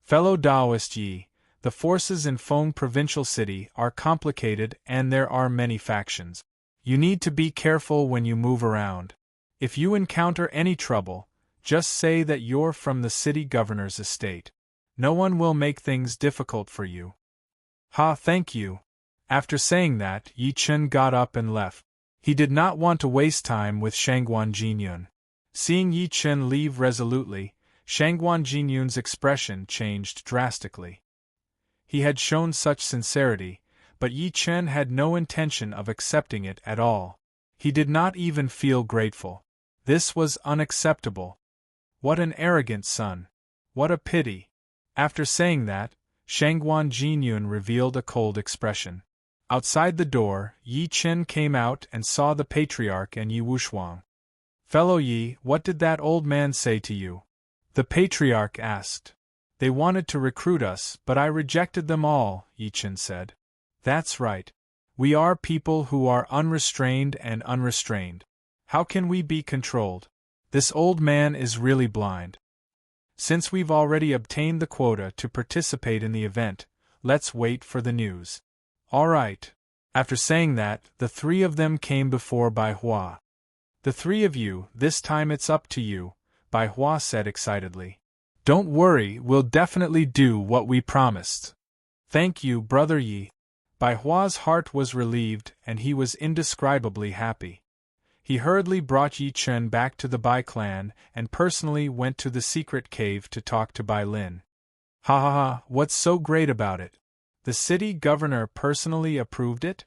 Fellow Taoist Yi, the forces in Feng Provincial City are complicated and there are many factions. You need to be careful when you move around. If you encounter any trouble, just say that you're from the city governor's estate. No one will make things difficult for you. Thank you. After saying that, Yi Chen got up and left. He did not want to waste time with Shangguan Jinyun. Seeing Yi Chen leave resolutely, Shangguan Jinyun's expression changed drastically. He had shown such sincerity, but Yi Chen had no intention of accepting it at all. He did not even feel grateful. This was unacceptable. What an arrogant son. What a pity. After saying that, Shangguan Jinyun revealed a cold expression. Outside the door, Yi Chen came out and saw the patriarch and Yi Wushuang. Fellow Yi, what did that old man say to you? The patriarch asked. They wanted to recruit us, but I rejected them all, Yi Chen said. That's right. We are people who are unrestrained and unrestrained. How can we be controlled? This old man is really blind. Since we've already obtained the quota to participate in the event, let's wait for the news. All right. After saying that, the 3 of them came before Bai Hua. The 3 of you, this time it's up to you, Bai Hua said excitedly. Don't worry, we'll definitely do what we promised. Thank you, Brother Yi. Bai Hua's heart was relieved and he was indescribably happy. He hurriedly brought Yi Chen back to the Bai clan and personally went to the secret cave to talk to Bai Lin. Ha ha ha, what's so great about it? The city governor personally approved it?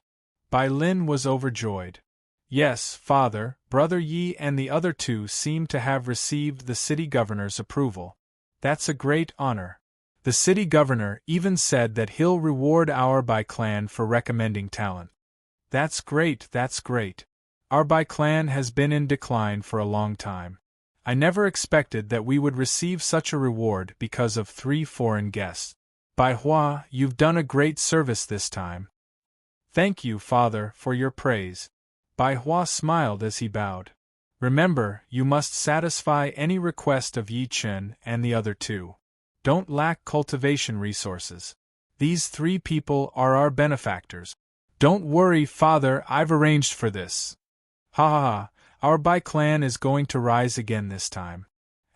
Bai Lin was overjoyed. Yes, father, brother Yi and the other two seem to have received the city governor's approval. That's a great honor. The city governor even said that he'll reward our Bai clan for recommending talent. That's great, that's great. Our Bai clan has been in decline for a long time. I never expected that we would receive such a reward because of 3 foreign guests. Bai Hua, you've done a great service this time. Thank you, father, for your praise. Bai Hua smiled as he bowed. Remember, you must satisfy any request of Yi Chen and the other two. Don't lack cultivation resources. These 3 people are our benefactors. Don't worry, father, I've arranged for this. Ha ha ha, our Bai clan is going to rise again this time.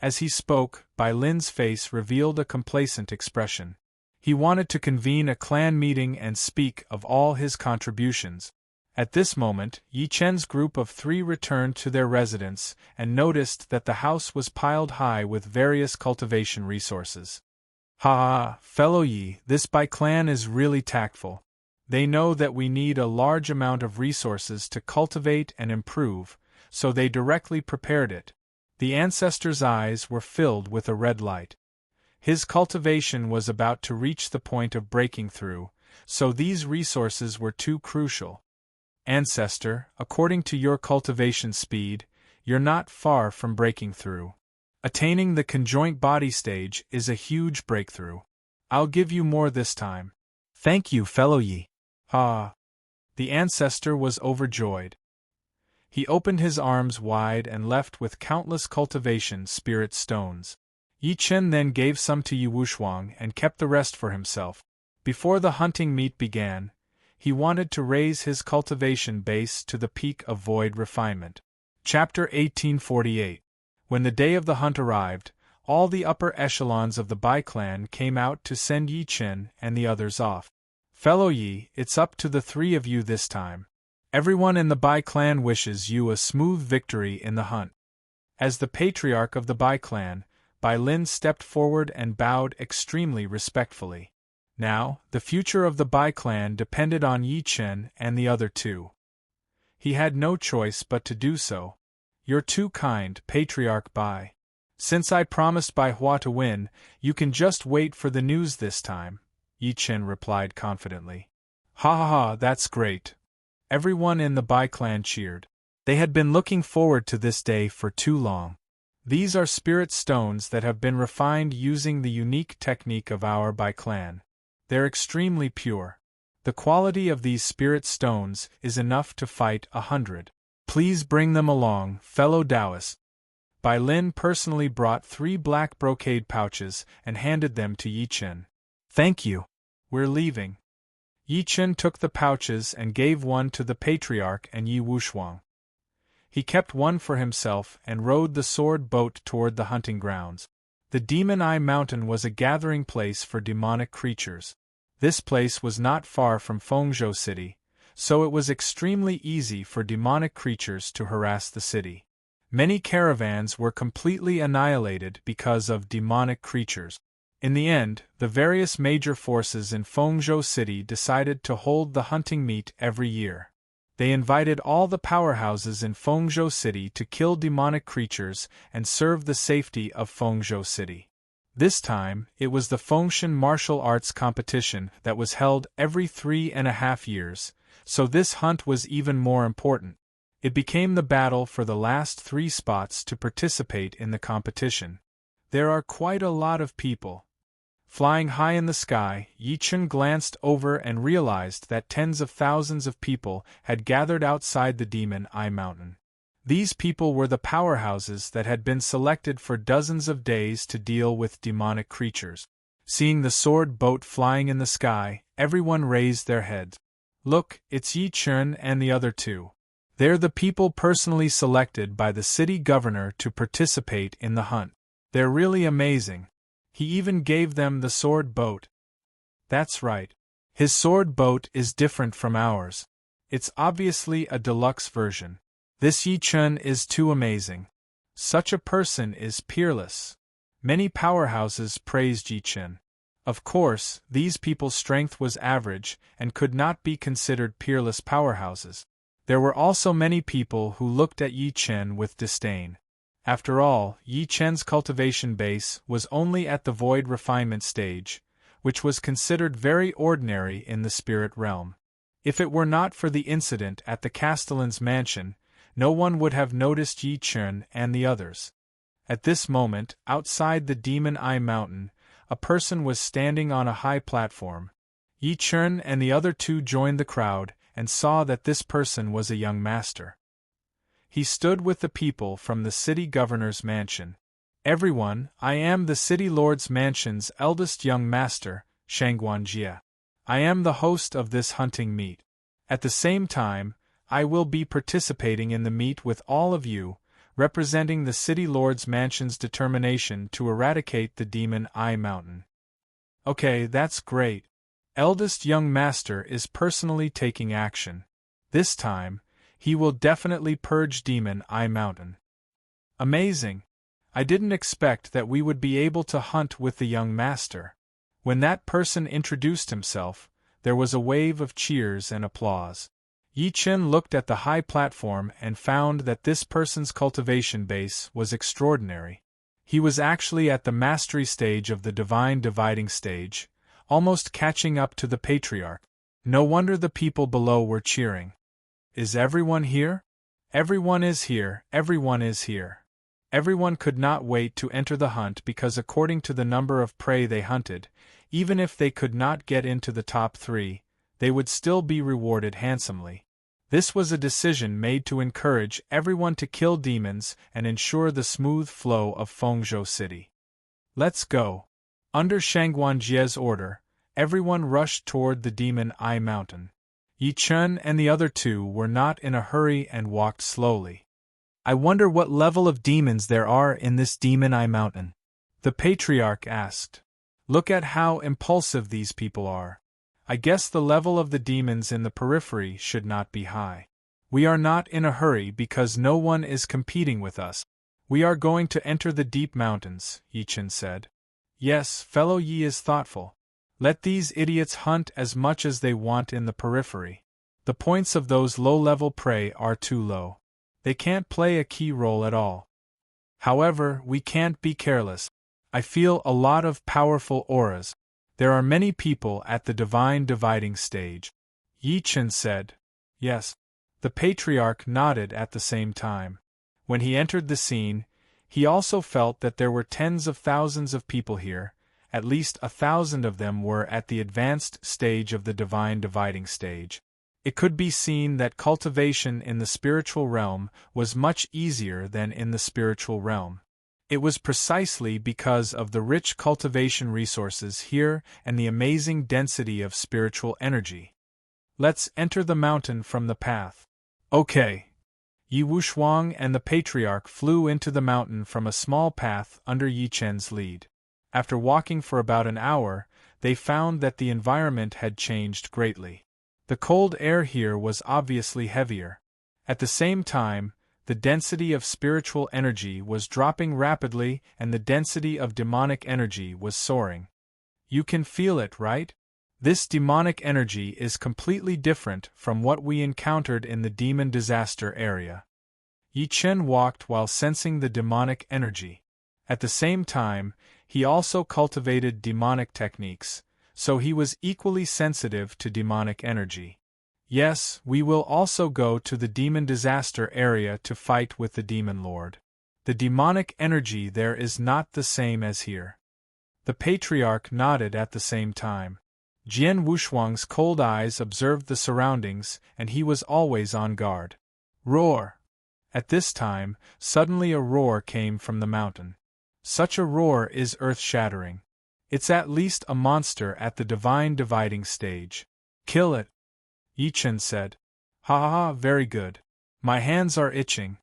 As he spoke, Bai Lin's face revealed a complacent expression. He wanted to convene a clan meeting and speak of all his contributions. At this moment, Yi Chen's group of 3 returned to their residence and noticed that the house was piled high with various cultivation resources. Ha ha, fellow Yi, this Bai clan is really tactful. They know that we need a large amount of resources to cultivate and improve, so they directly prepared it. The ancestor's eyes were filled with a red light. His cultivation was about to reach the point of breaking through, so these resources were too crucial. Ancestor, according to your cultivation speed, you're not far from breaking through. Attaining the conjoint body stage is a huge breakthrough. I'll give you more this time. Thank you, fellow Yi. Ha! The ancestor was overjoyed. He opened his arms wide and left with countless cultivation spirit stones. Yi Chen then gave some to Yi Wushuang and kept the rest for himself. Before the hunting meet began, he wanted to raise his cultivation base to the peak of void refinement. Chapter 1848. When the day of the hunt arrived, all the upper echelons of the Bai clan came out to send Yi Chen and the others off. Fellow Yi, it's up to the 3 of you this time. Everyone in the Bai clan wishes you a smooth victory in the hunt. As the patriarch of the Bai clan, Bai Lin stepped forward and bowed extremely respectfully. Now, the future of the Bai clan depended on Yi Chen and the other 2. He had no choice but to do so. You're too kind, Patriarch Bai. Since I promised Bai Hua to win, you can just wait for the news this time, Yi Chen replied confidently. Ha ha ha, that's great. Everyone in the Bai clan cheered. They had been looking forward to this day for too long. These are spirit stones that have been refined using the unique technique of our Bai clan. They're extremely pure. The quality of these spirit stones is enough to fight 100. Please bring them along, fellow Taoists. Bai Lin personally brought 3 black brocade pouches and handed them to Yi Chen. Thank you. We're leaving. Yi Chen took the pouches and gave one to the patriarch and Yi Wushuang. He kept one for himself and rowed the sword boat toward the hunting grounds. The Demon Eye Mountain was a gathering place for demonic creatures. This place was not far from Fengzhou City, so it was extremely easy for demonic creatures to harass the city. Many caravans were completely annihilated because of demonic creatures. In the end, the various major forces in Fengzhou City decided to hold the hunting meet every year. They invited all the powerhouses in Fengzhou City to kill demonic creatures and serve the safety of Fengzhou City. This time, it was the Fengshan martial arts competition that was held every 3.5 years, so this hunt was even more important. It became the battle for the last 3 spots to participate in the competition. There are quite a lot of people. Flying high in the sky, Yi Chen glanced over and realized that tens of thousands of people had gathered outside the Demon Eye Mountain. These people were the powerhouses that had been selected for dozens of days to deal with demonic creatures. Seeing the sword boat flying in the sky, everyone raised their heads. Look, it's Yi Chen and the other 2. They're the people personally selected by the city governor to participate in the hunt. They're really amazing. He even gave them the sword boat. That's right. His sword boat is different from ours. It's obviously a deluxe version. This Yi Chun is too amazing. Such a person is peerless. Many powerhouses praised Yi Chun. Of course, these people's strength was average and could not be considered peerless powerhouses. There were also many people who looked at Yi Chun with disdain. After all, Yi Chun's cultivation base was only at the void refinement stage, which was considered very ordinary in the spirit realm. If it were not for the incident at the Castellan's mansion, no one would have noticed Yi Chun and the others. At this moment, outside the Demon Eye Mountain, a person was standing on a high platform. Yi Chun and the other two joined the crowd and saw that this person was a young master. He stood with the people from the city governor's mansion. Everyone, I am the city lord's mansion's eldest young master, Shangguanjie. I am the host of this hunting meet. At the same time, I will be participating in the meet with all of you, representing the city lord's mansion's determination to eradicate the Demon Eye Mountain. Okay, that's great. Eldest young master is personally taking action. This time, he will definitely purge Demon Eye Mountain. Amazing. I didn't expect that we would be able to hunt with the young master. When that person introduced himself, there was a wave of cheers and applause. Yi Chun looked at the high platform and found that this person's cultivation base was extraordinary. He was actually at the mastery stage of the divine dividing stage, almost catching up to the patriarch. No wonder the people below were cheering. Is everyone here? Everyone is here, everyone is here. Everyone could not wait to enter the hunt because according to the number of prey they hunted, even if they could not get into the top 3, they would still be rewarded handsomely. This was a decision made to encourage everyone to kill demons and ensure the smooth flow of Fengzhou City. Let's go. Under Shangguanjie's order, everyone rushed toward the Demon Eye Mountain. Yi Chun and the other two were not in a hurry and walked slowly. I wonder what level of demons there are in this Demon Eye Mountain, the patriarch asked. Look at how impulsive these people are. I guess the level of the demons in the periphery should not be high. We are not in a hurry because no one is competing with us. We are going to enter the deep mountains, Yi Chun said. Yes, fellow Yi is thoughtful. Let these idiots hunt as much as they want in the periphery. The points of those low-level prey are too low. They can't play a key role at all. However, we can't be careless. I feel a lot of powerful auras. There are many people at the divine dividing stage. Yi Chun said. Yes. The patriarch nodded at the same time. When he entered the scene, he also felt that there were tens of thousands of people here. At least 1,000 of them were at the advanced stage of the divine dividing stage. It could be seen that cultivation in the spiritual realm was much easier than in the spiritual realm. It was precisely because of the rich cultivation resources here and the amazing density of spiritual energy. Let's enter the mountain from the path. Okay. Yi Wushuang and the patriarch flew into the mountain from a small path under Yi Chun's lead. After walking for about an hour, they found that the environment had changed greatly. The cold air here was obviously heavier. At the same time, the density of spiritual energy was dropping rapidly and the density of demonic energy was soaring. You can feel it, right? This demonic energy is completely different from what we encountered in the demon disaster area. Yi Chun walked while sensing the demonic energy. At the same time, he also cultivated demonic techniques, so he was equally sensitive to demonic energy. Yes, we will also go to the demon disaster area to fight with the demon lord. The demonic energy there is not the same as here. The patriarch nodded at the same time. Jian Wushuang's cold eyes observed the surroundings, and he was always on guard. Roar! At this time, suddenly a roar came from the mountain. Such a roar is earth-shattering. It's at least a monster at the divine dividing stage. Kill it! Yi Chun said. Ha ha ha, very good. My hands are itching.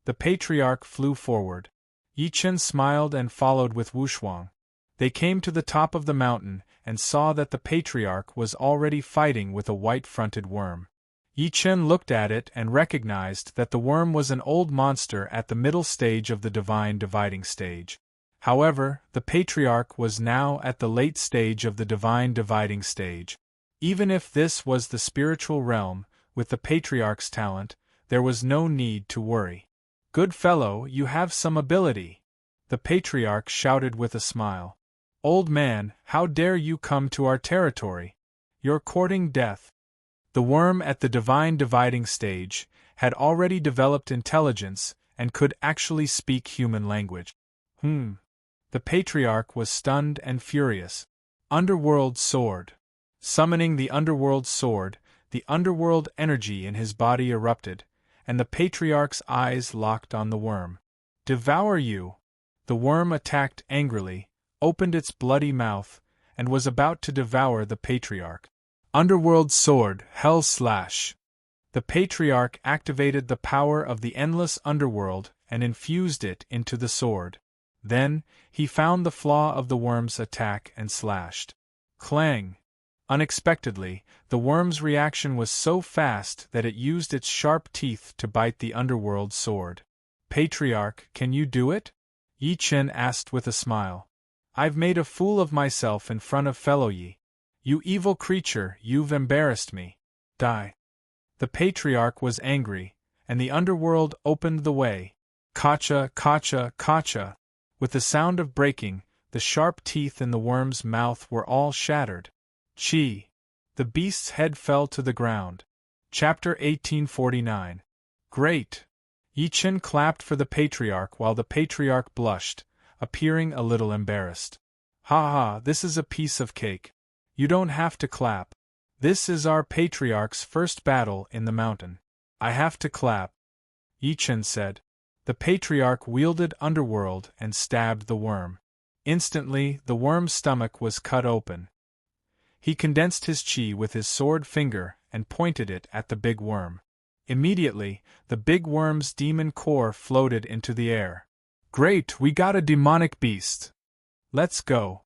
The patriarch flew forward. Yi Chun smiled and followed with Wushuang. They came to the top of the mountain and saw that the patriarch was already fighting with a white-fronted worm. Yi Chen looked at it and recognized that the worm was an old monster at the middle stage of the divine dividing stage. However, the patriarch was now at the late stage of the divine dividing stage. Even if this was the spiritual realm, with the patriarch's talent, there was no need to worry. "Good fellow, you have some ability," the patriarch shouted with a smile. "Old man, how dare you come to our territory? You're courting death." The worm at the divine dividing stage had already developed intelligence and could actually speak human language. The patriarch was stunned and furious. Underworld sword. Summoning the underworld sword, the underworld energy in his body erupted, and the patriarch's eyes locked on the worm. "Devour you!" The worm attacked angrily, opened its bloody mouth, and was about to devour the patriarch. Underworld sword, hell slash. The patriarch activated the power of the endless underworld and infused it into the sword. Then, he found the flaw of the worm's attack and slashed. Clang! Unexpectedly, the worm's reaction was so fast that it used its sharp teeth to bite the underworld sword. "Patriarch, can you do it?" Yi Chen asked with a smile. "I've made a fool of myself in front of fellow Yi. You evil creature, you've embarrassed me. Die." The patriarch was angry, and the underworld opened the way. Kacha, kacha, kacha. With the sound of breaking, the sharp teeth in the worm's mouth were all shattered. Chi! The beast's head fell to the ground. Chapter 1849. Great! Yi Chen clapped for the patriarch while the patriarch blushed, appearing a little embarrassed. "Ha ha, this is a piece of cake. You don't have to clap. This is our patriarch's first battle in the mountain. I have to clap," Yi Chen said. The patriarch wielded underworld and stabbed the worm. Instantly, the worm's stomach was cut open. He condensed his chi with his sword finger and pointed it at the big worm. Immediately, the big worm's demon core floated into the air. "Great, we got a demonic beast. Let's go."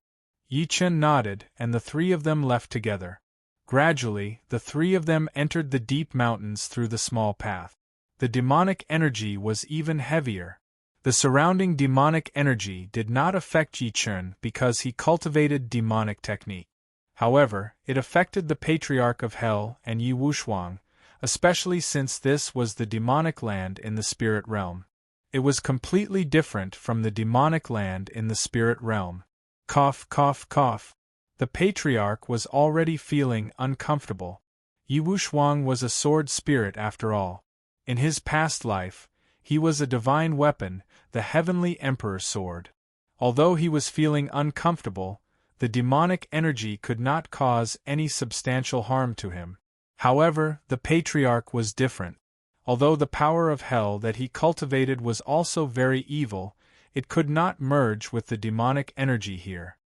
Yi Chen nodded, and the three of them left together. Gradually, the three of them entered the deep mountains through the small path. The demonic energy was even heavier. The surrounding demonic energy did not affect Yi Chen because he cultivated demonic technique. However, it affected the Patriarch of Hell and Yi Wushuang, especially since this was the demonic land in the spirit realm. It was completely different from the demonic land in the spirit realm. Cough, cough, cough. The Patriarch was already feeling uncomfortable. Yi Wushuang was a sword spirit after all. In his past life, he was a divine weapon, the Heavenly Emperor's sword. Although he was feeling uncomfortable, the demonic energy could not cause any substantial harm to him. However, the Patriarch was different. Although the power of hell that he cultivated was also very evil, it could not merge with the demonic energy here.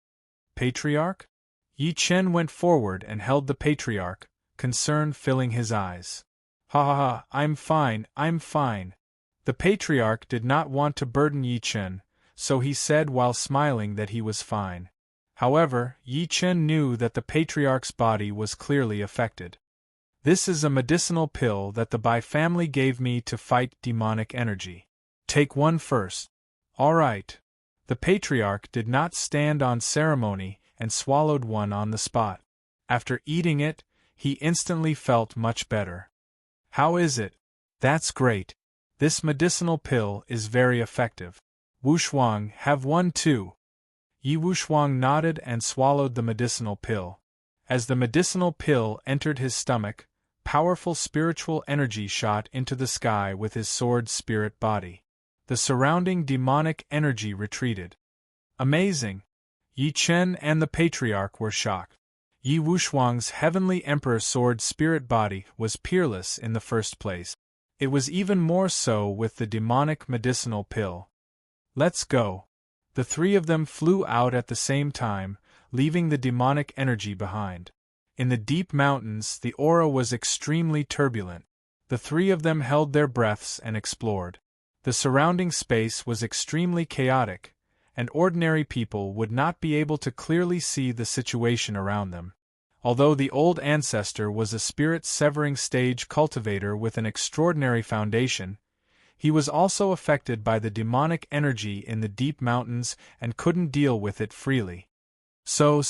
"Patriarch?" Yi Chen went forward and held the Patriarch, concern filling his eyes. "Ha ha ha, I'm fine, I'm fine." The Patriarch did not want to burden Yi Chen, so he said while smiling that he was fine. However, Yi Chen knew that the Patriarch's body was clearly affected. "This is a medicinal pill that the Bai family gave me to fight demonic energy. Take one first." "All right." The Patriarch did not stand on ceremony and swallowed one on the spot. After eating it, he instantly felt much better. "How is it?" "That's great. This medicinal pill is very effective. Wushuang, have one too." Yi Wushuang nodded and swallowed the medicinal pill. As the medicinal pill entered his stomach, powerful spiritual energy shot into the sky with his sword spirit body. The surrounding demonic energy retreated. Amazing! Yi Chen and the Patriarch were shocked. Yi Wushuang's Heavenly Emperor sword spirit body was peerless in the first place. It was even more so with the demonic medicinal pill. "Let's go." The three of them flew out at the same time, leaving the demonic energy behind. In the deep mountains, the aura was extremely turbulent. The three of them held their breaths and explored. The surrounding space was extremely chaotic, and ordinary people would not be able to clearly see the situation around them. Although the old ancestor was a spirit-severing stage cultivator with an extraordinary foundation, he was also affected by the demonic energy in the deep mountains and couldn't deal with it freely. So.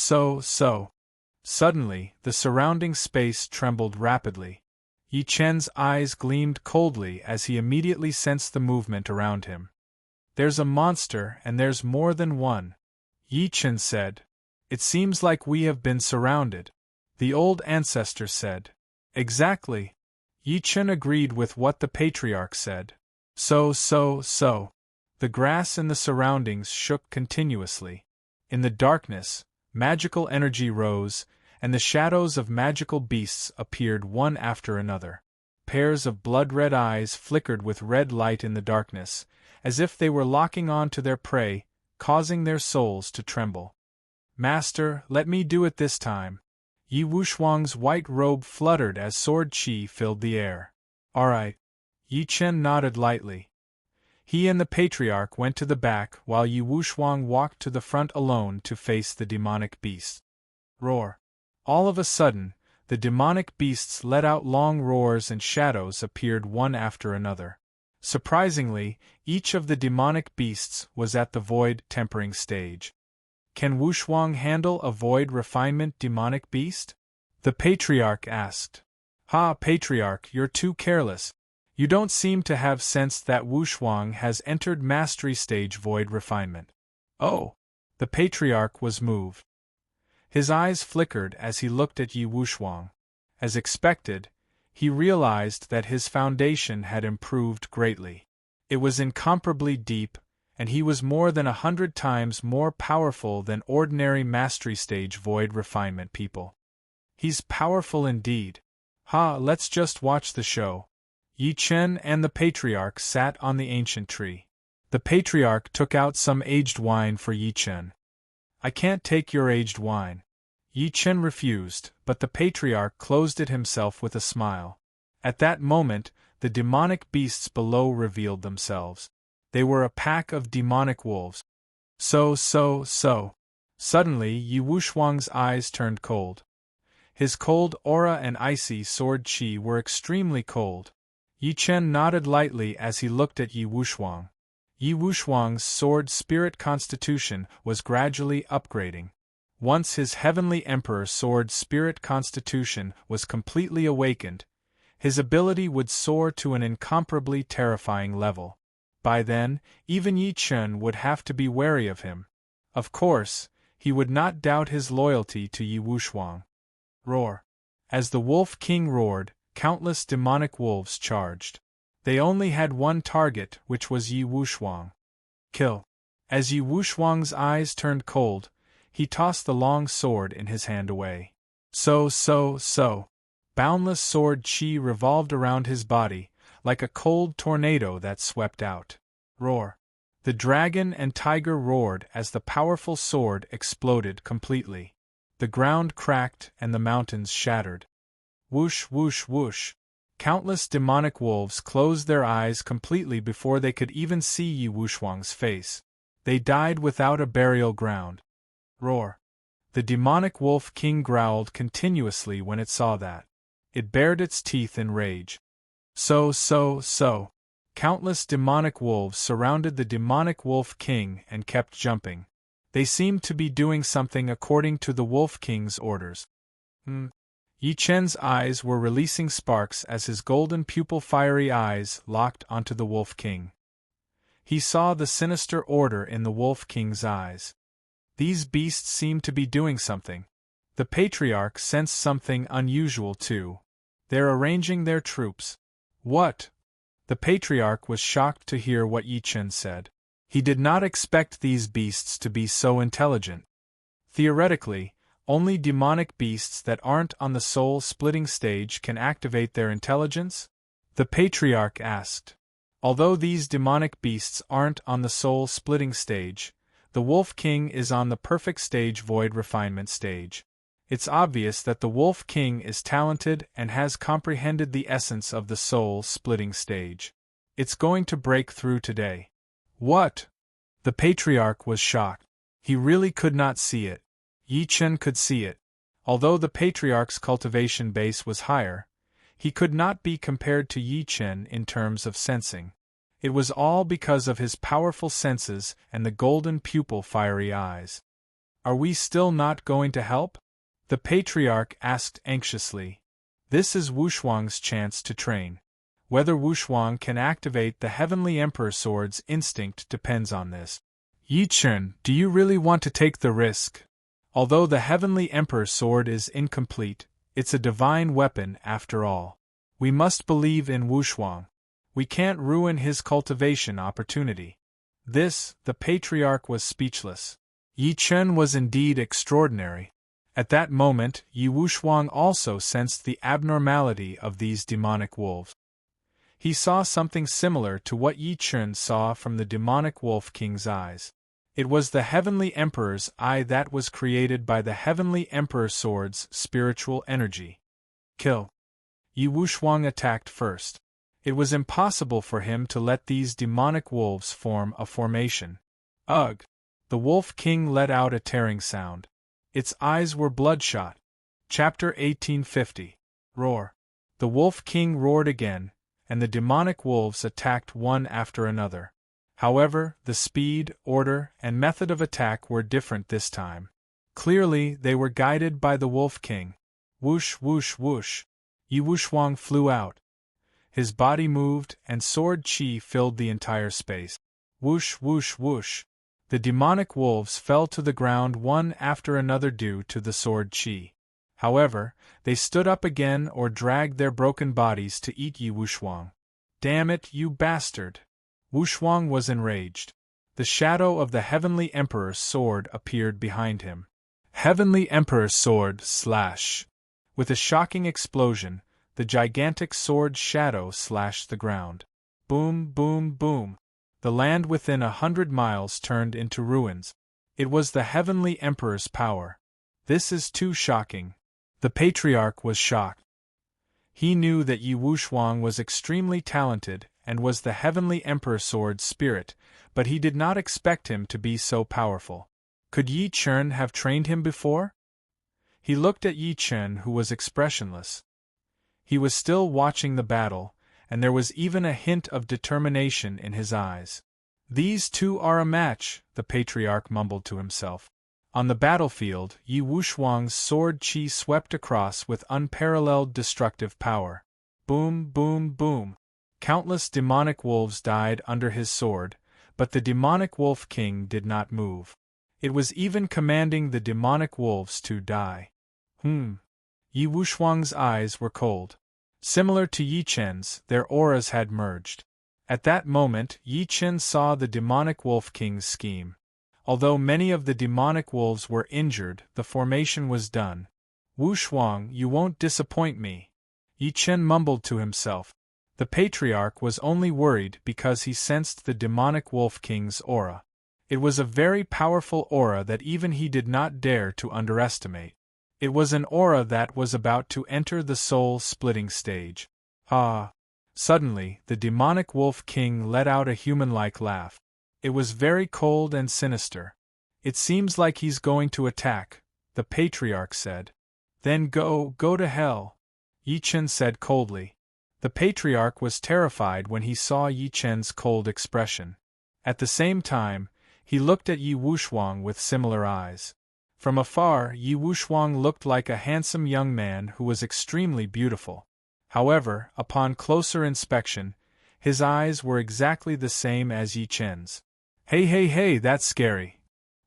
Suddenly, the surrounding space trembled rapidly. Yi Chen's eyes gleamed coldly as he immediately sensed the movement around him. "There's a monster, and there's more than one," Yi Chen said. "It seems like we have been surrounded," the old ancestor said. "Exactly." Yi Chen agreed with what the patriarch said. So. The grass in the surroundings shook continuously. In the darkness, magical energy rose, and the shadows of magical beasts appeared one after another. Pairs of blood-red eyes flickered with red light in the darkness, as if they were locking on to their prey, causing their souls to tremble. "Master, let me do it this time." Yi Wushuang's white robe fluttered as sword qi filled the air. "All right." Yi Chen nodded lightly. He and the patriarch went to the back while Yi Wushuang walked to the front alone to face the demonic beasts. Roar. All of a sudden, the demonic beasts let out long roars and shadows appeared one after another. Surprisingly, each of the demonic beasts was at the void tempering stage. "Can Wushuang handle a void refinement demonic beast?" the patriarch asked. "Ha, patriarch, you're too careless. You don't seem to have sensed that Wushuang has entered mastery stage void refinement." "Oh!" The patriarch was moved. His eyes flickered as he looked at Yi Wushuang. As expected, he realized that his foundation had improved greatly. It was incomparably deep, and he was more than 100 times more powerful than ordinary mastery stage void refinement people. "He's powerful indeed. Ha, let's just watch the show." Yi Chen and the patriarch sat on the ancient tree. The patriarch took out some aged wine for Yi Chen. "I can't take your aged wine." Yi Chen refused, but the patriarch closed it himself with a smile. At that moment, the demonic beasts below revealed themselves. They were a pack of demonic wolves. So. Suddenly, Yi Wushuang's eyes turned cold. His cold aura and icy sword qi were extremely cold. Yi Chen nodded lightly as he looked at Yi Wushuang. Yi Wushuang's sword spirit constitution was gradually upgrading. Once his heavenly emperor sword spirit constitution was completely awakened, his ability would soar to an incomparably terrifying level. By then, even Yi Chen would have to be wary of him. Of course, he would not doubt his loyalty to Yi Wushuang. Roar. As the Wolf King roared, countless demonic wolves charged. They only had one target, which was Yi Wushuang. Kill. As Yi Wushuang's eyes turned cold, he tossed the long sword in his hand away. So. Boundless sword qi revolved around his body, like a cold tornado that swept out. Roar. The dragon and tiger roared as the powerful sword exploded completely. The ground cracked and the mountains shattered. Whoosh. Countless demonic wolves closed their eyes completely before they could even see Yi Wushuang's face. They died without a burial ground. Roar. The demonic wolf king growled continuously when it saw that. It bared its teeth in rage. So. Countless demonic wolves surrounded the demonic wolf king and kept jumping. They seemed to be doing something according to the wolf king's orders. Yi Chen's eyes were releasing sparks as his golden pupil-fiery eyes locked onto the Wolf King. He saw the sinister order in the Wolf King's eyes. These beasts seemed to be doing something. The patriarch sensed something unusual too. They're arranging their troops. What? The patriarch was shocked to hear what Yi Chen said. He did not expect these beasts to be so intelligent. Theoretically, only demonic beasts that aren't on the soul-splitting stage can activate their intelligence? The patriarch asked. Although these demonic beasts aren't on the soul-splitting stage, the Wolf King is on the perfect stage void refinement stage. It's obvious that the Wolf King is talented and has comprehended the essence of the soul-splitting stage. It's going to break through today. What? The patriarch was shocked. He really could not see it. Yi Chen could see it. Although the patriarch's cultivation base was higher, he could not be compared to Yi Chen in terms of sensing. It was all because of his powerful senses and the golden pupil fiery eyes. Are we still not going to help? The patriarch asked anxiously. This is Wushuang's chance to train. Whether Wushuang can activate the Heavenly Emperor Sword's instinct depends on this. Yi Chen, do you really want to take the risk? Although the Heavenly Emperor Sword is incomplete, it's a divine weapon after all. We must believe in Wushuang. We can't ruin his cultivation opportunity. The patriarch was speechless. Yi Chen was indeed extraordinary. At that moment, Yi Wushuang also sensed the abnormality of these demonic wolves. He saw something similar to what Yi Chen saw from the demonic wolf king's eyes. It was the Heavenly Emperor's eye that was created by the Heavenly Emperor Sword's spiritual energy. Kill. Yi Wushuang attacked first. It was impossible for him to let these demonic wolves form a formation. Ugh! The Wolf King let out a tearing sound. Its eyes were bloodshot. Chapter 1850. Roar. The Wolf King roared again, and the demonic wolves attacked one after another. However, the speed, order, and method of attack were different this time. Clearly, they were guided by the Wolf King. Whoosh, whoosh, whoosh. Yi Wushuang flew out. His body moved, and sword chi filled the entire space. Whoosh, whoosh, whoosh. The demonic wolves fell to the ground one after another due to the sword chi. However, they stood up again or dragged their broken bodies to eat Yi Wushuang. Damn it, you bastard! Wushuang was enraged. The shadow of the Heavenly Emperor's sword appeared behind him. Heavenly Emperor's sword slash! With a shocking explosion, the gigantic sword shadow slashed the ground. Boom, boom, boom. The land within 100 miles turned into ruins. It was the Heavenly Emperor's power. This is too shocking. The patriarch was shocked. He knew that Yi Wushuang was extremely talented and was the Heavenly Emperor Sword's spirit, but he did not expect him to be so powerful. Could Yi Chen have trained him before? He looked at Yi Chen, who was expressionless. He was still watching the battle, and there was even a hint of determination in his eyes. These two are a match, the patriarch mumbled to himself. On the battlefield, Yi Wushuang's sword chi swept across with unparalleled destructive power. Boom, boom, boom. Countless demonic wolves died under his sword, but the demonic wolf king did not move. It was even commanding the demonic wolves to die. Yi Wushuang's eyes were cold. Similar to Yi Chen's, their auras had merged. At that moment, Yi Chen saw the demonic wolf king's scheme. Although many of the demonic wolves were injured, the formation was done. Wushuang, you won't disappoint me. Yi Chen mumbled to himself. The patriarch was only worried because he sensed the demonic wolf king's aura. It was a very powerful aura that even he did not dare to underestimate. It was an aura that was about to enter the soul-splitting stage. Ah! Suddenly, the demonic wolf king let out a human-like laugh. It was very cold and sinister. It seems like he's going to attack, the patriarch said. Then go to hell, Yi Chen said coldly. The patriarch was terrified when he saw Yi Chen's cold expression. At the same time, he looked at Yi Wushuang with similar eyes. From afar, Yi Wushuang looked like a handsome young man who was extremely beautiful. However, upon closer inspection, his eyes were exactly the same as Yi Chen's. Hey, that's scary.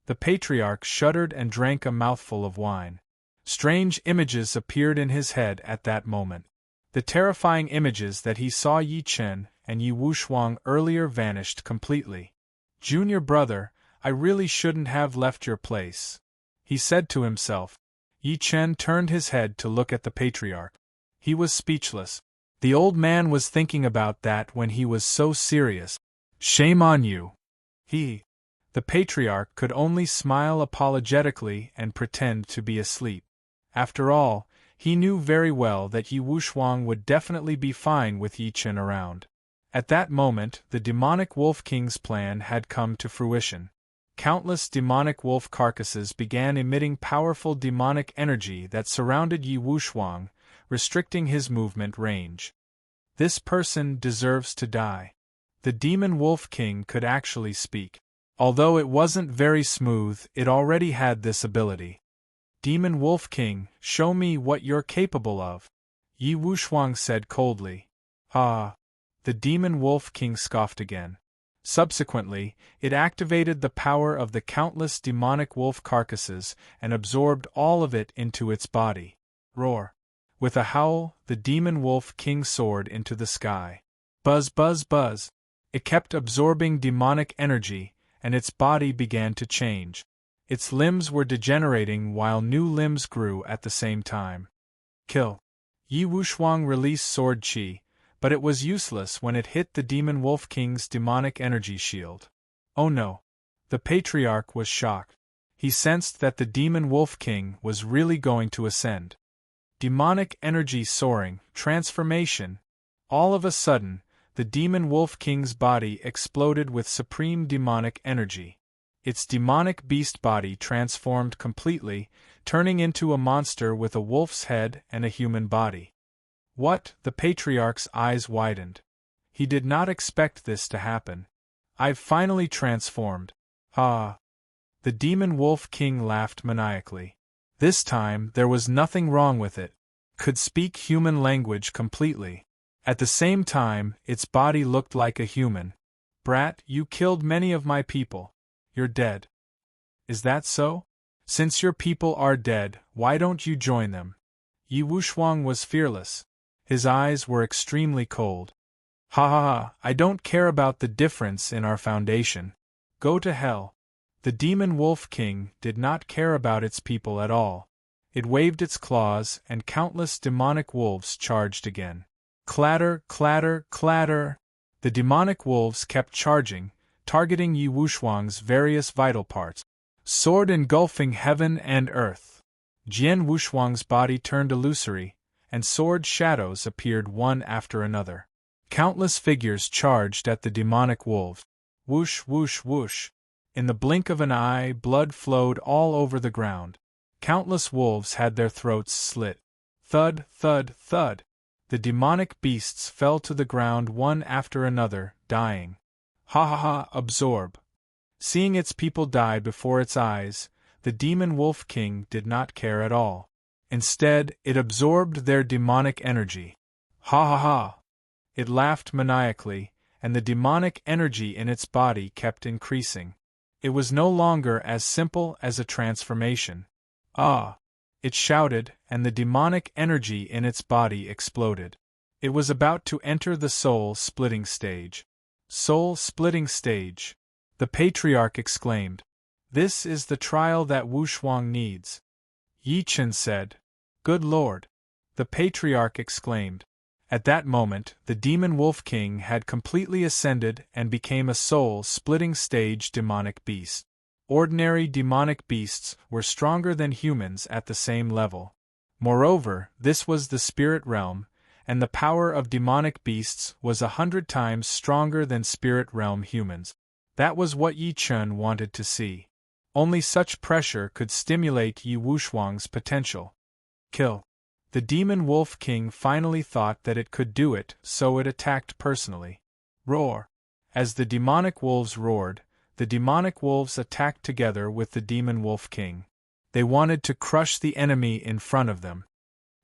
The patriarch shuddered and drank a mouthful of wine. Strange images appeared in his head at that moment. The terrifying images that he saw Yi Chen and Yi Wushuang earlier vanished completely. Junior brother, I really shouldn't have left your place, he said to himself. Yi Chen turned his head to look at the patriarch. He was speechless. The old man was thinking about that when he was so serious. Shame on you. The patriarch could only smile apologetically and pretend to be asleep. After all, he knew very well that Yi Wushuang would definitely be fine with Yi Chen around. At that moment, the demonic Wolf King's plan had come to fruition. Countless demonic wolf carcasses began emitting powerful demonic energy that surrounded Yi Wuxiang, restricting his movement range. This person deserves to die. The demon Wolf King could actually speak. Although it wasn't very smooth, it already had this ability. Demon Wolf King, show me what you're capable of, Yi Wuxiang said coldly. Ah! The demon Wolf King scoffed again. Subsequently, it activated the power of the countless demonic wolf carcasses and absorbed all of it into its body. Roar! With a howl, the demon Wolf King soared into the sky. Buzz, buzz, buzz! It kept absorbing demonic energy, and its body began to change. Its limbs were degenerating while new limbs grew at the same time. Kill! Yi Wuxiang released sword qi, but it was useless when it hit the demon Wolf King's demonic energy shield. Oh no! The patriarch was shocked. He sensed that the demon Wolf King was really going to ascend. Demonic energy soaring, transformation. All of a sudden, the demon Wolf King's body exploded with supreme demonic energy. Its demonic beast body transformed completely, turning into a monster with a wolf's head and a human body. What? The patriarch's eyes widened. He did not expect this to happen. I've finally transformed. Ah! The demon Wolf King laughed maniacally. This time there was nothing wrong with it. Could speak human language completely. At the same time, its body looked like a human. Brat, you killed many of my people. You're dead. Is that so? Since your people are dead, why don't you join them? Yi Wuxiang was fearless. His eyes were extremely cold. Ha ha ha, I don't care about the difference in our foundation. Go to hell. The demon Wolf King did not care about its people at all. It waved its claws, and countless demonic wolves charged again. Clatter, clatter, clatter. The demonic wolves kept charging, targeting Yi Wuxiang's various vital parts. Sword engulfing heaven and earth. Jian Wuxiang's body turned illusory, and sword shadows appeared one after another. Countless figures charged at the demonic wolves. Whoosh, whoosh, whoosh. In the blink of an eye, blood flowed all over the ground. Countless wolves had their throats slit. Thud, thud, thud. The demonic beasts fell to the ground one after another, dying. Ha ha ha, absorb. Seeing its people die before its eyes, the demon Wolf King did not care at all. Instead, it absorbed their demonic energy. Ha ha ha! It laughed maniacally, and the demonic energy in its body kept increasing. It was no longer as simple as a transformation. Ah! It shouted, and the demonic energy in its body exploded. It was about to enter the soul-splitting stage. Soul-splitting stage! The patriarch exclaimed. This is the trial that Wuxiang needs. Yi Chen said. Good Lord! The patriarch exclaimed. At that moment, the demon Wolf King had completely ascended and became a soul-splitting stage demonic beast. Ordinary demonic beasts were stronger than humans at the same level. Moreover, this was the spirit realm, and the power of demonic beasts was 100 times stronger than spirit realm humans. That was what Yi Chen wanted to see. Only such pressure could stimulate Yi Wuxiang's potential. Kill. The demon Wolf King finally thought that it could do it, so it attacked personally. Roar! As the demonic wolves roared, the demonic wolves attacked together with the demon Wolf King. They wanted to crush the enemy in front of them.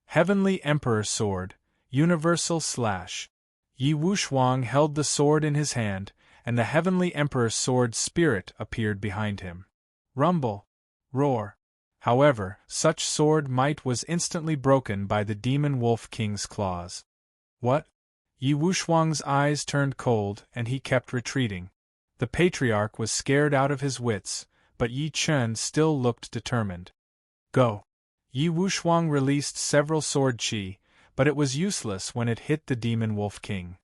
Heavenly Emperor Sword, Universal Slash. Yi Wuxiang held the sword in his hand, and the Heavenly Emperor's sword spirit appeared behind him. Rumble! Roar! However, such sword might was instantly broken by the demon Wolf King's claws. What? Yi Wuxiang's eyes turned cold, and he kept retreating. The patriarch was scared out of his wits, but Yi Chen still looked determined. Go! Yi Wuxiang released several sword qi, but it was useless when it hit the demon Wolf King.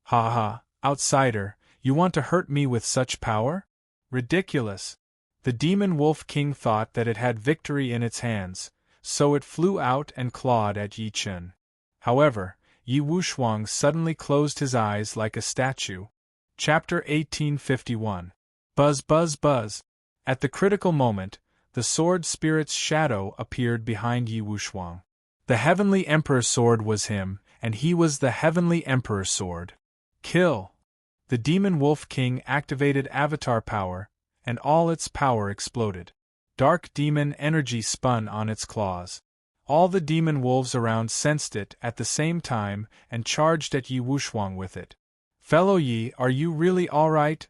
Ha ha, outsider, you want to hurt me with such power? Ridiculous! The demon Wolf King thought that it had victory in its hands, so it flew out and clawed at Yi Chen. However, Yi Wushuang suddenly closed his eyes like a statue. Chapter 1851. Buzz, buzz, buzz. At the critical moment, the sword spirit's shadow appeared behind Yi Wushuang. The Heavenly Emperor's sword was him, and he was the Heavenly Emperor's sword. Kill! The Demon Wolf King activated avatar power, and all its power exploded. Dark demon energy spun on its claws. All the demon wolves around sensed it at the same time and charged at Yi Wushuang with it. Fellow Yi, are you really all right?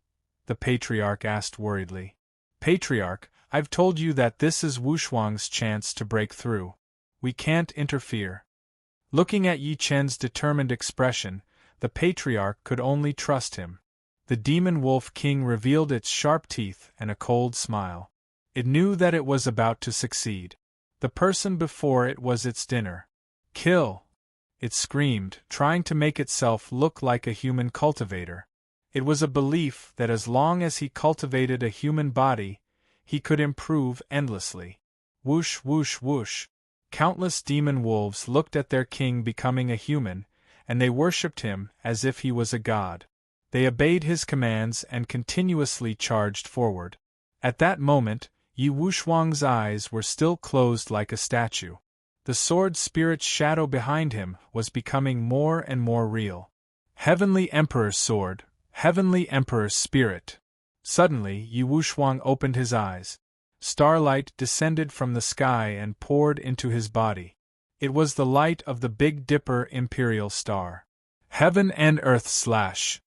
The Patriarch asked worriedly. Patriarch, I've told you that this is Wushuang's chance to break through. We can't interfere. Looking at Yi Chen's determined expression, the Patriarch could only trust him. The Demon Wolf King revealed its sharp teeth and a cold smile. It knew that it was about to succeed. The person before it was its dinner. Kill! It screamed, trying to make itself look like a human cultivator. It was a belief that as long as he cultivated a human body, he could improve endlessly. Whoosh, whoosh, whoosh. Countless demon wolves looked at their king becoming a human, and they worshipped him as if he was a god. They obeyed his commands and continuously charged forward. At that moment, Yi Wushuang's eyes were still closed like a statue. The sword spirit's shadow behind him was becoming more and more real. Heavenly Emperor's sword, Heavenly Emperor's spirit. Suddenly, Yi Wushuang opened his eyes. Starlight descended from the sky and poured into his body. It was the light of the Big Dipper Imperial Star. Heaven and Earth slash.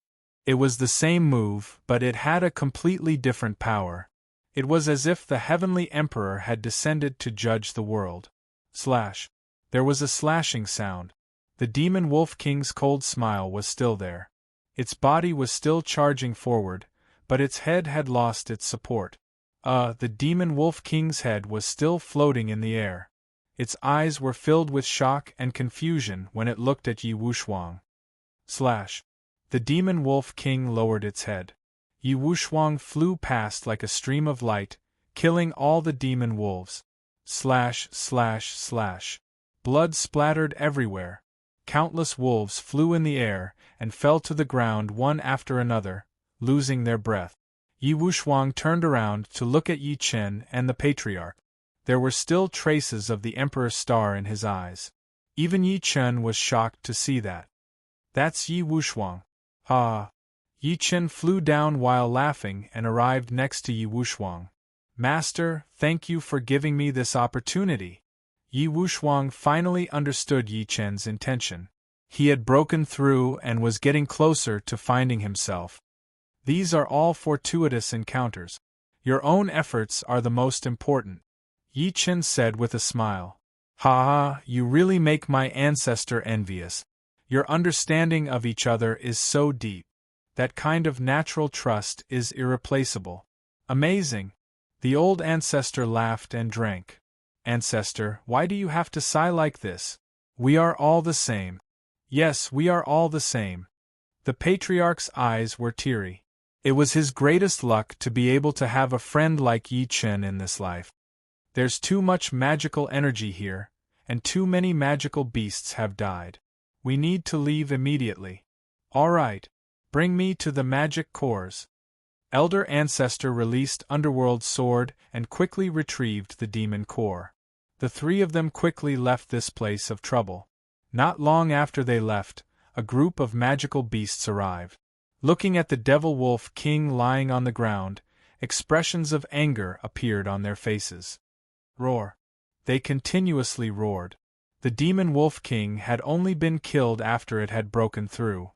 It was the same move, but it had a completely different power. It was as if the Heavenly Emperor had descended to judge the world. Slash. There was a slashing sound. The Demon Wolf King's cold smile was still there. Its body was still charging forward, but its head had lost its support. The Demon Wolf King's head was still floating in the air. Its eyes were filled with shock and confusion when it looked at Yi Wushuang. Slash. The Demon Wolf King lowered its head. Yi Wushuang flew past like a stream of light, killing all the demon wolves. Slash, slash, slash. Blood splattered everywhere. Countless wolves flew in the air and fell to the ground one after another, losing their breath. Yi Wushuang turned around to look at Yi Chen and the Patriarch. There were still traces of the Emperor's star in his eyes. Even Yi Chen was shocked to see that. That's Yi Wushuang. Ah! Yi Chen flew down while laughing and arrived next to Yi Wushuang. Master, thank you for giving me this opportunity. Yi Wushuang finally understood Yi Chen's intention. He had broken through and was getting closer to finding himself. These are all fortuitous encounters. Your own efforts are the most important. Yi Chen said with a smile. Ha ha, you really make my ancestor envious. Your understanding of each other is so deep. That kind of natural trust is irreplaceable. Amazing. The old ancestor laughed and drank. Ancestor, why do you have to sigh like this? We are all the same. Yes, we are all the same. The Patriarch's eyes were teary. It was his greatest luck to be able to have a friend like Yi Chen in this life. There's too much magical energy here, and too many magical beasts have died. We need to leave immediately. All right. Bring me to the magic cores. Elder Ancestor released Underworld's sword and quickly retrieved the demon core. The three of them quickly left this place of trouble. Not long after they left, a group of magical beasts arrived. Looking at the Devil Wolf King lying on the ground, expressions of anger appeared on their faces. Roar. They continuously roared. The Demon Wolf King had only been killed after it had broken through.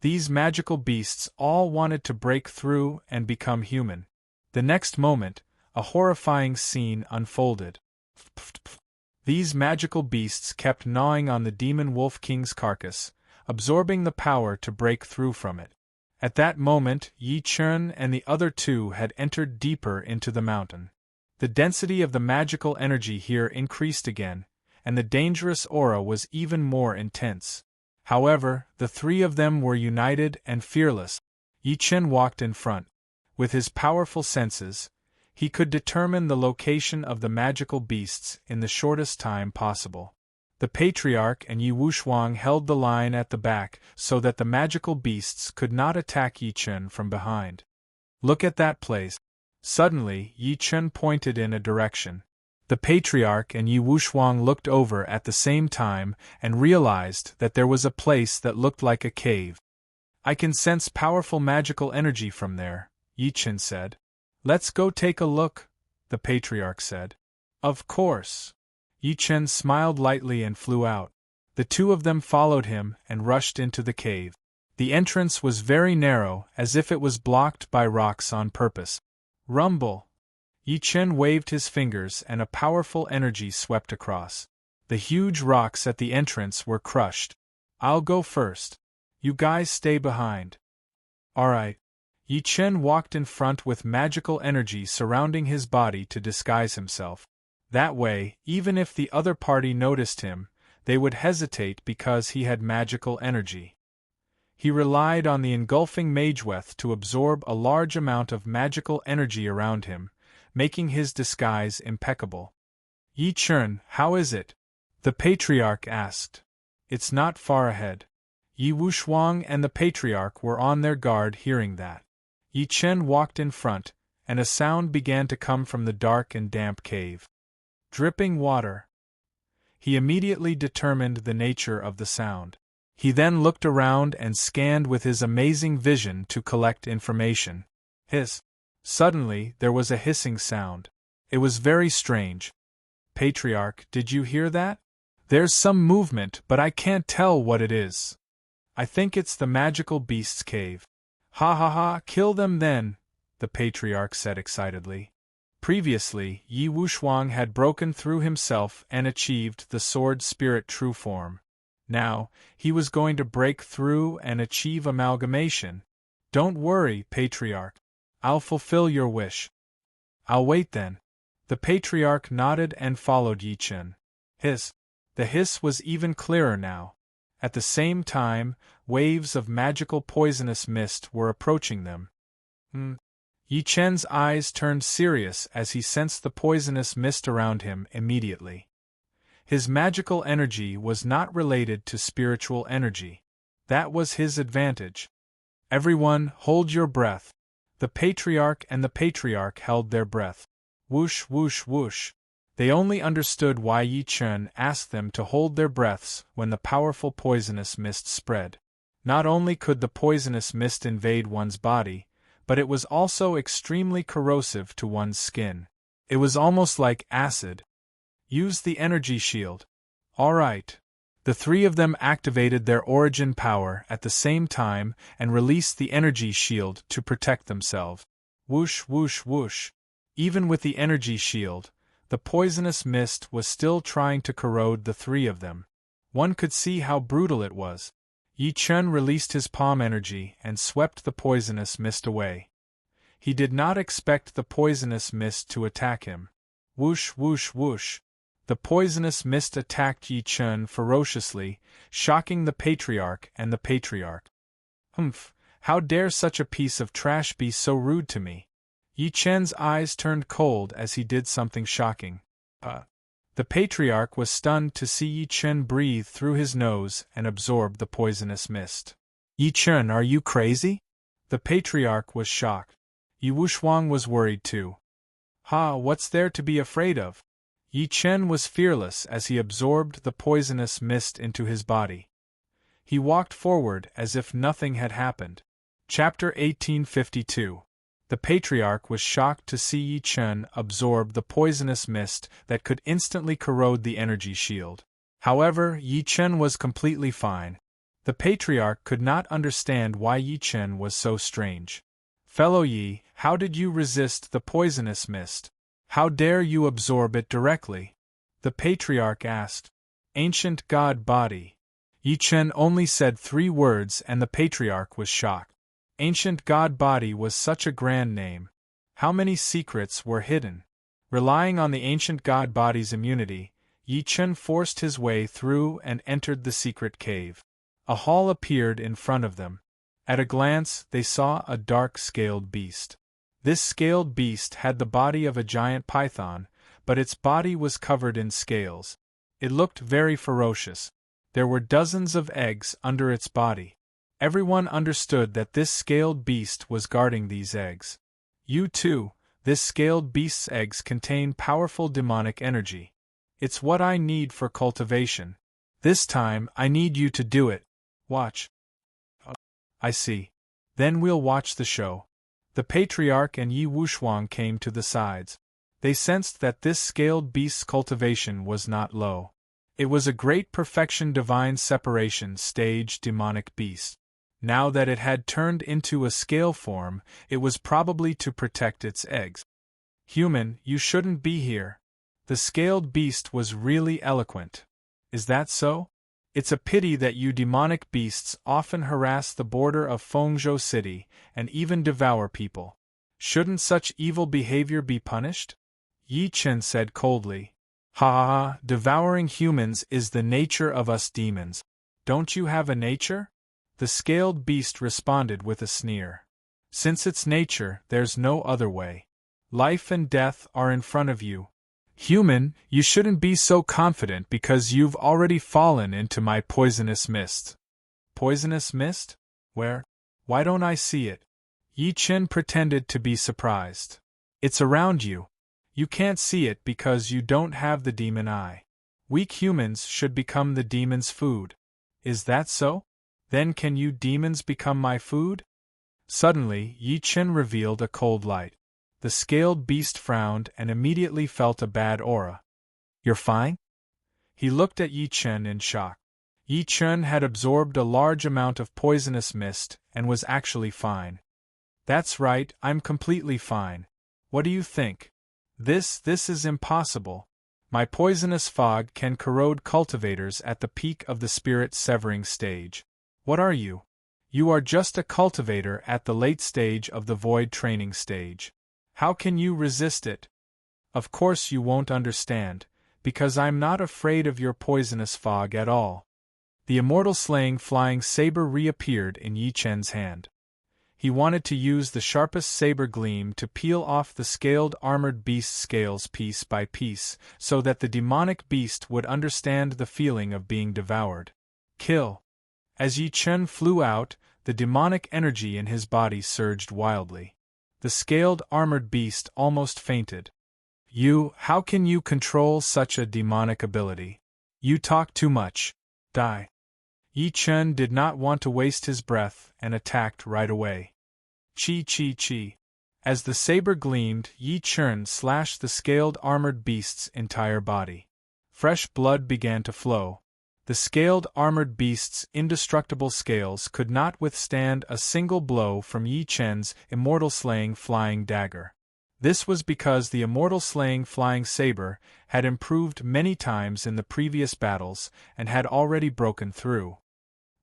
These magical beasts all wanted to break through and become human. The next moment, a horrifying scene unfolded. These magical beasts kept gnawing on the Demon Wolf King's carcass, absorbing the power to break through from it. At that moment, Yi Chen and the other two had entered deeper into the mountain. The density of the magical energy here increased again, and the dangerous aura was even more intense. However, the three of them were united and fearless. Yi Chen walked in front. With his powerful senses, he could determine the location of the magical beasts in the shortest time possible. The Patriarch and Yi Wuxiang held the line at the back so that the magical beasts could not attack Yi Chen from behind. Look at that place. Suddenly, Yi Chen pointed in a direction. The Patriarch and Yi Wuxiang looked over at the same time and realized that there was a place that looked like a cave. I can sense powerful magical energy from there, Yi Chen said. Let's go take a look, the Patriarch said. Of course. Yi Chen smiled lightly and flew out. The two of them followed him and rushed into the cave. The entrance was very narrow, as if it was blocked by rocks on purpose. Rumble! Yi Chen waved his fingers and a powerful energy swept across. The huge rocks at the entrance were crushed. I'll go first. You guys stay behind. Alright. Yi Chen walked in front with magical energy surrounding his body to disguise himself. That way, even if the other party noticed him, they would hesitate because he had magical energy. He relied on the engulfing Mageweth to absorb a large amount of magical energy around him, making his disguise impeccable. Yi Chen, how is it? The Patriarch asked. It's not far ahead. Yi Wuxiang and the Patriarch were on their guard hearing that. Yi Chen walked in front, and a sound began to come from the dark and damp cave. Dripping water. He immediately determined the nature of the sound. He then looked around and scanned with his amazing vision to collect information. Hiss. Suddenly, there was a hissing sound. It was very strange. Patriarch, did you hear that? There's some movement, but I can't tell what it is. I think it's the magical beast's cave. Ha ha ha, kill them then, the Patriarch said excitedly. Previously, Yi Wuxiang had broken through himself and achieved the sword spirit true form. Now, he was going to break through and achieve amalgamation. Don't worry, Patriarch. I'll fulfill your wish. I'll wait then. The Patriarch nodded and followed Yi Chen. Hiss. The hiss was even clearer now. At the same time, waves of magical poisonous mist were approaching them. Yi Chen's eyes turned serious as he sensed the poisonous mist around him immediately. His magical energy was not related to spiritual energy. That was his advantage. Everyone, hold your breath. The Patriarch and the Patriarch held their breath. Whoosh, whoosh, whoosh. They only understood why Yi Chen asked them to hold their breaths when the powerful poisonous mist spread. Not only could the poisonous mist invade one's body, but it was also extremely corrosive to one's skin. It was almost like acid. Use the energy shield. All right. The three of them activated their origin power at the same time and released the energy shield to protect themselves. Whoosh, whoosh, whoosh. Even with the energy shield, the poisonous mist was still trying to corrode the three of them. One could see how brutal it was. Yi Chen released his palm energy and swept the poisonous mist away. He did not expect the poisonous mist to attack him. Whoosh, whoosh, whoosh. The poisonous mist attacked Yi Chen ferociously, shocking the Patriarch and the Patriarch. Humph! How dare such a piece of trash be so rude to me? Yi Chen's eyes turned cold as he did something shocking. The Patriarch was stunned to see Yi Chen breathe through his nose and absorb the poisonous mist. Yi Chen, are you crazy? The Patriarch was shocked. Yi Wuxiang was worried too. Ha, what's there to be afraid of? Yi Chen was fearless as he absorbed the poisonous mist into his body. He walked forward as if nothing had happened. Chapter 1852. The Patriarch was shocked to see Yi Chen absorb the poisonous mist that could instantly corrode the energy shield. However, Yi Chen was completely fine. The Patriarch could not understand why Yi Chen was so strange. Fellow Yi, how did you resist the poisonous mist? How dare you absorb it directly? The Patriarch asked. Ancient God Body. Yi Chen only said 3 words and the Patriarch was shocked. Ancient God Body was such a grand name. How many secrets were hidden? Relying on the Ancient God Body's immunity, Yi Chen forced his way through and entered the secret cave. A hall appeared in front of them. At a glance, they saw a dark scaled beast. This scaled beast had the body of a giant python, but its body was covered in scales. It looked very ferocious. There were dozens of eggs under its body. Everyone understood that this scaled beast was guarding these eggs. You too, this scaled beast's eggs contain powerful demonic energy. It's what I need for cultivation. This time, I need you to do it. Watch. I see. Then we'll watch the show. The patriarch and Yi Wushuang came to the sides. They sensed that this scaled beast's cultivation was not low. It was a great perfection divine separation stage demonic beast. Now that it had turned into a scale form, it was probably to protect its eggs. Human, you shouldn't be here. The scaled beast was really eloquent. Is that so? It's a pity that you demonic beasts often harass the border of Fengzhou City and even devour people. Shouldn't such evil behavior be punished? Yi Chen said coldly. Ha ha ha, devouring humans is the nature of us demons. Don't you have a nature? The scaled beast responded with a sneer. Since it's nature, there's no other way. Life and death are in front of you. Human, you shouldn't be so confident because you've already fallen into my poisonous mist. Poisonous mist? Where? Why don't I see it? Yi Chen pretended to be surprised. It's around you. You can't see it because you don't have the demon eye. Weak humans should become the demon's food. Is that so? Then can you demons become my food? Suddenly, Yi Chen revealed a cold light. The scaled beast frowned and immediately felt a bad aura. You're fine? He looked at Yi Chen in shock. Yi Chen had absorbed a large amount of poisonous mist and was actually fine. That's right, I'm completely fine. What do you think? This is impossible. My poisonous fog can corrode cultivators at the peak of the spirit-severing stage. What are you? You are just a cultivator at the late stage of the void training stage. How can you resist it? Of course you won't understand, because I'm not afraid of your poisonous fog at all. The immortal slaying flying saber reappeared in Yi Chen's hand. He wanted to use the sharpest saber gleam to peel off the scaled armored beast's scales piece by piece, so that the demonic beast would understand the feeling of being devoured. Kill! As Yi Chen flew out, the demonic energy in his body surged wildly. The scaled armored beast almost fainted. How can you control such a demonic ability? You talk too much. Die. Yi Chen did not want to waste his breath and attacked right away. Chi chi chi. As the saber gleamed, Yi Chen slashed the scaled armored beast's entire body. Fresh blood began to flow. The scaled armored beast's indestructible scales could not withstand a single blow from Yi Chen's immortal slaying flying dagger. This was because the immortal slaying flying saber had improved many times in the previous battles and had already broken through.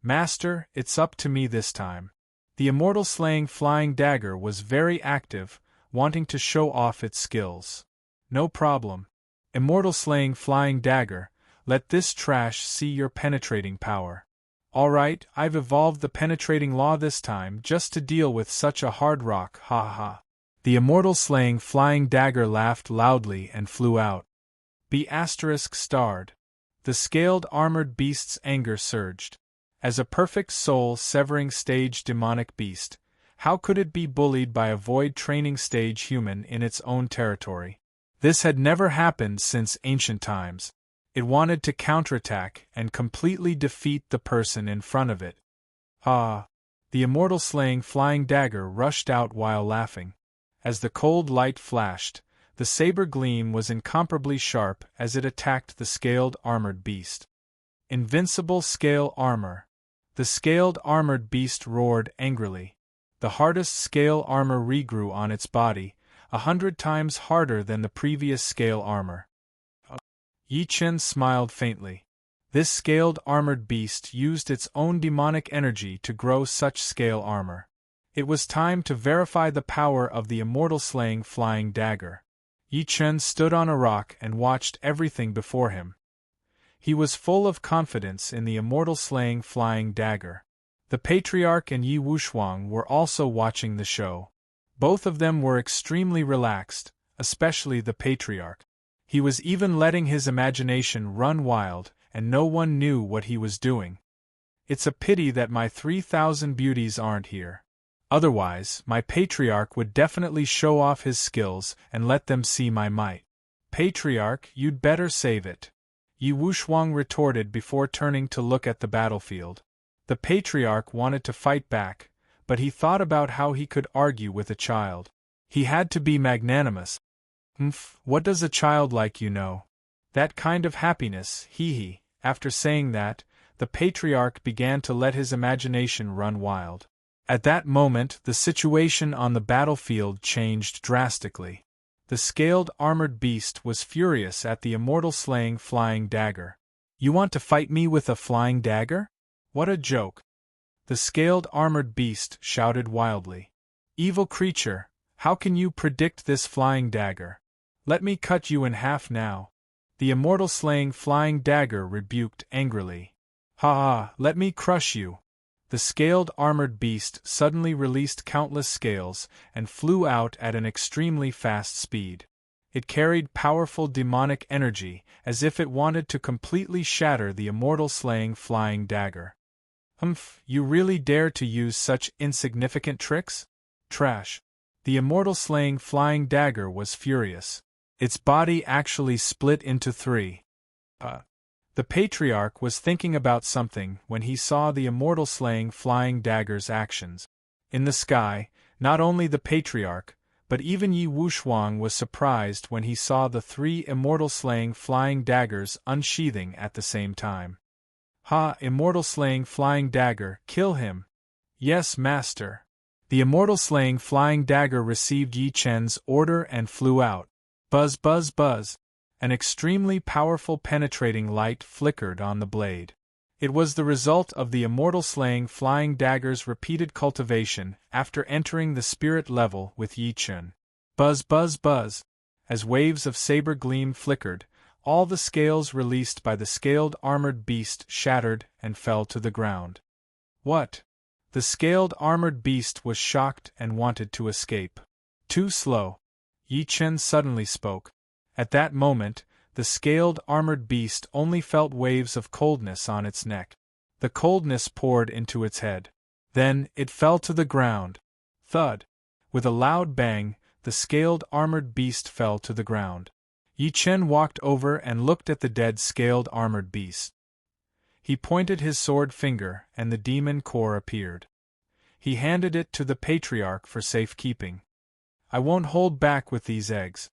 Master, it's up to me this time. The immortal slaying flying dagger was very active, wanting to show off its skills. No problem. Immortal slaying flying dagger, let this trash see your penetrating power. Alright, I've evolved the penetrating law this time just to deal with such a hard rock, ha ha. The immortal slaying flying dagger laughed loudly and flew out. B** starred. The scaled armored beast's anger surged. As a perfect soul-severing stage demonic beast, how could it be bullied by a void training stage human in its own territory? This had never happened since ancient times. It wanted to counterattack and completely defeat the person in front of it. Ah! The immortal slaying flying dagger rushed out while laughing. As the cold light flashed, the saber gleam was incomparably sharp as it attacked the scaled armored beast. Invincible scale armor. The scaled armored beast roared angrily. The hardest scale armor regrew on its body, 100 times harder than the previous scale armor. Yi Chen smiled faintly. This scaled armored beast used its own demonic energy to grow such scale armor. It was time to verify the power of the immortal slaying flying dagger. Yi Chen stood on a rock and watched everything before him. He was full of confidence in the immortal slaying flying dagger. The patriarch and Yi Wushuang were also watching the show. Both of them were extremely relaxed, especially the patriarch. He was even letting his imagination run wild, and no one knew what he was doing. It's a pity that my 3,000 beauties aren't here. Otherwise, my patriarch would definitely show off his skills and let them see my might. Patriarch, you'd better save it, Yi Wuxiang retorted before turning to look at the battlefield. The patriarch wanted to fight back, but he thought about how he could argue with a child. He had to be magnanimous. What does a child like you know? That kind of happiness, hee. After saying that, the patriarch began to let his imagination run wild. At that moment, the situation on the battlefield changed drastically. The scaled armored beast was furious at the immortal slaying flying dagger. You want to fight me with a flying dagger? What a joke! The scaled armored beast shouted wildly. Evil creature, how can you predict this flying dagger? Let me cut you in half now. The immortal slaying flying dagger rebuked angrily. Ha ha, let me crush you. The scaled armored beast suddenly released countless scales and flew out at an extremely fast speed. It carried powerful demonic energy, as if it wanted to completely shatter the immortal slaying flying dagger. You really dare to use such insignificant tricks? Trash. The immortal slaying flying dagger was furious. Its body actually split into three. The patriarch was thinking about something when he saw the immortal slaying flying dagger's actions. In the sky, not only the patriarch, but even Yi Wuxiang was surprised when he saw the three immortal slaying flying daggers unsheathing at the same time. Ha! Immortal slaying flying dagger, kill him! Yes, master! The immortal slaying flying dagger received Yi Chen's order and flew out. Buzz buzz buzz! An extremely powerful penetrating light flickered on the blade. It was the result of the immortal slaying flying dagger's repeated cultivation after entering the spirit level with Yi Chen. Buzz buzz buzz! As waves of saber gleam flickered, all the scales released by the scaled armored beast shattered and fell to the ground. What? The scaled armored beast was shocked and wanted to escape. Too slow. Yi Chen suddenly spoke. At that moment, the scaled armored beast only felt waves of coldness on its neck. The coldness poured into its head. Then, it fell to the ground. Thud! With a loud bang, the scaled armored beast fell to the ground. Yi Chen walked over and looked at the dead scaled armored beast. He pointed his sword finger and the demon core appeared. He handed it to the patriarch for safekeeping. I won't hold back with these eggs.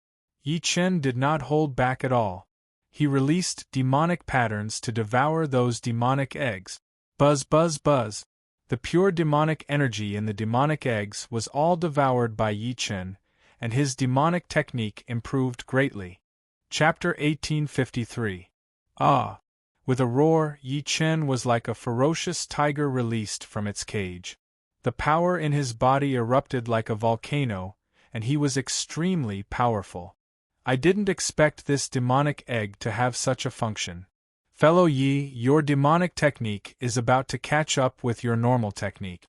Yi Chen did not hold back at all. He released demonic patterns to devour those demonic eggs. Buzz buzz buzz! The pure demonic energy in the demonic eggs was all devoured by Yi Chen, and his demonic technique improved greatly. Chapter 1853. Ah! With a roar, Yi Chen was like a ferocious tiger released from its cage. The power in his body erupted like a volcano, and he was extremely powerful. I didn't expect this demonic egg to have such a function. Fellow Yi, your demonic technique is about to catch up with your normal technique.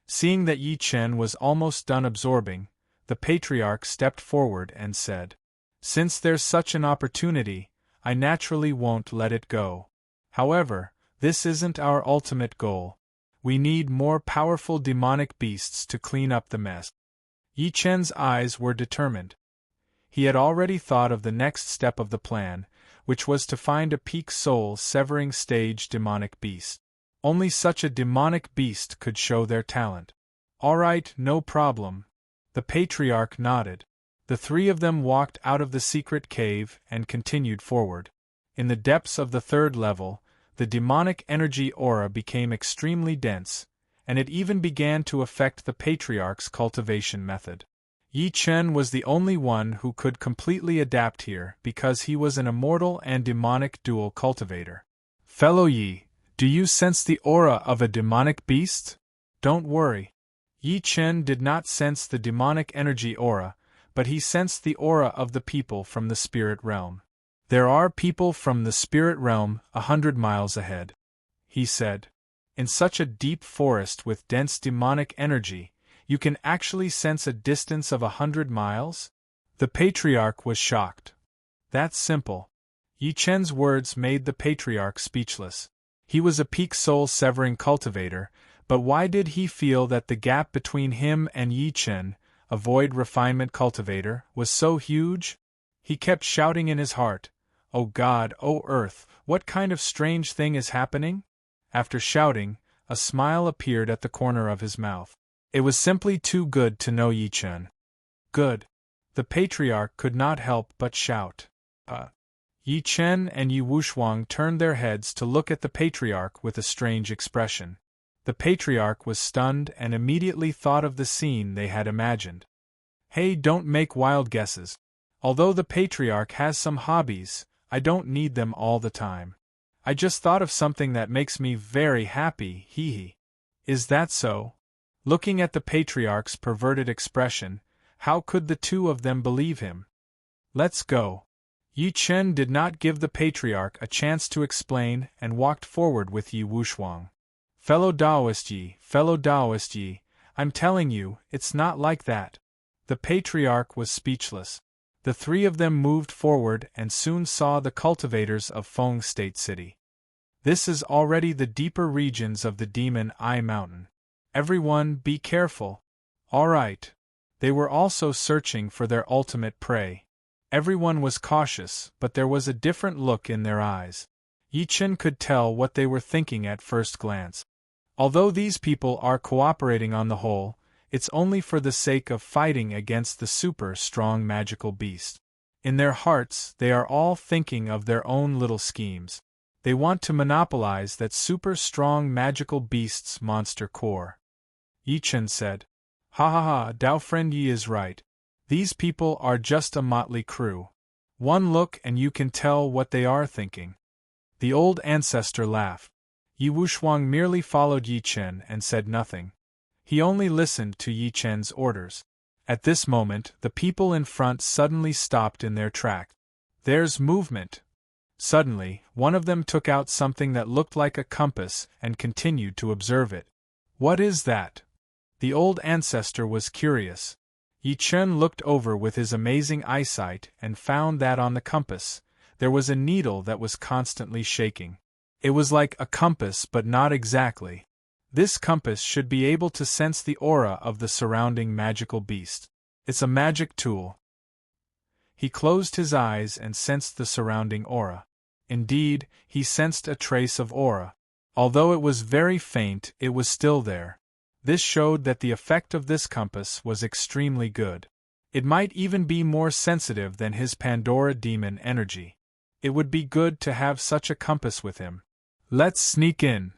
Seeing that Yi Chen was almost done absorbing, the patriarch stepped forward and said, Since there's such an opportunity, I naturally won't let it go. However, this isn't our ultimate goal. We need more powerful demonic beasts to clean up the mess. Yi Chen's eyes were determined. He had already thought of the next step of the plan, which was to find a peak soul-severing stage demonic beast. Only such a demonic beast could show their talent. All right, no problem. The patriarch nodded. The three of them walked out of the secret cave and continued forward. In the depths of the third level, the demonic energy aura became extremely dense, and it even began to affect the patriarch's cultivation method. Yi Chen was the only one who could completely adapt here because he was an immortal and demonic dual cultivator. Fellow Yi, do you sense the aura of a demonic beast? Don't worry. Yi Chen did not sense the demonic energy aura, but he sensed the aura of the people from the spirit realm. There are people from the spirit realm 100 miles ahead, he said. In such a deep forest with dense demonic energy, you can actually sense a distance of 100 miles? The patriarch was shocked. That's simple. Yi Chen's words made the patriarch speechless. He was a peak soul-severing cultivator, but why did he feel that the gap between him and Yi Chen, a void refinement cultivator, was so huge? He kept shouting in his heart, "Oh God, oh Earth, what kind of strange thing is happening?" After shouting, a smile appeared at the corner of his mouth. It was simply too good to know Yi Chen. Good. The patriarch could not help but shout. Yi Chen and Yi Wushuang turned their heads to look at the patriarch with a strange expression. The patriarch was stunned and immediately thought of the scene they had imagined. Hey, don't make wild guesses. Although the patriarch has some hobbies, I don't need them all the time. I just thought of something that makes me very happy, hee hee. Is that so? Looking at the patriarch's perverted expression, how could the two of them believe him? Let's go. Yi Chen did not give the patriarch a chance to explain and walked forward with Yi Wushuang. Fellow Taoist Yi, I'm telling you, it's not like that. The patriarch was speechless. The three of them moved forward and soon saw the cultivators of Feng State City. This is already the deeper regions of the Demon Eye Mountain. Everyone, be careful. All right. They were also searching for their ultimate prey. Everyone was cautious, but there was a different look in their eyes. Yi Chen could tell what they were thinking at first glance. Although these people are cooperating on the whole, it's only for the sake of fighting against the super-strong magical beast. In their hearts, they are all thinking of their own little schemes. They want to monopolize that super-strong magical beast's monster core. Yi Chen said, "Ha ha ha, Dao friend Yi is right. These people are just a motley crew. One look and you can tell what they are thinking." The old ancestor laughed. Yi Wushuang merely followed Yi Chen and said nothing. He only listened to Yi Chen's orders. At this moment, the people in front suddenly stopped in their track. There's movement. Suddenly, one of them took out something that looked like a compass and continued to observe it. What is that? The old ancestor was curious. Yi Chen looked over with his amazing eyesight and found that on the compass, there was a needle that was constantly shaking. It was like a compass but not exactly. This compass should be able to sense the aura of the surrounding magical beast. It's a magic tool. He closed his eyes and sensed the surrounding aura. Indeed, he sensed a trace of aura. Although it was very faint, it was still there. This showed that the effect of this compass was extremely good. It might even be more sensitive than his Pandora demon energy. It would be good to have such a compass with him. Let's sneak in.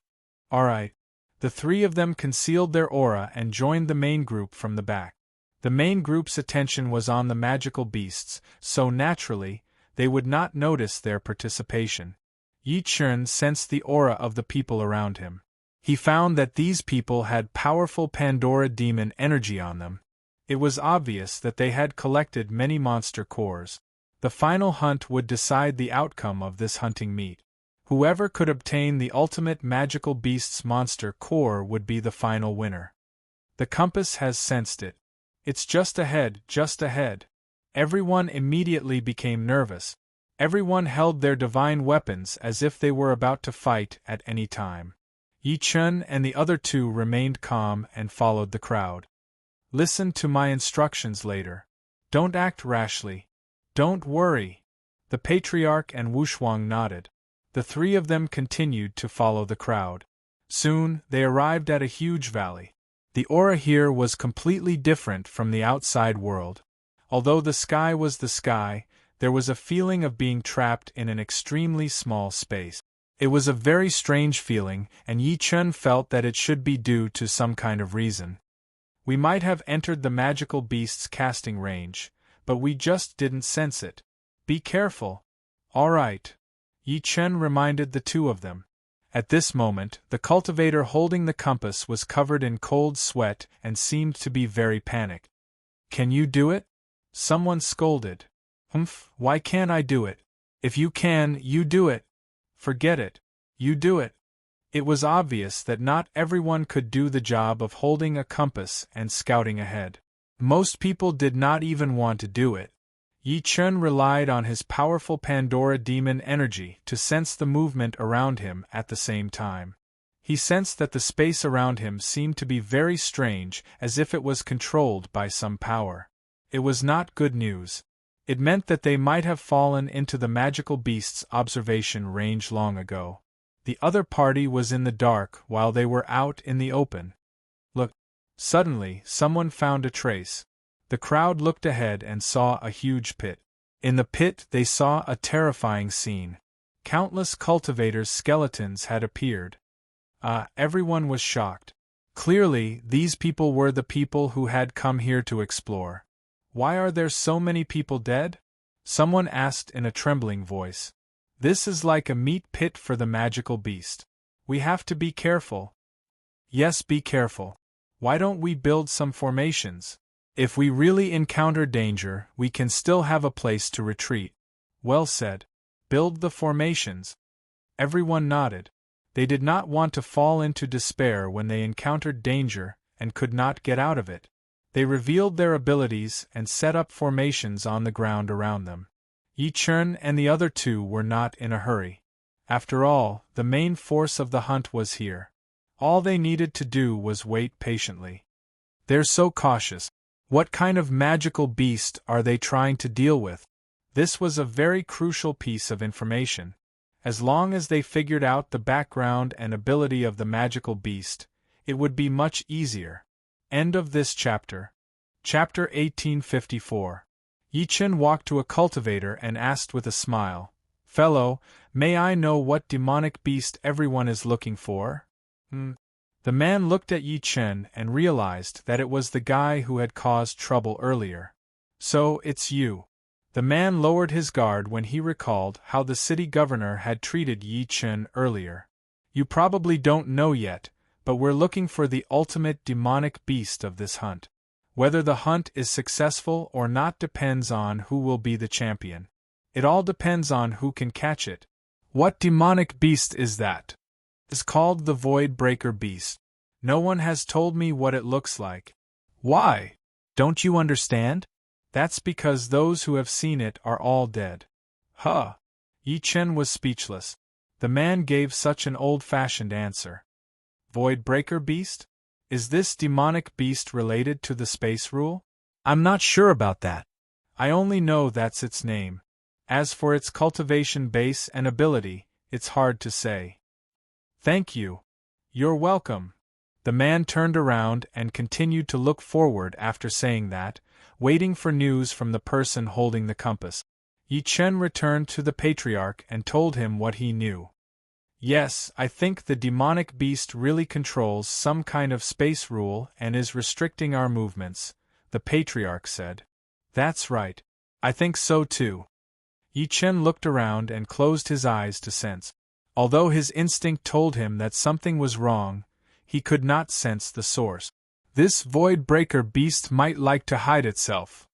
Alright. The three of them concealed their aura and joined the main group from the back. The main group's attention was on the magical beasts, so naturally, they would not notice their participation. Yi Chen sensed the aura of the people around him. He found that these people had powerful Pandora demon energy on them. It was obvious that they had collected many monster cores. The final hunt would decide the outcome of this hunting meet. Whoever could obtain the ultimate magical beast's monster core would be the final winner. The compass has sensed it. It's just ahead, just ahead. Everyone immediately became nervous. Everyone held their divine weapons as if they were about to fight at any time. Yi Chen and the other two remained calm and followed the crowd. Listen to my instructions later. Don't act rashly. Don't worry. The patriarch and Wushuang nodded. The three of them continued to follow the crowd. Soon, they arrived at a huge valley. The aura here was completely different from the outside world. Although the sky was the sky, there was a feeling of being trapped in an extremely small space. It was a very strange feeling, and Yi Chen felt that it should be due to some kind of reason. We might have entered the magical beast's casting range, but we just didn't sense it. Be careful. All right. Yi Chen reminded the two of them. At this moment, the cultivator holding the compass was covered in cold sweat and seemed to be very panicked. Can you do it? Someone scolded. Why can't I do it? If you can, you do it. Forget it. You do it. It was obvious that not everyone could do the job of holding a compass and scouting ahead. Most people did not even want to do it. Yi Chen relied on his powerful Pandora demon energy to sense the movement around him at the same time. He sensed that the space around him seemed to be very strange, as if it was controlled by some power. It was not good news. It meant that they might have fallen into the magical beast's observation range long ago. The other party was in the dark while they were out in the open. Look! Suddenly, someone found a trace. The crowd looked ahead and saw a huge pit. In the pit, they saw a terrifying scene. Countless cultivators' skeletons had appeared. Everyone was shocked. Clearly, these people were the people who had come here to explore. Why are there so many people dead? Someone asked in a trembling voice. This is like a meat pit for the magical beast. We have to be careful. Yes, be careful. Why don't we build some formations? If we really encounter danger, we can still have a place to retreat. Well said. Build the formations. Everyone nodded. They did not want to fall into despair when they encountered danger and could not get out of it. They revealed their abilities and set up formations on the ground around them. Yi Chen and the other two were not in a hurry. After all, the main force of the hunt was here. All they needed to do was wait patiently. They're so cautious. What kind of magical beast are they trying to deal with? This was a very crucial piece of information. As long as they figured out the background and ability of the magical beast, it would be much easier. End of this chapter. Chapter 1854. Yi Chen walked to a cultivator and asked with a smile, "Fellow, may I know what demonic beast everyone is looking for?" The man looked at Yi Chen and realized that it was the guy who had caused trouble earlier. "So, it's you." The man lowered his guard when he recalled how the city governor had treated Yi Chen earlier. "You probably don't know yet, but we're looking for the ultimate demonic beast of this hunt. Whether the hunt is successful or not depends on who will be the champion. It all depends on who can catch it." "What demonic beast is that?" "It's called the Void Breaker Beast. No one has told me what it looks like." "Why? Don't you understand?" "That's because those who have seen it are all dead." "Huh!" Yi Chen was speechless. The man gave such an old-fashioned answer. "Void Breaker Beast? Is this demonic beast related to the space rule?" "I'm not sure about that. I only know that's its name. As for its cultivation base and ability, it's hard to say." "Thank you. You're welcome." The man turned around and continued to look forward after saying that, waiting for news from the person holding the compass. Yi Chen returned to the patriarch and told him what he knew. "Yes, I think the demonic beast really controls some kind of space rule and is restricting our movements," the patriarch said. "That's right. I think so too." Yi Chen looked around and closed his eyes to sense. Although his instinct told him that something was wrong, he could not sense the source. "This Void Breaker beast might like to hide itself."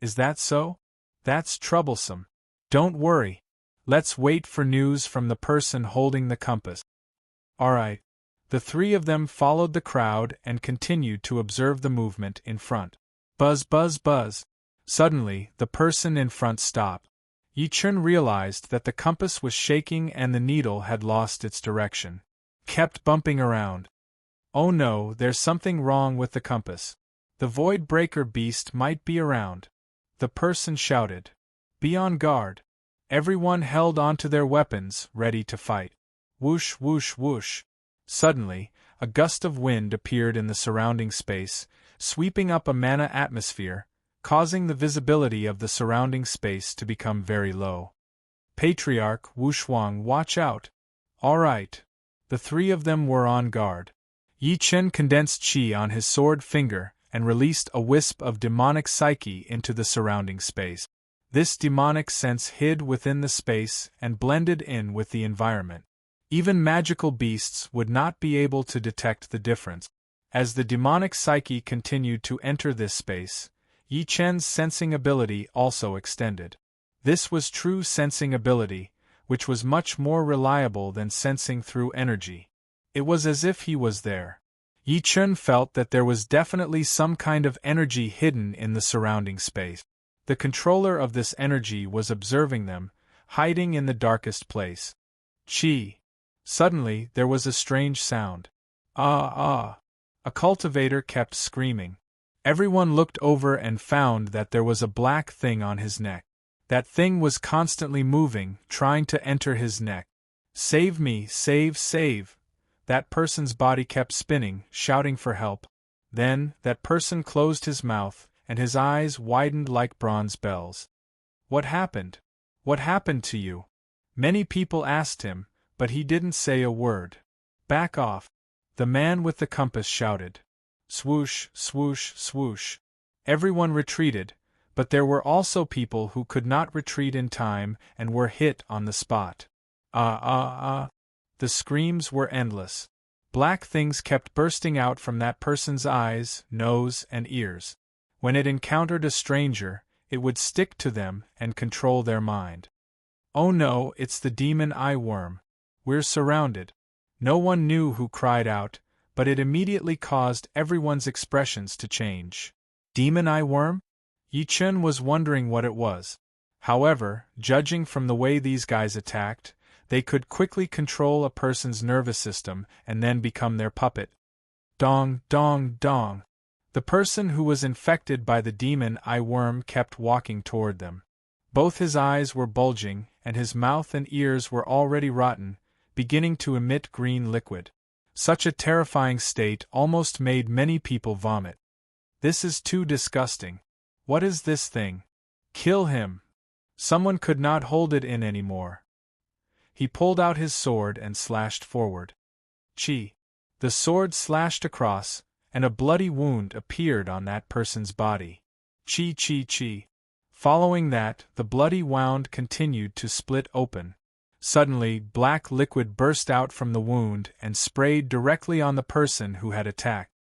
"Is that so? That's troublesome. Don't worry. Let's wait for news from the person holding the compass." "All right." The three of them followed the crowd and continued to observe the movement in front. Buzz, buzz, buzz. Suddenly, the person in front stopped. Yi Chen realized that the compass was shaking and the needle had lost its direction. Kept bumping around. "Oh no, there's something wrong with the compass. The Void Breaker beast might be around." The person shouted. "Be on guard." Everyone held onto their weapons, ready to fight. Whoosh, whoosh, whoosh. Suddenly, a gust of wind appeared in the surrounding space, sweeping up a mana atmosphere, causing the visibility of the surrounding space to become very low. "Patriarch Wushuang, watch out!" "All right." The three of them were on guard. Yi Chen condensed chi on his sword finger and released a wisp of demonic psyche into the surrounding space. This demonic sense hid within the space and blended in with the environment. Even magical beasts would not be able to detect the difference. As the demonic psyche continued to enter this space, Yi Chen's sensing ability also extended. This was true sensing ability, which was much more reliable than sensing through energy. It was as if he was there. Yi Chen felt that there was definitely some kind of energy hidden in the surrounding space. The controller of this energy was observing them, hiding in the darkest place. Chi. Suddenly, there was a strange sound. Ah, ah. A cultivator kept screaming. Everyone looked over and found that there was a black thing on his neck. That thing was constantly moving, trying to enter his neck. Save me, save! That person's body kept spinning, shouting for help. Then, that person closed his mouth, and his eyes widened like bronze bells. What happened? What happened to you? Many people asked him, but he didn't say a word. Back off! The man with the compass shouted. Swoosh, swoosh, swoosh. Everyone retreated, but there were also people who could not retreat in time and were hit on the spot. Ah, ah, ah. The screams were endless. Black things kept bursting out from that person's eyes, nose, and ears. When it encountered a stranger, it would stick to them and control their mind. Oh no, it's the demon eye worm. We're surrounded. No one knew who cried out, but it immediately caused everyone's expressions to change. Demon eye worm? Yi Chen was wondering what it was. However, judging from the way these guys attacked, they could quickly control a person's nervous system and then become their puppet. Dong, dong, dong. The person who was infected by the demon eye worm kept walking toward them. Both his eyes were bulging, and his mouth and ears were already rotten, beginning to emit green liquid. Such a terrifying state almost made many people vomit. This is too disgusting. What is this thing? Kill him! Someone could not hold it in anymore. He pulled out his sword and slashed forward. Chi. The sword slashed across, and a bloody wound appeared on that person's body. Chi, chi, chi. Following that, the bloody wound continued to split open. Suddenly, black liquid burst out from the wound and sprayed directly on the person who had attacked.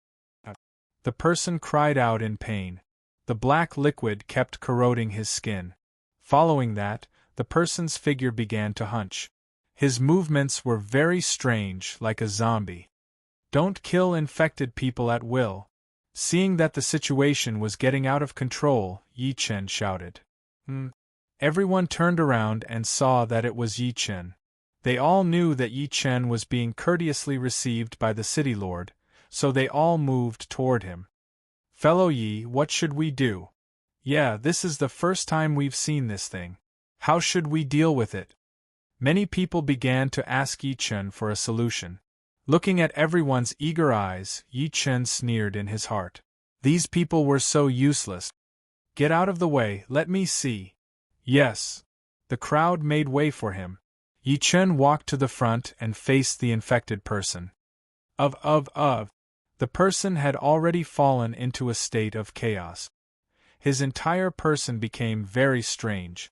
The person cried out in pain. The black liquid kept corroding his skin. Following that, the person's figure began to hunch. His movements were very strange, like a zombie. Don't kill infected people at will. Seeing that the situation was getting out of control, Yi Chen shouted. Everyone turned around and saw that it was Yi Chen. They all knew that Yi Chen was being courteously received by the city lord, so they all moved toward him. Fellow Yi, what should we do? Yeah, this is the first time we've seen this thing. How should we deal with it? Many people began to ask Yi Chen for a solution. Looking at everyone's eager eyes, Yi Chen sneered in his heart. These people were so useless. Get out of the way, let me see. Yes. The crowd made way for him. Yi Chen walked to the front and faced the infected person. The person had already fallen into a state of chaos. His entire person became very strange.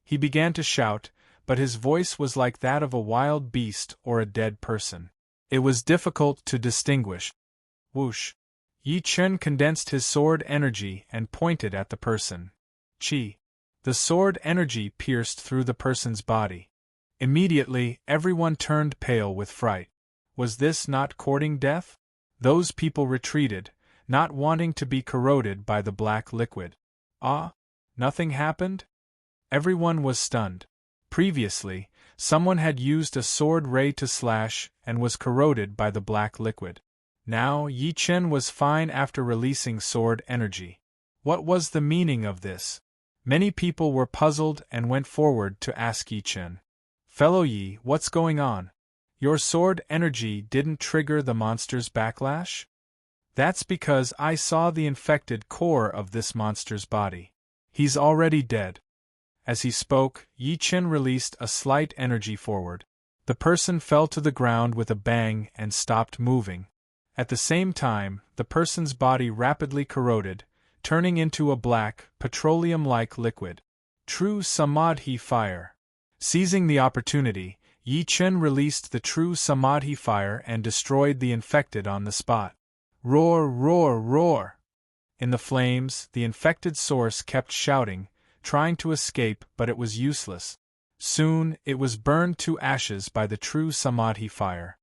He began to shout, but his voice was like that of a wild beast or a dead person. It was difficult to distinguish. Whoosh! Yi Chen condensed his sword energy and pointed at the person. Chi! The sword energy pierced through the person's body. Immediately, everyone turned pale with fright. Was this not courting death? Those people retreated, not wanting to be corroded by the black liquid. Ah? Nothing happened? Everyone was stunned. Previously, someone had used a sword ray to slash and was corroded by the black liquid. Now, Yi Chen was fine after releasing sword energy. What was the meaning of this? Many people were puzzled and went forward to ask Yi Chen. Fellow Yi, what's going on? Your sword energy didn't trigger the monster's backlash? That's because I saw the infected core of this monster's body. He's already dead. As he spoke, Yi Chen released a slight energy forward. The person fell to the ground with a bang and stopped moving. At the same time, the person's body rapidly corroded, turning into a black, petroleum-like liquid. True Samadhi fire. Seizing the opportunity, Yi Chen released the true Samadhi fire and destroyed the infected on the spot. Roar, roar, roar! In the flames, the infected source kept shouting, trying to escape, but it was useless. Soon, it was burned to ashes by the true Samadhi fire.